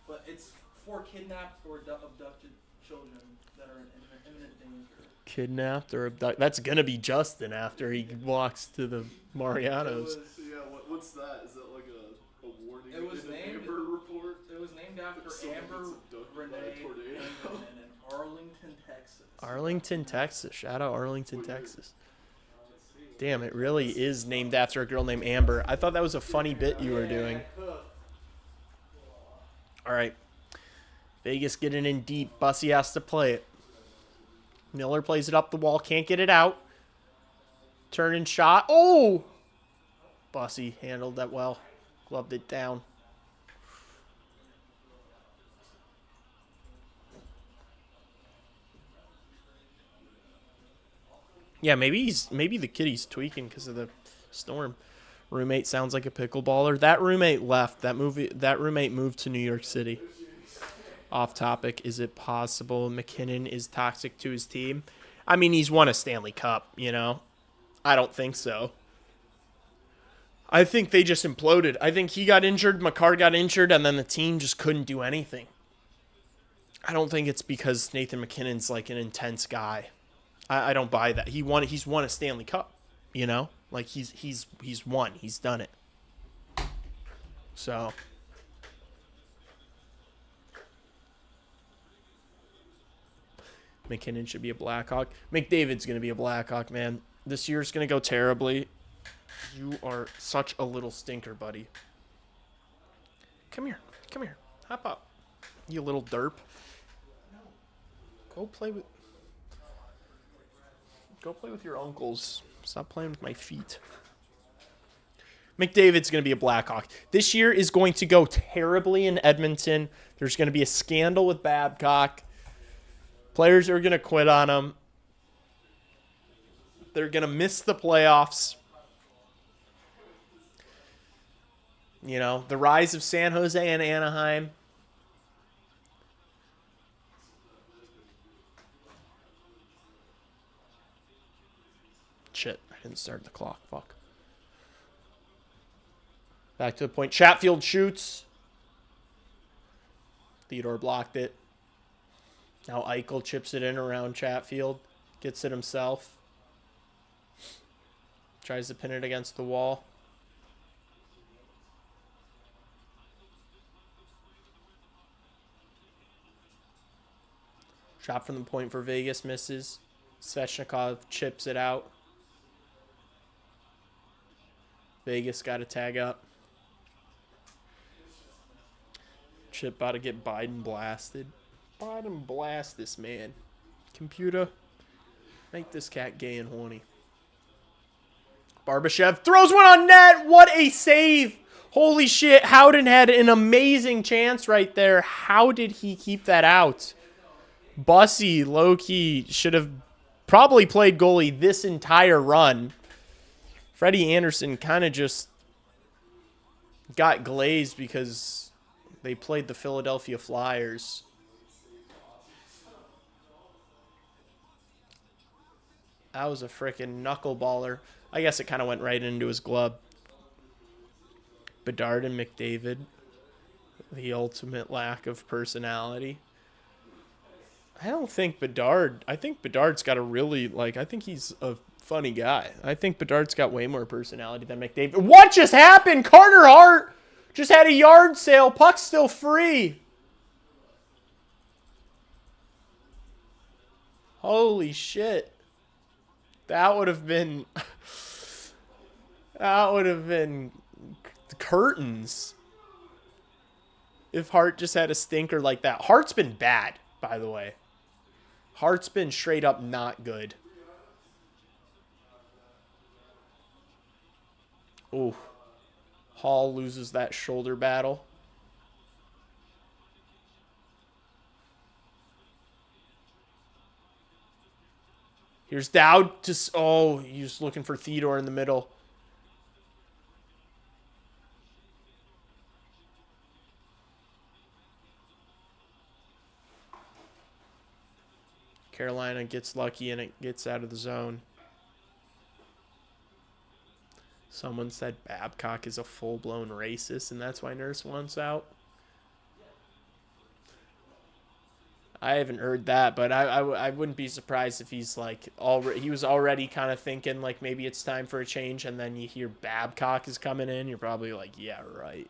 S2: But it's for kidnapped or abducted children that are in imminent danger.
S1: Kidnapped or abducted? That's gonna be Justin after he walks to the Mariano's.
S3: Yeah, what's that? Is that like a warning?
S2: It was
S3: in an
S2: named.
S3: Amber report?
S2: It was named after
S3: Someone
S2: Amber
S3: gets abducted by a
S2: Renee
S3: tornado.
S2: Hamilton in Arlington, Texas.
S1: Arlington, Texas. Shout out Arlington, Texas. Damn, it really is named after a girl named Amber. I thought that was a funny bit you were doing. All right. Vegas getting in deep. Bussy has to play it. Miller plays it up the wall. Can't get it out. Turning shot. Oh! Bussy handled that well. Gloved it down. Yeah, maybe the kid he's tweaking because of the storm. Roommate sounds like a pickleballer. That roommate left. That roommate moved to New York City. Off topic, is it possible McKinnon is toxic to his team? I mean, he's won a Stanley Cup, you know? I don't think so. I think they just imploded. I think he got injured, Makar got injured, and then the team just couldn't do anything. I don't think it's because Nathan McKinnon's like an intense guy. I don't buy that. He's won a Stanley Cup, you know? Like he's won. He's done it. So McKinnon should be a Blackhawk. McDavid's going to be a Blackhawk, man. This year's going to go terribly. You are such a little stinker, buddy. Come here. Come here. Hop up. You little derp. Go play with your uncles. Stop playing with my feet. McDavid's going to be a Blackhawk. This year is going to go terribly in Edmonton. There's going to be a scandal with Babcock. Players are going to quit on him. They're going to miss the playoffs. You know, the rise of San Jose and Anaheim. Shit, I didn't start the clock. Fuck. Back to the point. Chatfield shoots. Theodore blocked it. Now Eichel chips it in around Chatfield. Gets it himself. Tries to pin it against the wall. Shot from the point for Vegas misses. Svechnikov chips it out. Vegas got to tag up. Chip about to get Biden blasted. Biden blast this man. Computer, make this cat gay and horny. Barbashev throws one on net. What a save. Holy shit. Howden had an amazing chance right there. How did he keep that out? Bussy, low-key, should have probably played goalie this entire run. Freddie Anderson kind of just got glazed because they played the Philadelphia Flyers. That was a freaking knuckleballer. I guess it kind of went right into his glove. Bedard and McDavid. The ultimate lack of personality. I don't think Bedard... I think Bedard's got a really... I think he's a funny guy. I think Bedard's got way more personality than McDavid. What just happened? Carter Hart just had a yard sale. Puck's still free. Holy shit. That would have been... that would have been curtains. If Hart just had a stinker like that. Hart's been bad, by the way. Hart's been straight up not good. Ooh. Hall loses that shoulder battle. Here's Dowd to... Oh, he's looking for Theodore in the middle. Carolina gets lucky and it gets out of the zone. Someone said Babcock is a full-blown racist and that's why Nurse wants out. I haven't heard that, but I wouldn't be surprised if he's he was already kind of thinking maybe it's time for a change, and then you hear Babcock is coming in, you're probably like, yeah, right.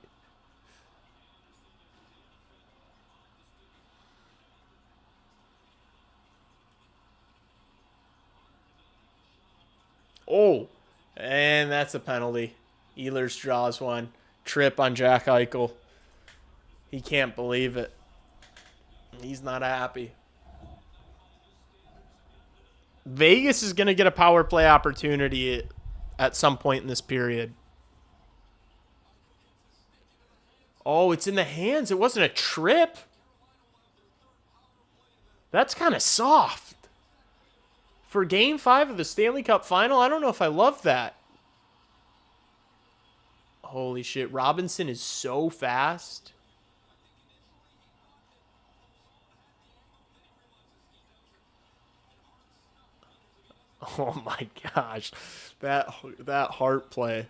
S1: Oh, and that's a penalty. Ehlers draws one. Trip on Jack Eichel. He can't believe it. He's not happy. Vegas is going to get a power play opportunity at some point in this period. Oh, it's in the hands. It wasn't a trip. That's kind of soft. For Game 5 of the Stanley Cup Final, I don't know if I love that. Holy shit. Robinson is so fast. Oh my gosh. That Hart play.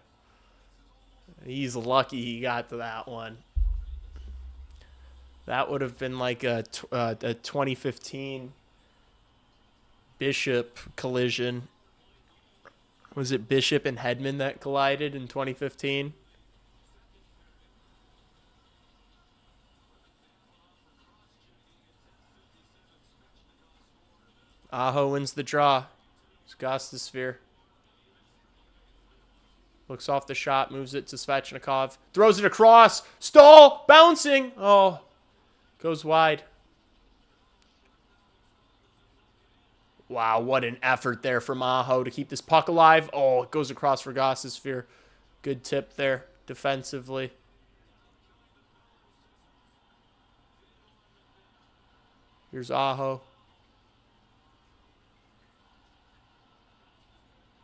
S1: He's lucky he got to that one. That would have been like a 2015 Bishop collision. Was it Bishop and Hedman that collided in 2015? Aho wins the draw. It's Gostosphere. Looks off the shot, moves it to Svechnikov. Throws it across. Stall! Bouncing! Oh. Goes wide. Wow, what an effort there from Aho to keep this puck alive. Oh, it goes across for Gostosphere. Good tip there defensively. Here's Aho.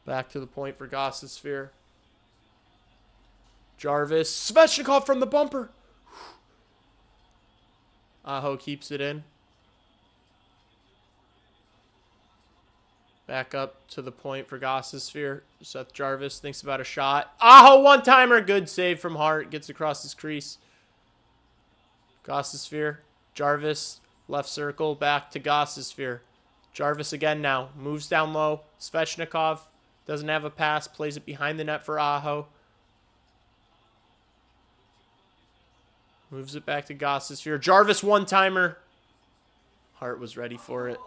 S1: Back to the point for Gostosphere. Jarvis. Svechnikov from the bumper. Aho keeps it in. Back up to the point for Gostosphere. Seth Jarvis thinks about a shot. Aho one-timer. Good save from Hart. Gets across his crease. Gostosphere. Jarvis. Left circle. Back to Gostosphere. Jarvis again now. Moves down low. Svechnikov. Doesn't have a pass. Plays it behind the net for Aho. Moves it back to Gostosphere. Jarvis one-timer. Hart was ready for it.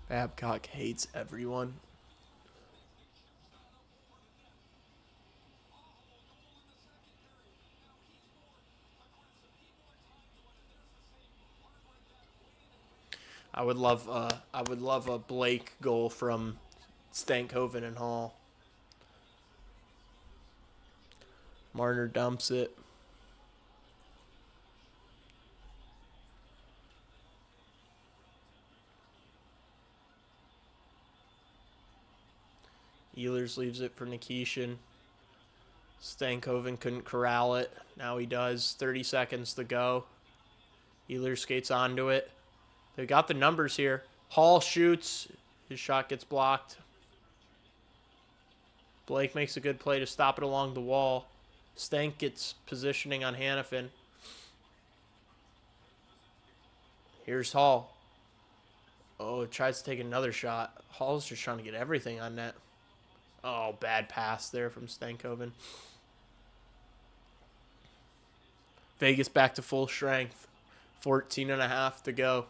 S1: Babcock hates everyone. I would love a Blake goal from Stankoven and Hall. Marner dumps it. Ehlers leaves it for Nikishin. Stankoven couldn't corral it. Now he does. 30 seconds to go. Ehlers skates onto it. They got the numbers here. Hall shoots. His shot gets blocked. Blake makes a good play to stop it along the wall. Stank gets positioning on Hannafin. Here's Hall. Oh, tries to take another shot. Hall's just trying to get everything on net. Oh, bad pass there from Stankoven. Vegas back to full strength. 14.5 to go.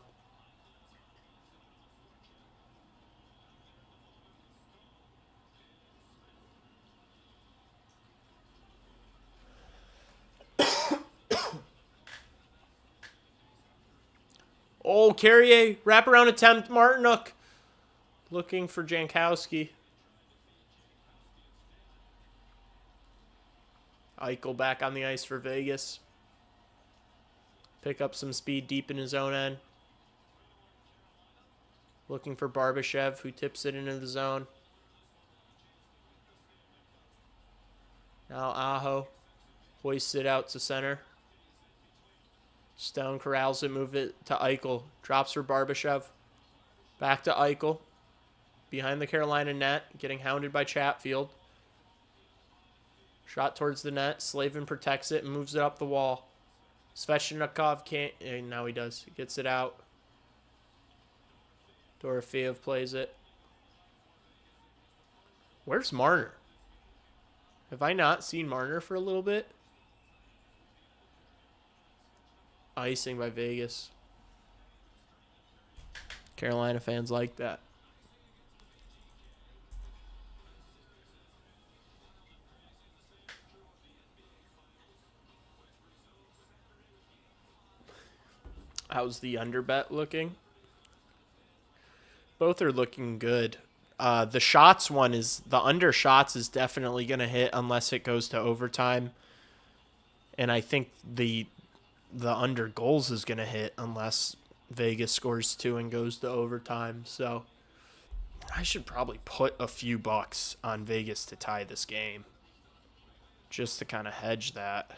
S1: Oh, Carrier, wraparound attempt, Martinuk. Looking for Jankowski. Eichel back on the ice for Vegas. Pick up some speed deep in his own end. Looking for Barbashev, who tips it into the zone. Now Aho hoists it out to center. Stone corrals it, move it to Eichel. Drops for Barbashev. Back to Eichel. Behind the Carolina net, getting hounded by Chatfield. Shot towards the net. Slavin protects it and moves it up the wall. Svechnikov can't. Now he does. He gets it out. Dorofeev plays it. Where's Marner? Have I not seen Marner for a little bit? Icing by Vegas. Carolina fans like that. How's the underbet looking? Both are looking good. The shots one is, the under shots is definitely going to hit unless it goes to overtime. And I think the under goals is going to hit unless Vegas scores 2 and goes to overtime. So I should probably put a few bucks on Vegas to tie this game just to kind of hedge that.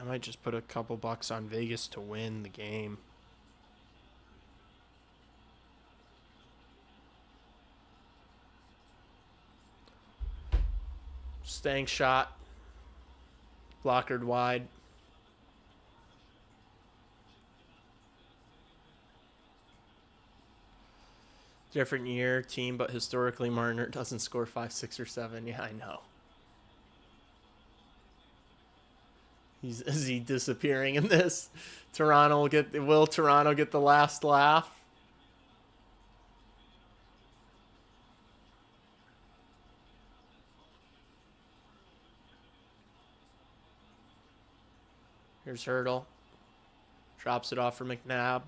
S1: might just put a couple bucks on Vegas to win the game. Staying shot. Blockered wide. Different year, team, but historically Marner doesn't score 5, 6, or 7. Yeah, I know. Is he disappearing in this? Will Toronto get the last laugh? Here's Hurdle. Drops it off for McNabb.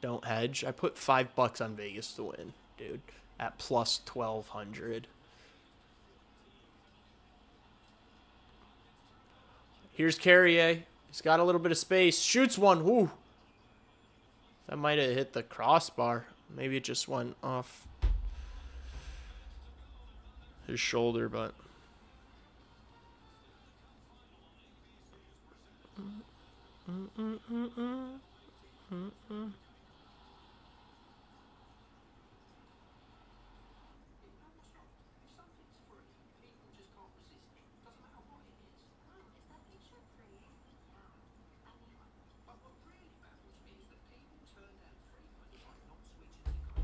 S1: Don't hedge. I put $5 on Vegas to win, dude. At plus 1,200. Here's Carrier. He's got a little bit of space. Shoots one. Woo. That might have hit the crossbar. Maybe it just went off his shoulder, but...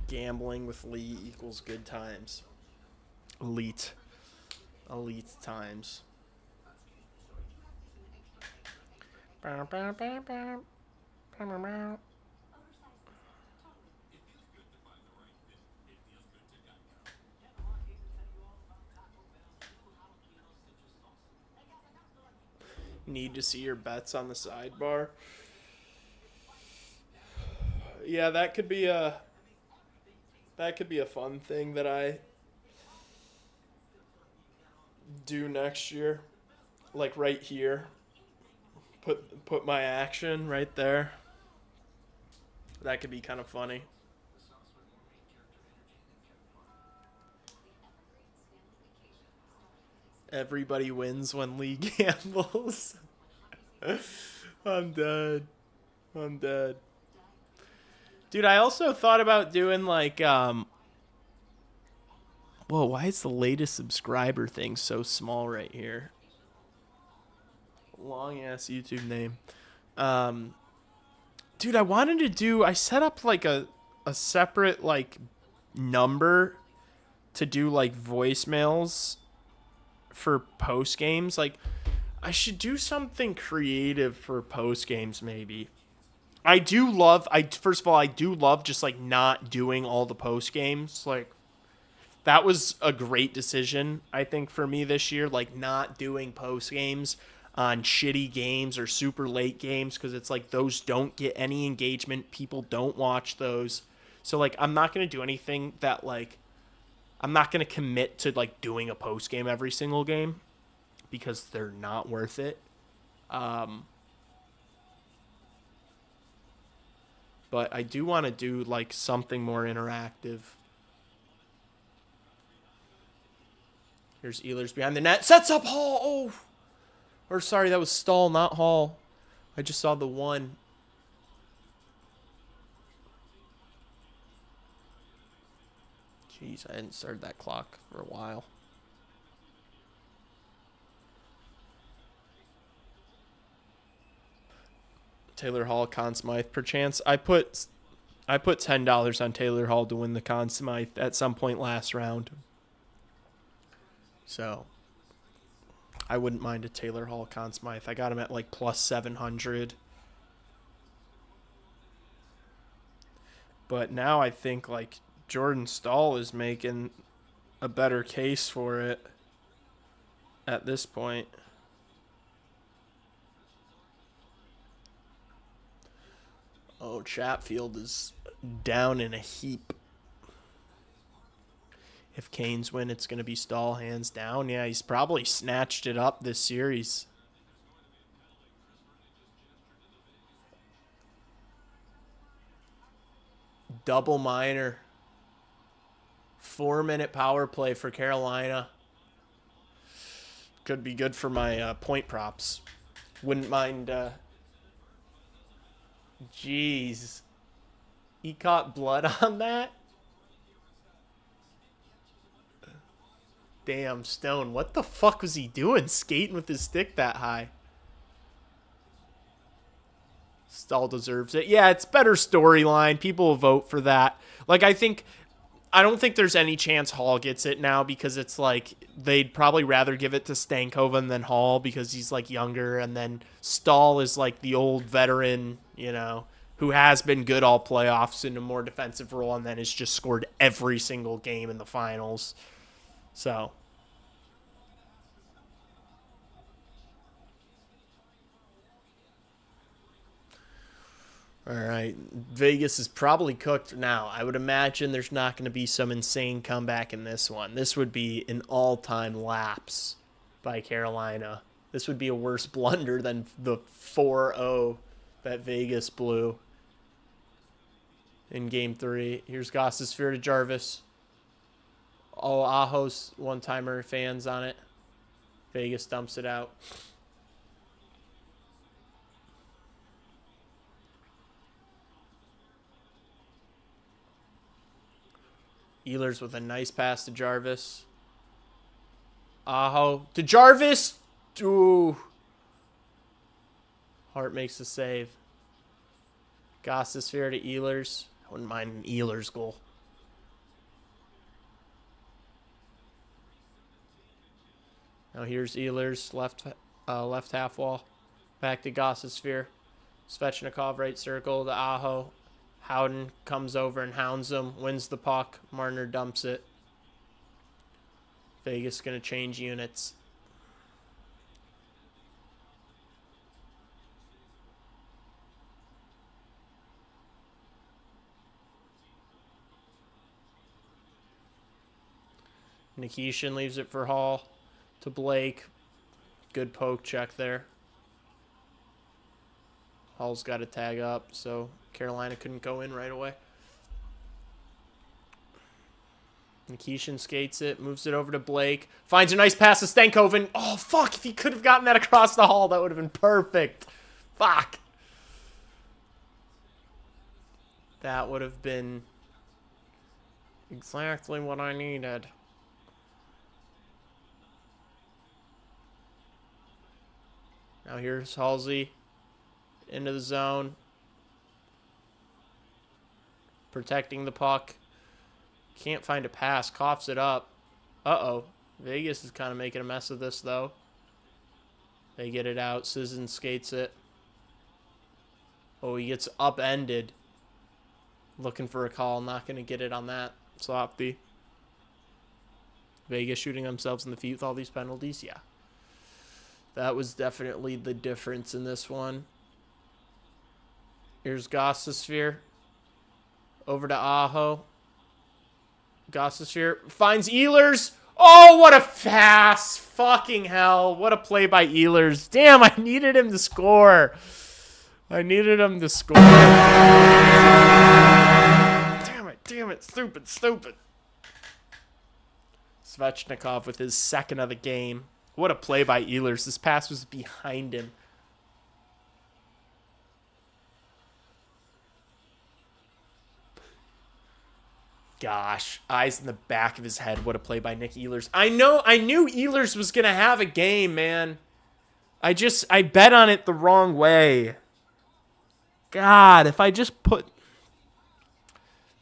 S1: Gambling with Lee equals good times. Elite times. Need to see your bets on the sidebar. Yeah, that could be a fun thing that I do next year. Like right here. Put my action right there. That could be kind of funny. Everybody wins when Lee gambles. I'm dead. Dude, I also thought about doing like whoa, why is the latest subscriber thing so small right here? Long ass YouTube name. Dude, I set up like a separate like number to do like voicemails for post games. Like I should do something creative for post games maybe. First of all, I do love just like not doing all the post games. Like that was a great decision, I think, for me this year, like not doing post games on shitty games or super late games, because it's like those don't get any engagement. People don't watch those. So like I'm not going to do anything that like I'm not going to commit to like doing a post game every single game because they're not worth it. But I do want to do like something more interactive. Here's Ehlers behind the net. Sets up Hall. Oh. Or sorry, that was Stahl, not Hall. I just saw the one. Jeez, I hadn't started that clock for a while. Taylor Hall, Conn Smythe, perchance. I put $10 on Taylor Hall to win the Conn Smythe at some point last round. So I wouldn't mind a Taylor Hall Conn Smythe. I got him at like plus 700. But now I think like Jordan Stahl is making a better case for it at this point. Oh, Chatfield is down in a heap. If Canes win, it's going to be Stahl hands down. Yeah, he's probably snatched it up this series. Double minor. 4-minute power play for Carolina. Could be good for my point props. Wouldn't mind. Jeez. He caught blood on that? Damn, Stone. What the fuck was he doing skating with his stick that high? Stahl deserves it. Yeah, it's better storyline. People will vote for that. Like, I don't think there's any chance Hall gets it now because it's like they'd probably rather give it to Stankoven than Hall because he's like younger, and then Stahl is like the old veteran, you know, who has been good all playoffs in a more defensive role and then has just scored every single game in the finals. So all right, Vegas is probably cooked now. I would imagine there's not going to be some insane comeback in this one. This would be an all-time lapse by Carolina. This would be a worse blunder than the 4-0 that Vegas blew in Game 3. Here's Goss's Sphere to Jarvis. Oh, Aho's one-timer fans on it. Vegas dumps it out. Ehlers with a nice pass to Jarvis. Aho to Jarvis. Ooh. Hart makes the save. Goss's Sphere to Ehlers. I wouldn't mind an Ehlers goal. Now here's Ehlers, left half wall. Back to Goss's Sphere. Svechnikov right circle to Aho. Howden comes over and hounds him, wins the puck. Marner dumps it. Vegas going to change units. Nikishin leaves it for Hall to Blake. Good poke check there. Hall's got to tag up, so Carolina couldn't go in right away. Nikishin skates it, moves it over to Blake. Finds a nice pass to Stankoven. Oh, fuck. If he could have gotten that across the hall, that would have been perfect. Fuck. That would have been exactly what I needed. Now here's Halsey. Into the zone. Protecting the puck. Can't find a pass. Coughs it up. Uh-oh. Vegas is kind of making a mess of this, though. They get it out. Sisson skates it. Oh, he gets upended. Looking for a call. Not going to get it on that. Sloppy. Vegas shooting themselves in the feet with all these penalties. Yeah. That was definitely the difference in this one. Here's Goss's Sphere. Over to Aho. Goss's Sphere finds Ehlers. Oh, what a pass. Fucking hell. What a play by Ehlers. Damn, I needed him to score. Damn it. Stupid. Svechnikov with his second of the game. What a play by Ehlers. This pass was behind him. Gosh, eyes in the back of his head. What a play by Nick Ehlers. I knew Ehlers was going to have a game, man. I bet on it the wrong way. God, if I just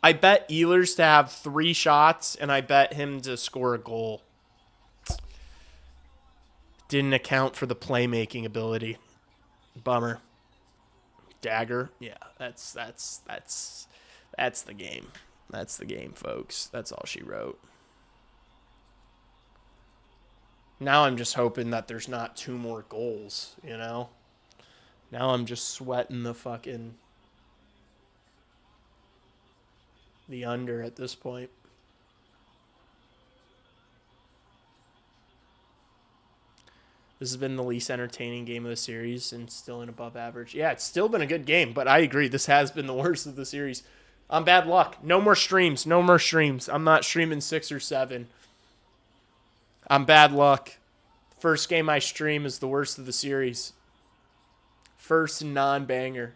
S1: I bet Ehlers to have 3 shots, and I bet him to score a goal. Didn't account for the playmaking ability. Bummer. Dagger. Yeah, that's the game. That's the game, folks. That's all she wrote. Now I'm just hoping that there's not 2 more goals, you know? Now I'm just sweating the under at this point. This has been the least entertaining game of the series and still an above average. Yeah, it's still been a good game, but I agree. This has been the worst of the series. I'm bad luck. No more streams. I'm not streaming 6 or 7. I'm bad luck. First game I stream is the worst of the series. First non-banger.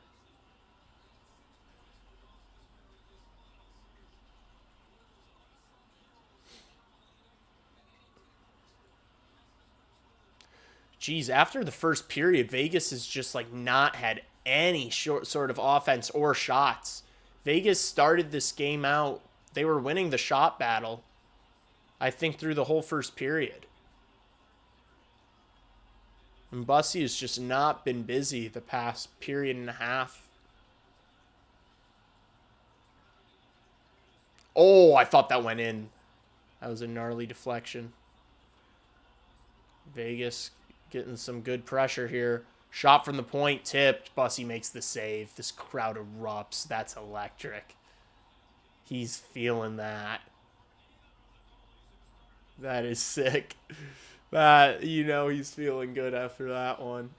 S1: Geez, after the first period, Vegas has just like not had any sort of offense or shots. Vegas started this game out. They were winning the shot battle, I think, through the whole first period. And Bussy has just not been busy the past period and a half. Oh, I thought that went in. That was a gnarly deflection. Vegas getting some good pressure here. Shot from the point, tipped. Bussy makes the save. This crowd erupts. That's electric. He's feeling that. That is sick. That, you know, he's feeling good after that one.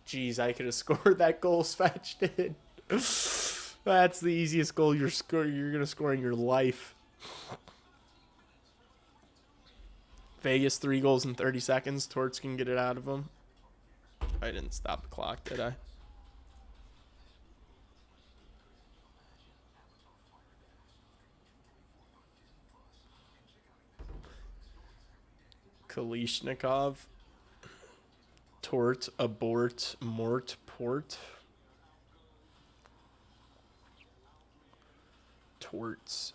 S1: Jeez, I could have scored that goal Svetch did. That's the easiest goal you're going to score in your life. Vegas 3 goals in 30 seconds. Torts can get it out of him. I didn't stop the clock, did I? Kalishnikov. Tort, abort, mort, port. Torts.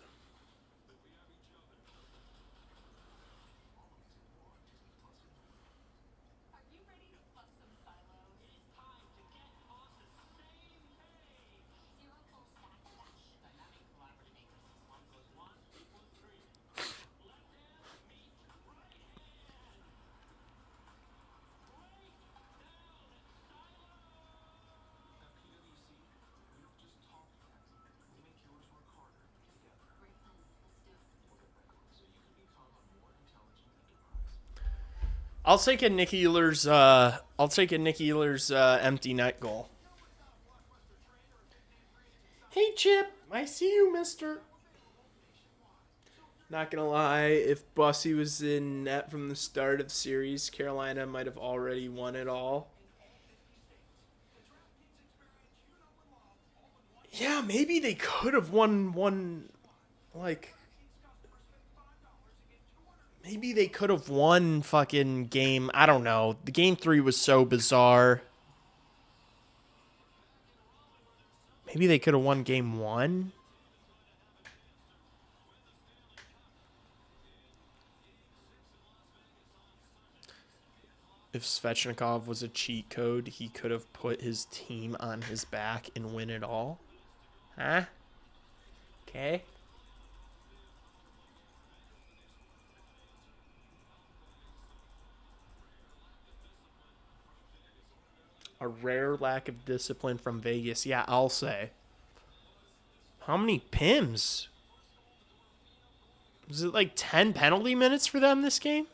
S1: I'll take a Nick Ehlers. Empty net goal. Hey Chip, I see you, Mister. Not gonna lie, if Bussy was in net from the start of the series, Carolina might have already won it all. Yeah, maybe they could have won one, like. Maybe they could have won fucking game. I don't know. The game 3 was so bizarre. Maybe they could have won game 1. If Svechnikov was a cheat code, he could have put his team on his back and win it all. Huh? Okay. A rare lack of discipline from Vegas. Yeah, I'll say. How many PIMs? Was it like 10 penalty minutes for them this game?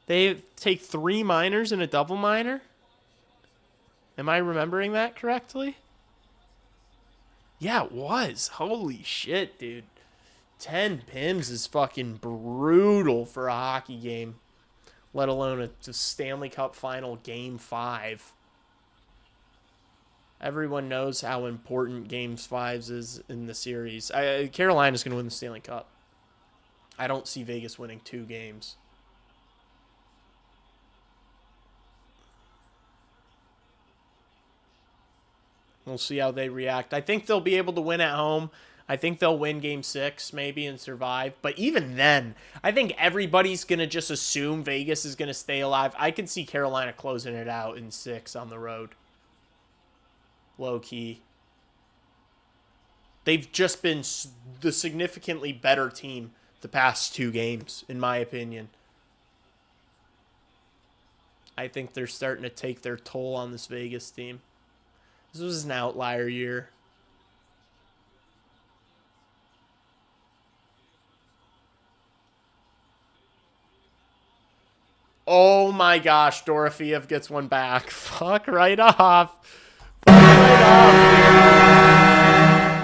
S1: They take 3 minors and a double minor? Am I remembering that correctly? Yeah, it was. Holy shit, dude. 10 PIMs is fucking brutal for a hockey game. Let alone a Stanley Cup final game 5. Everyone knows how important games 5s is in the series. Carolina's going to win the Stanley Cup. I don't see Vegas winning 2 games. We'll see how they react. I think they'll be able to win at home. I think they'll win game 6 maybe and survive. But even then, I think everybody's going to just assume Vegas is going to stay alive. I could see Carolina closing it out in 6 on the road. Low key. They've just been the significantly better team the past 2 games, in my opinion. I think they're starting to take their toll on this Vegas team. This was an outlier year. Oh my gosh, Dorofeev gets one back. Fuck right off. Fuck right off.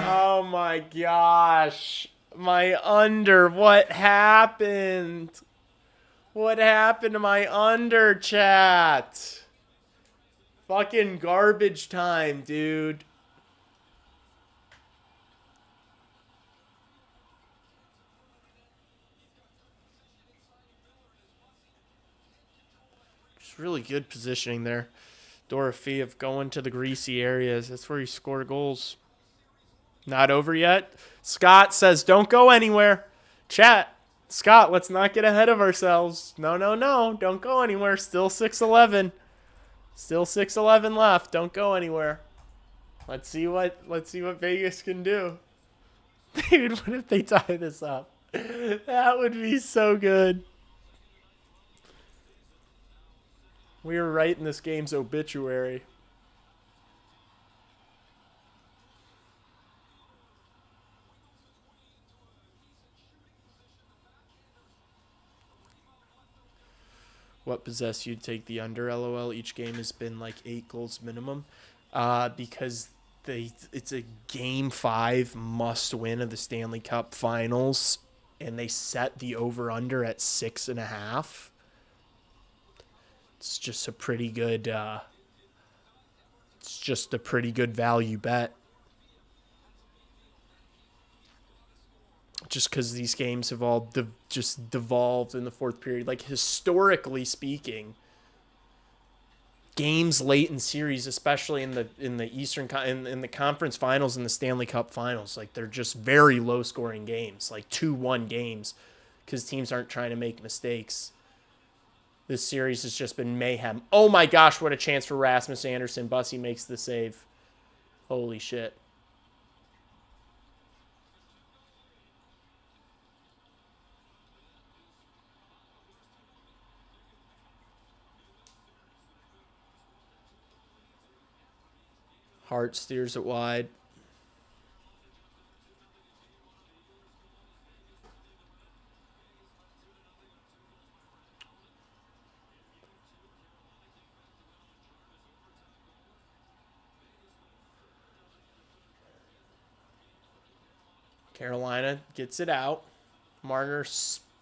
S1: Oh my gosh. My under. What happened? What happened to my under, chat? Fucking garbage time, dude. Just really good positioning there. Dorofeev going to the greasy areas. That's where he scored goals. Not over yet. Scott says, don't go anywhere. Chat. Scott, let's not get ahead of ourselves. No, no, no. Don't go anywhere. Still 6-11. Still 6-11 left. Don't go anywhere. Let's see what Vegas can do. Dude, what if they tie this up? That would be so good. We were right in this game's obituary. What possessed you to take the under? LOL. Each game has been like 8 goals minimum. Because it's a game 5 must win of the Stanley Cup Finals, and they set the over under at 6.5. It's just a pretty good. It's just a pretty good value bet. Just because these games have all just devolved in the fourth period, like historically speaking, games late in series, especially in the Eastern in the conference finals and the Stanley Cup Finals, like they're just very low scoring games, like 2-1 games, because teams aren't trying to make mistakes. This series has just been mayhem. Oh my gosh, what a chance for Rasmus Anderson. Bussy makes the save. Holy shit. Hart steers it wide. Carolina gets it out. Marner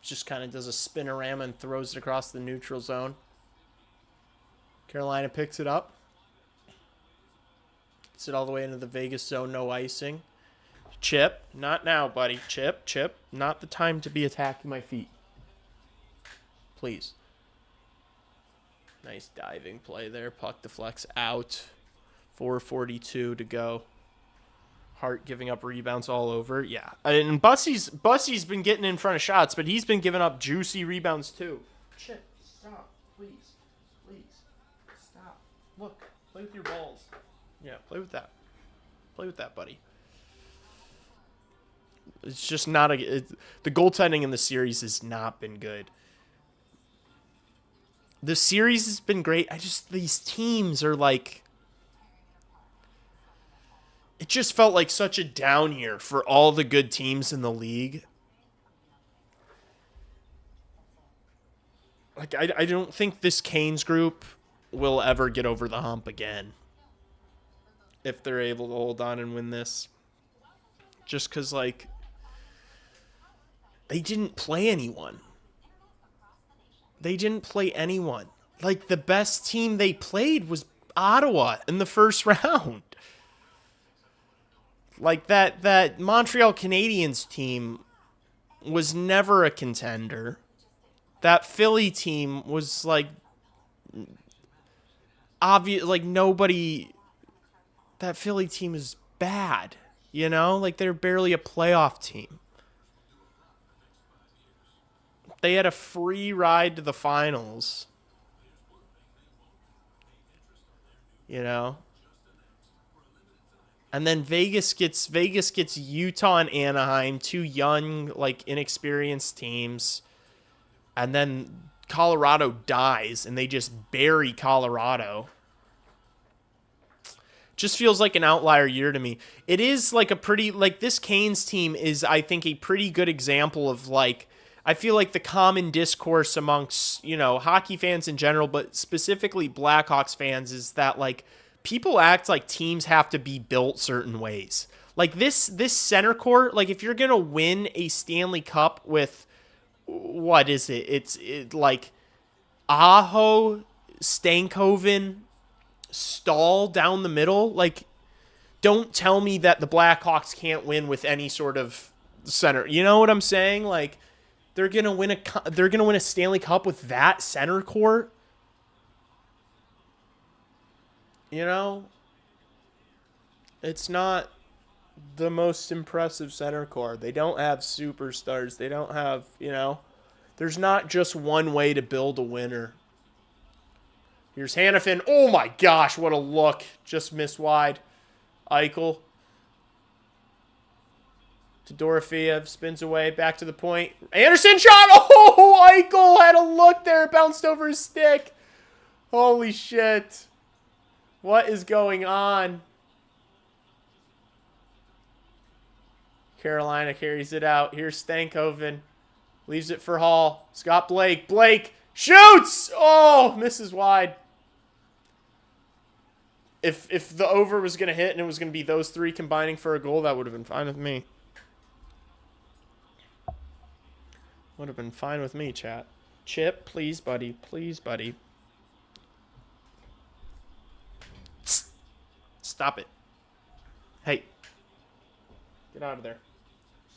S1: just kind of does a spinorama and throws it across the neutral zone. Carolina picks it up. Gets it all the way into the Vegas zone, no icing. Chip, not now, buddy. Chip, not the time to be attacking my feet. Please. Nice diving play there. Puck deflects out. 4:42 to go. Hart giving up rebounds all over. Yeah. And Bussy's been getting in front of shots, but he's been giving up juicy rebounds too. Chip, stop. Please. Stop. Look. Play with your balls. Yeah, play with that. Play with that, buddy. It's just not the goaltending in the series has not been good. The series has been great. These teams are like, it just felt like such a down year for all the good teams in the league. Like, I don't think this Canes group will ever get over the hump again if they're able to hold on and win this. Just because, like, they didn't play anyone. Like, the best team they played was Ottawa in the first round. Like, that Montreal Canadiens team was never a contender. That Philly team was, like, obvious. Like, nobody... That Philly team is bad, you know? Like, they're barely a playoff team. They had a free ride to the finals. You know? And then Vegas gets Utah and Anaheim, 2 young, like, inexperienced teams. And then Colorado dies, and they just bury Colorado. Just feels like an outlier year to me. It is like a pretty, like, this Canes team is, I think, a pretty good example of, like, I feel like the common discourse amongst, you know, hockey fans in general, but specifically Blackhawks fans, is that, like, people act like teams have to be built certain ways. Like this center court, like if you're going to win a Stanley Cup with what is it? It's like Aho, Stankoven, Stahl down the middle. Like, don't tell me that the Blackhawks can't win with any sort of center. You know what I'm saying? Like, they're gonna win a Stanley Cup with that center court. You know, it's not the most impressive center court. They don't have superstars. They don't have, there's not just one way to build a winner. Here's Hannafin. Oh my gosh, what a look. Just missed wide. Eichel. To Dorofeev. Spins away. Back to the point. Anderson shot. Oh, Eichel had a look there. It bounced over his stick. Holy shit. What is going on? Carolina carries it out. Here's Stankoven. Leaves it for Hall. Scott Blake. Blake shoots. Oh, misses wide. If the over was going to hit and it was going to be those three combining for a goal, that would have been fine with me. Would have been fine with me, chat. Chip, please, buddy. Please, buddy. Stop it. Hey. Get out of there.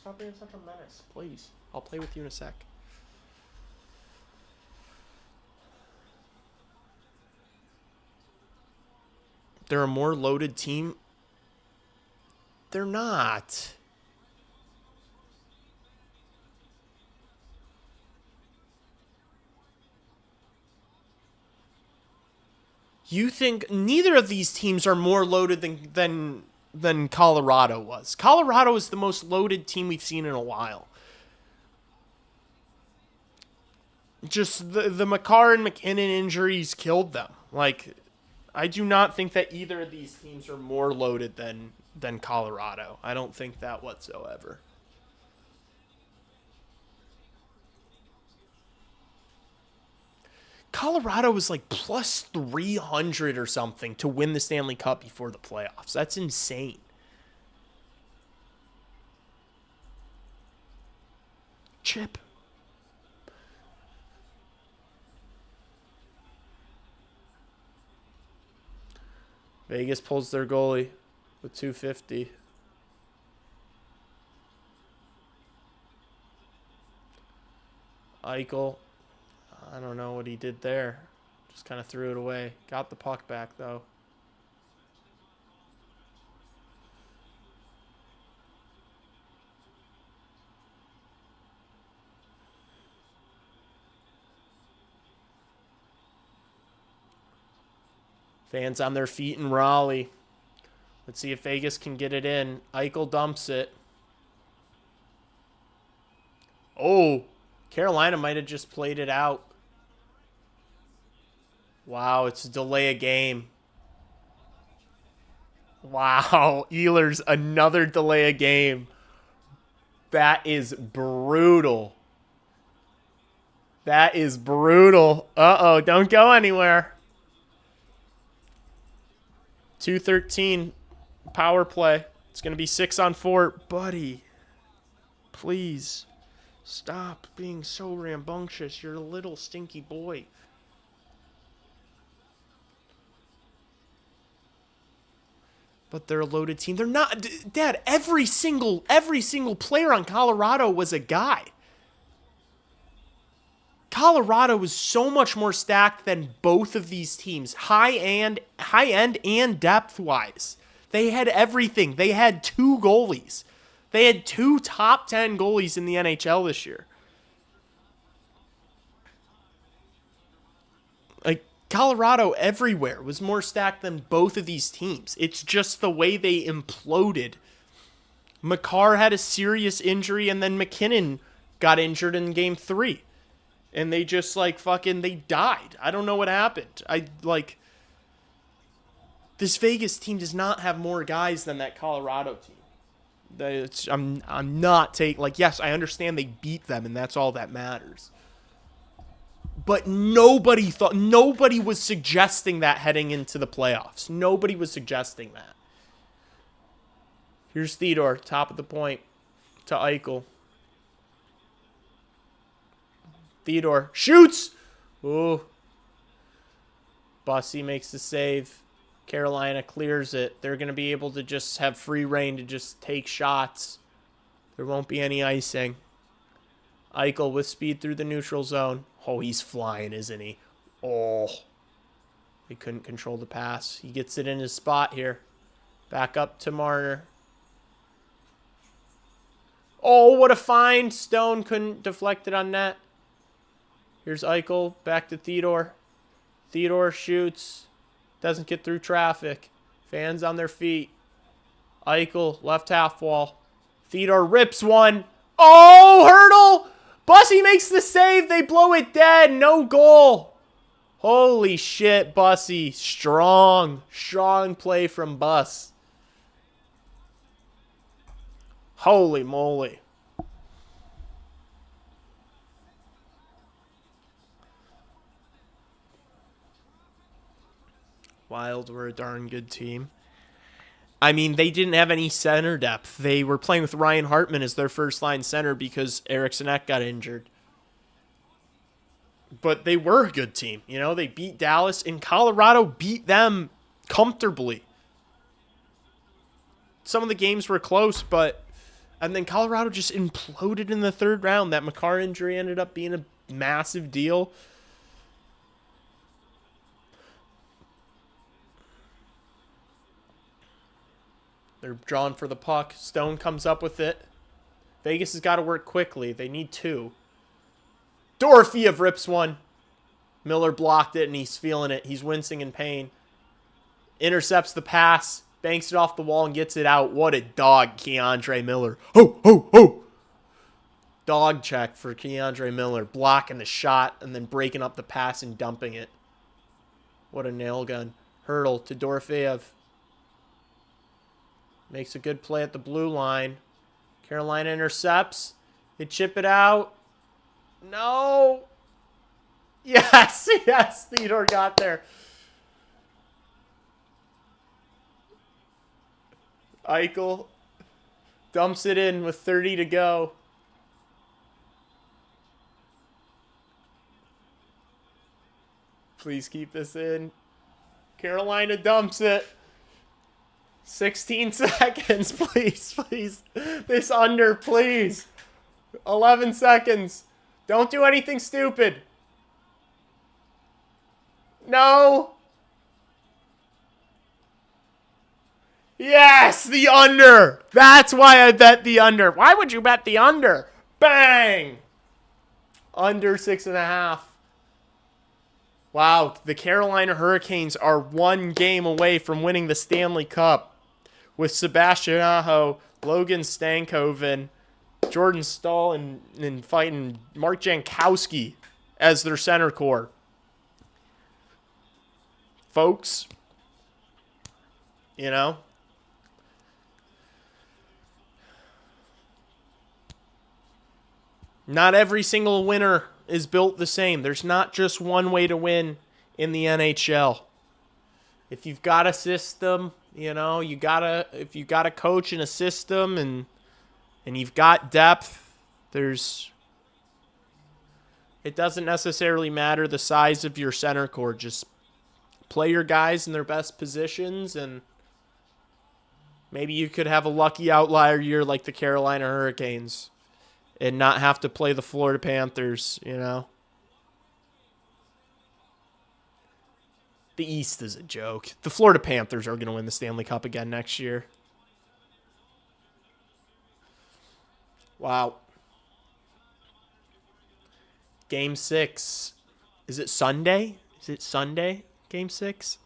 S1: Stop being such a menace, please. I'll play with you in a sec. They're a more loaded team. They're not. You think neither of these teams are more loaded than Colorado was. Colorado is the most loaded team we've seen in a while. Just the Makar and McKinnon injuries killed them. Like, I do not think that either of these teams are more loaded than Colorado. I don't think that whatsoever. Colorado was like plus 300 or something to win the Stanley Cup before the playoffs. That's insane. Chip. Vegas pulls their goalie with 250. Eichel. I don't know what he did there. Just kind of threw it away. Got the puck back, though. Fans on their feet in Raleigh. Let's see if Vegas can get it in. Eichel dumps it. Oh, Carolina might have just played it out. Wow, it's a delay of game. Wow, Ehlers, another delay of game. That is brutal. That is brutal. Uh-oh, don't go anywhere. 2:13 power play. It's going to be 6-on-4. Buddy, please stop being so rambunctious. You're a little stinky boy. But they're a loaded team. They're not. Dad, every single player on Colorado was a guy. Colorado was so much more stacked than both of these teams, high end and depth-wise. They had everything. They had two goalies. They had two top 10 goalies in the NHL this year. Like, Colorado everywhere was more stacked than both of these teams. It's just the way they imploded. Makar had a serious injury, and then McKinnon got injured in Game 3. And they just, they died. I don't know what happened. This Vegas team does not have more guys than that Colorado team. I'm not taking, yes, I understand they beat them, and that's all that matters. But nobody was suggesting that heading into the playoffs. Nobody was suggesting that. Here's Theodore, top of the point to Eichel. Theodore shoots. Ooh. Bussy makes the save. Carolina clears it. They're going to be able to just have free reign to just take shots. There won't be any icing. Eichel with speed through the neutral zone. Oh, he's flying, isn't he? Oh. He couldn't control the pass. He gets it in his spot here. Back up to Marner. Oh, what a find. Stone couldn't deflect it on net. Here's Eichel. Back to Theodore. Theodore shoots. Doesn't get through traffic. Fans on their feet. Eichel, left half wall. Theodore rips one. Oh, hurdle. Bussy makes the save. They blow it dead. No goal. Holy shit, Bussy. Strong play from Buss. Holy moly. Wild were a darn good team. I mean, they didn't have any center depth. They were playing with Ryan Hartman as their first-line center because Eriksson Ek got injured. But they were a good team. You know, they beat Dallas, and Colorado beat them comfortably. Some of the games were close, but... And then Colorado just imploded in the third round. That Makar injury ended up being a massive deal. They're drawn for the puck. Stone comes up with it. Vegas has got to work quickly. They need two. Dorofeev rips one. Miller blocked it, and he's feeling it. He's wincing in pain. Intercepts the pass. Banks it off the wall and gets it out. What a dog, Keandre Miller. Ho, ho, ho. Dog check for Keandre Miller. Blocking the shot and then breaking up the pass and dumping it. What a nail gun. Hurdle to Dorofeev. Makes a good play at the blue line. Carolina intercepts. They chip it out. No. Yes, yes. Theodore got there. Eichel dumps it in with 30 to go. Please keep this in. Carolina dumps it. 16 seconds, please, please. This under, please. 11 seconds. Don't do anything stupid. No. Yes, the under. That's why I bet the under. Why would you bet the under? Bang. Under 6.5. Wow, the Carolina Hurricanes are one game away from winning the Stanley Cup with Sebastian Aho, Logan Stankoven, Jordan Stahl, and fighting Mark Jankowski as their center core. Folks, you know, not every single winner is built the same. There's not just one way to win in the NHL. If you've got a system, you know, if you got a coach and a system and you've got depth, it doesn't necessarily matter the size of your center core. Just play your guys in their best positions, and maybe you could have a lucky outlier year like the Carolina Hurricanes and not have to play the Florida Panthers, you know. The East is a joke. The Florida Panthers are going to win the Stanley Cup again next year. Wow. Game 6. Is it Sunday? Is it Sunday? Game 6?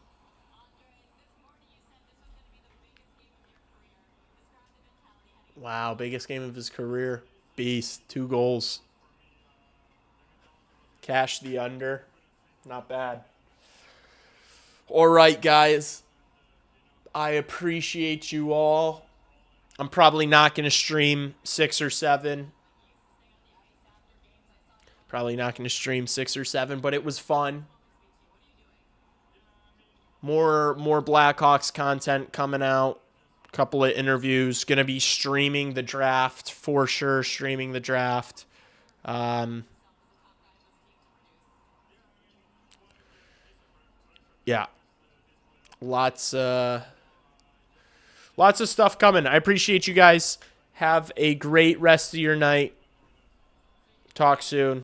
S1: Wow, biggest game of his career. Beast. 2 goals. Cash the under. Not bad. All right, guys. I appreciate you all. I'm probably not going to stream 6 or 7. Probably not going to stream 6 or 7, but it was fun. More Blackhawks content coming out. Couple of interviews. Going to be streaming the draft for sure. Streaming the draft. Yeah. Lots of stuff coming. I appreciate you guys. Have a great rest of your night. Talk soon.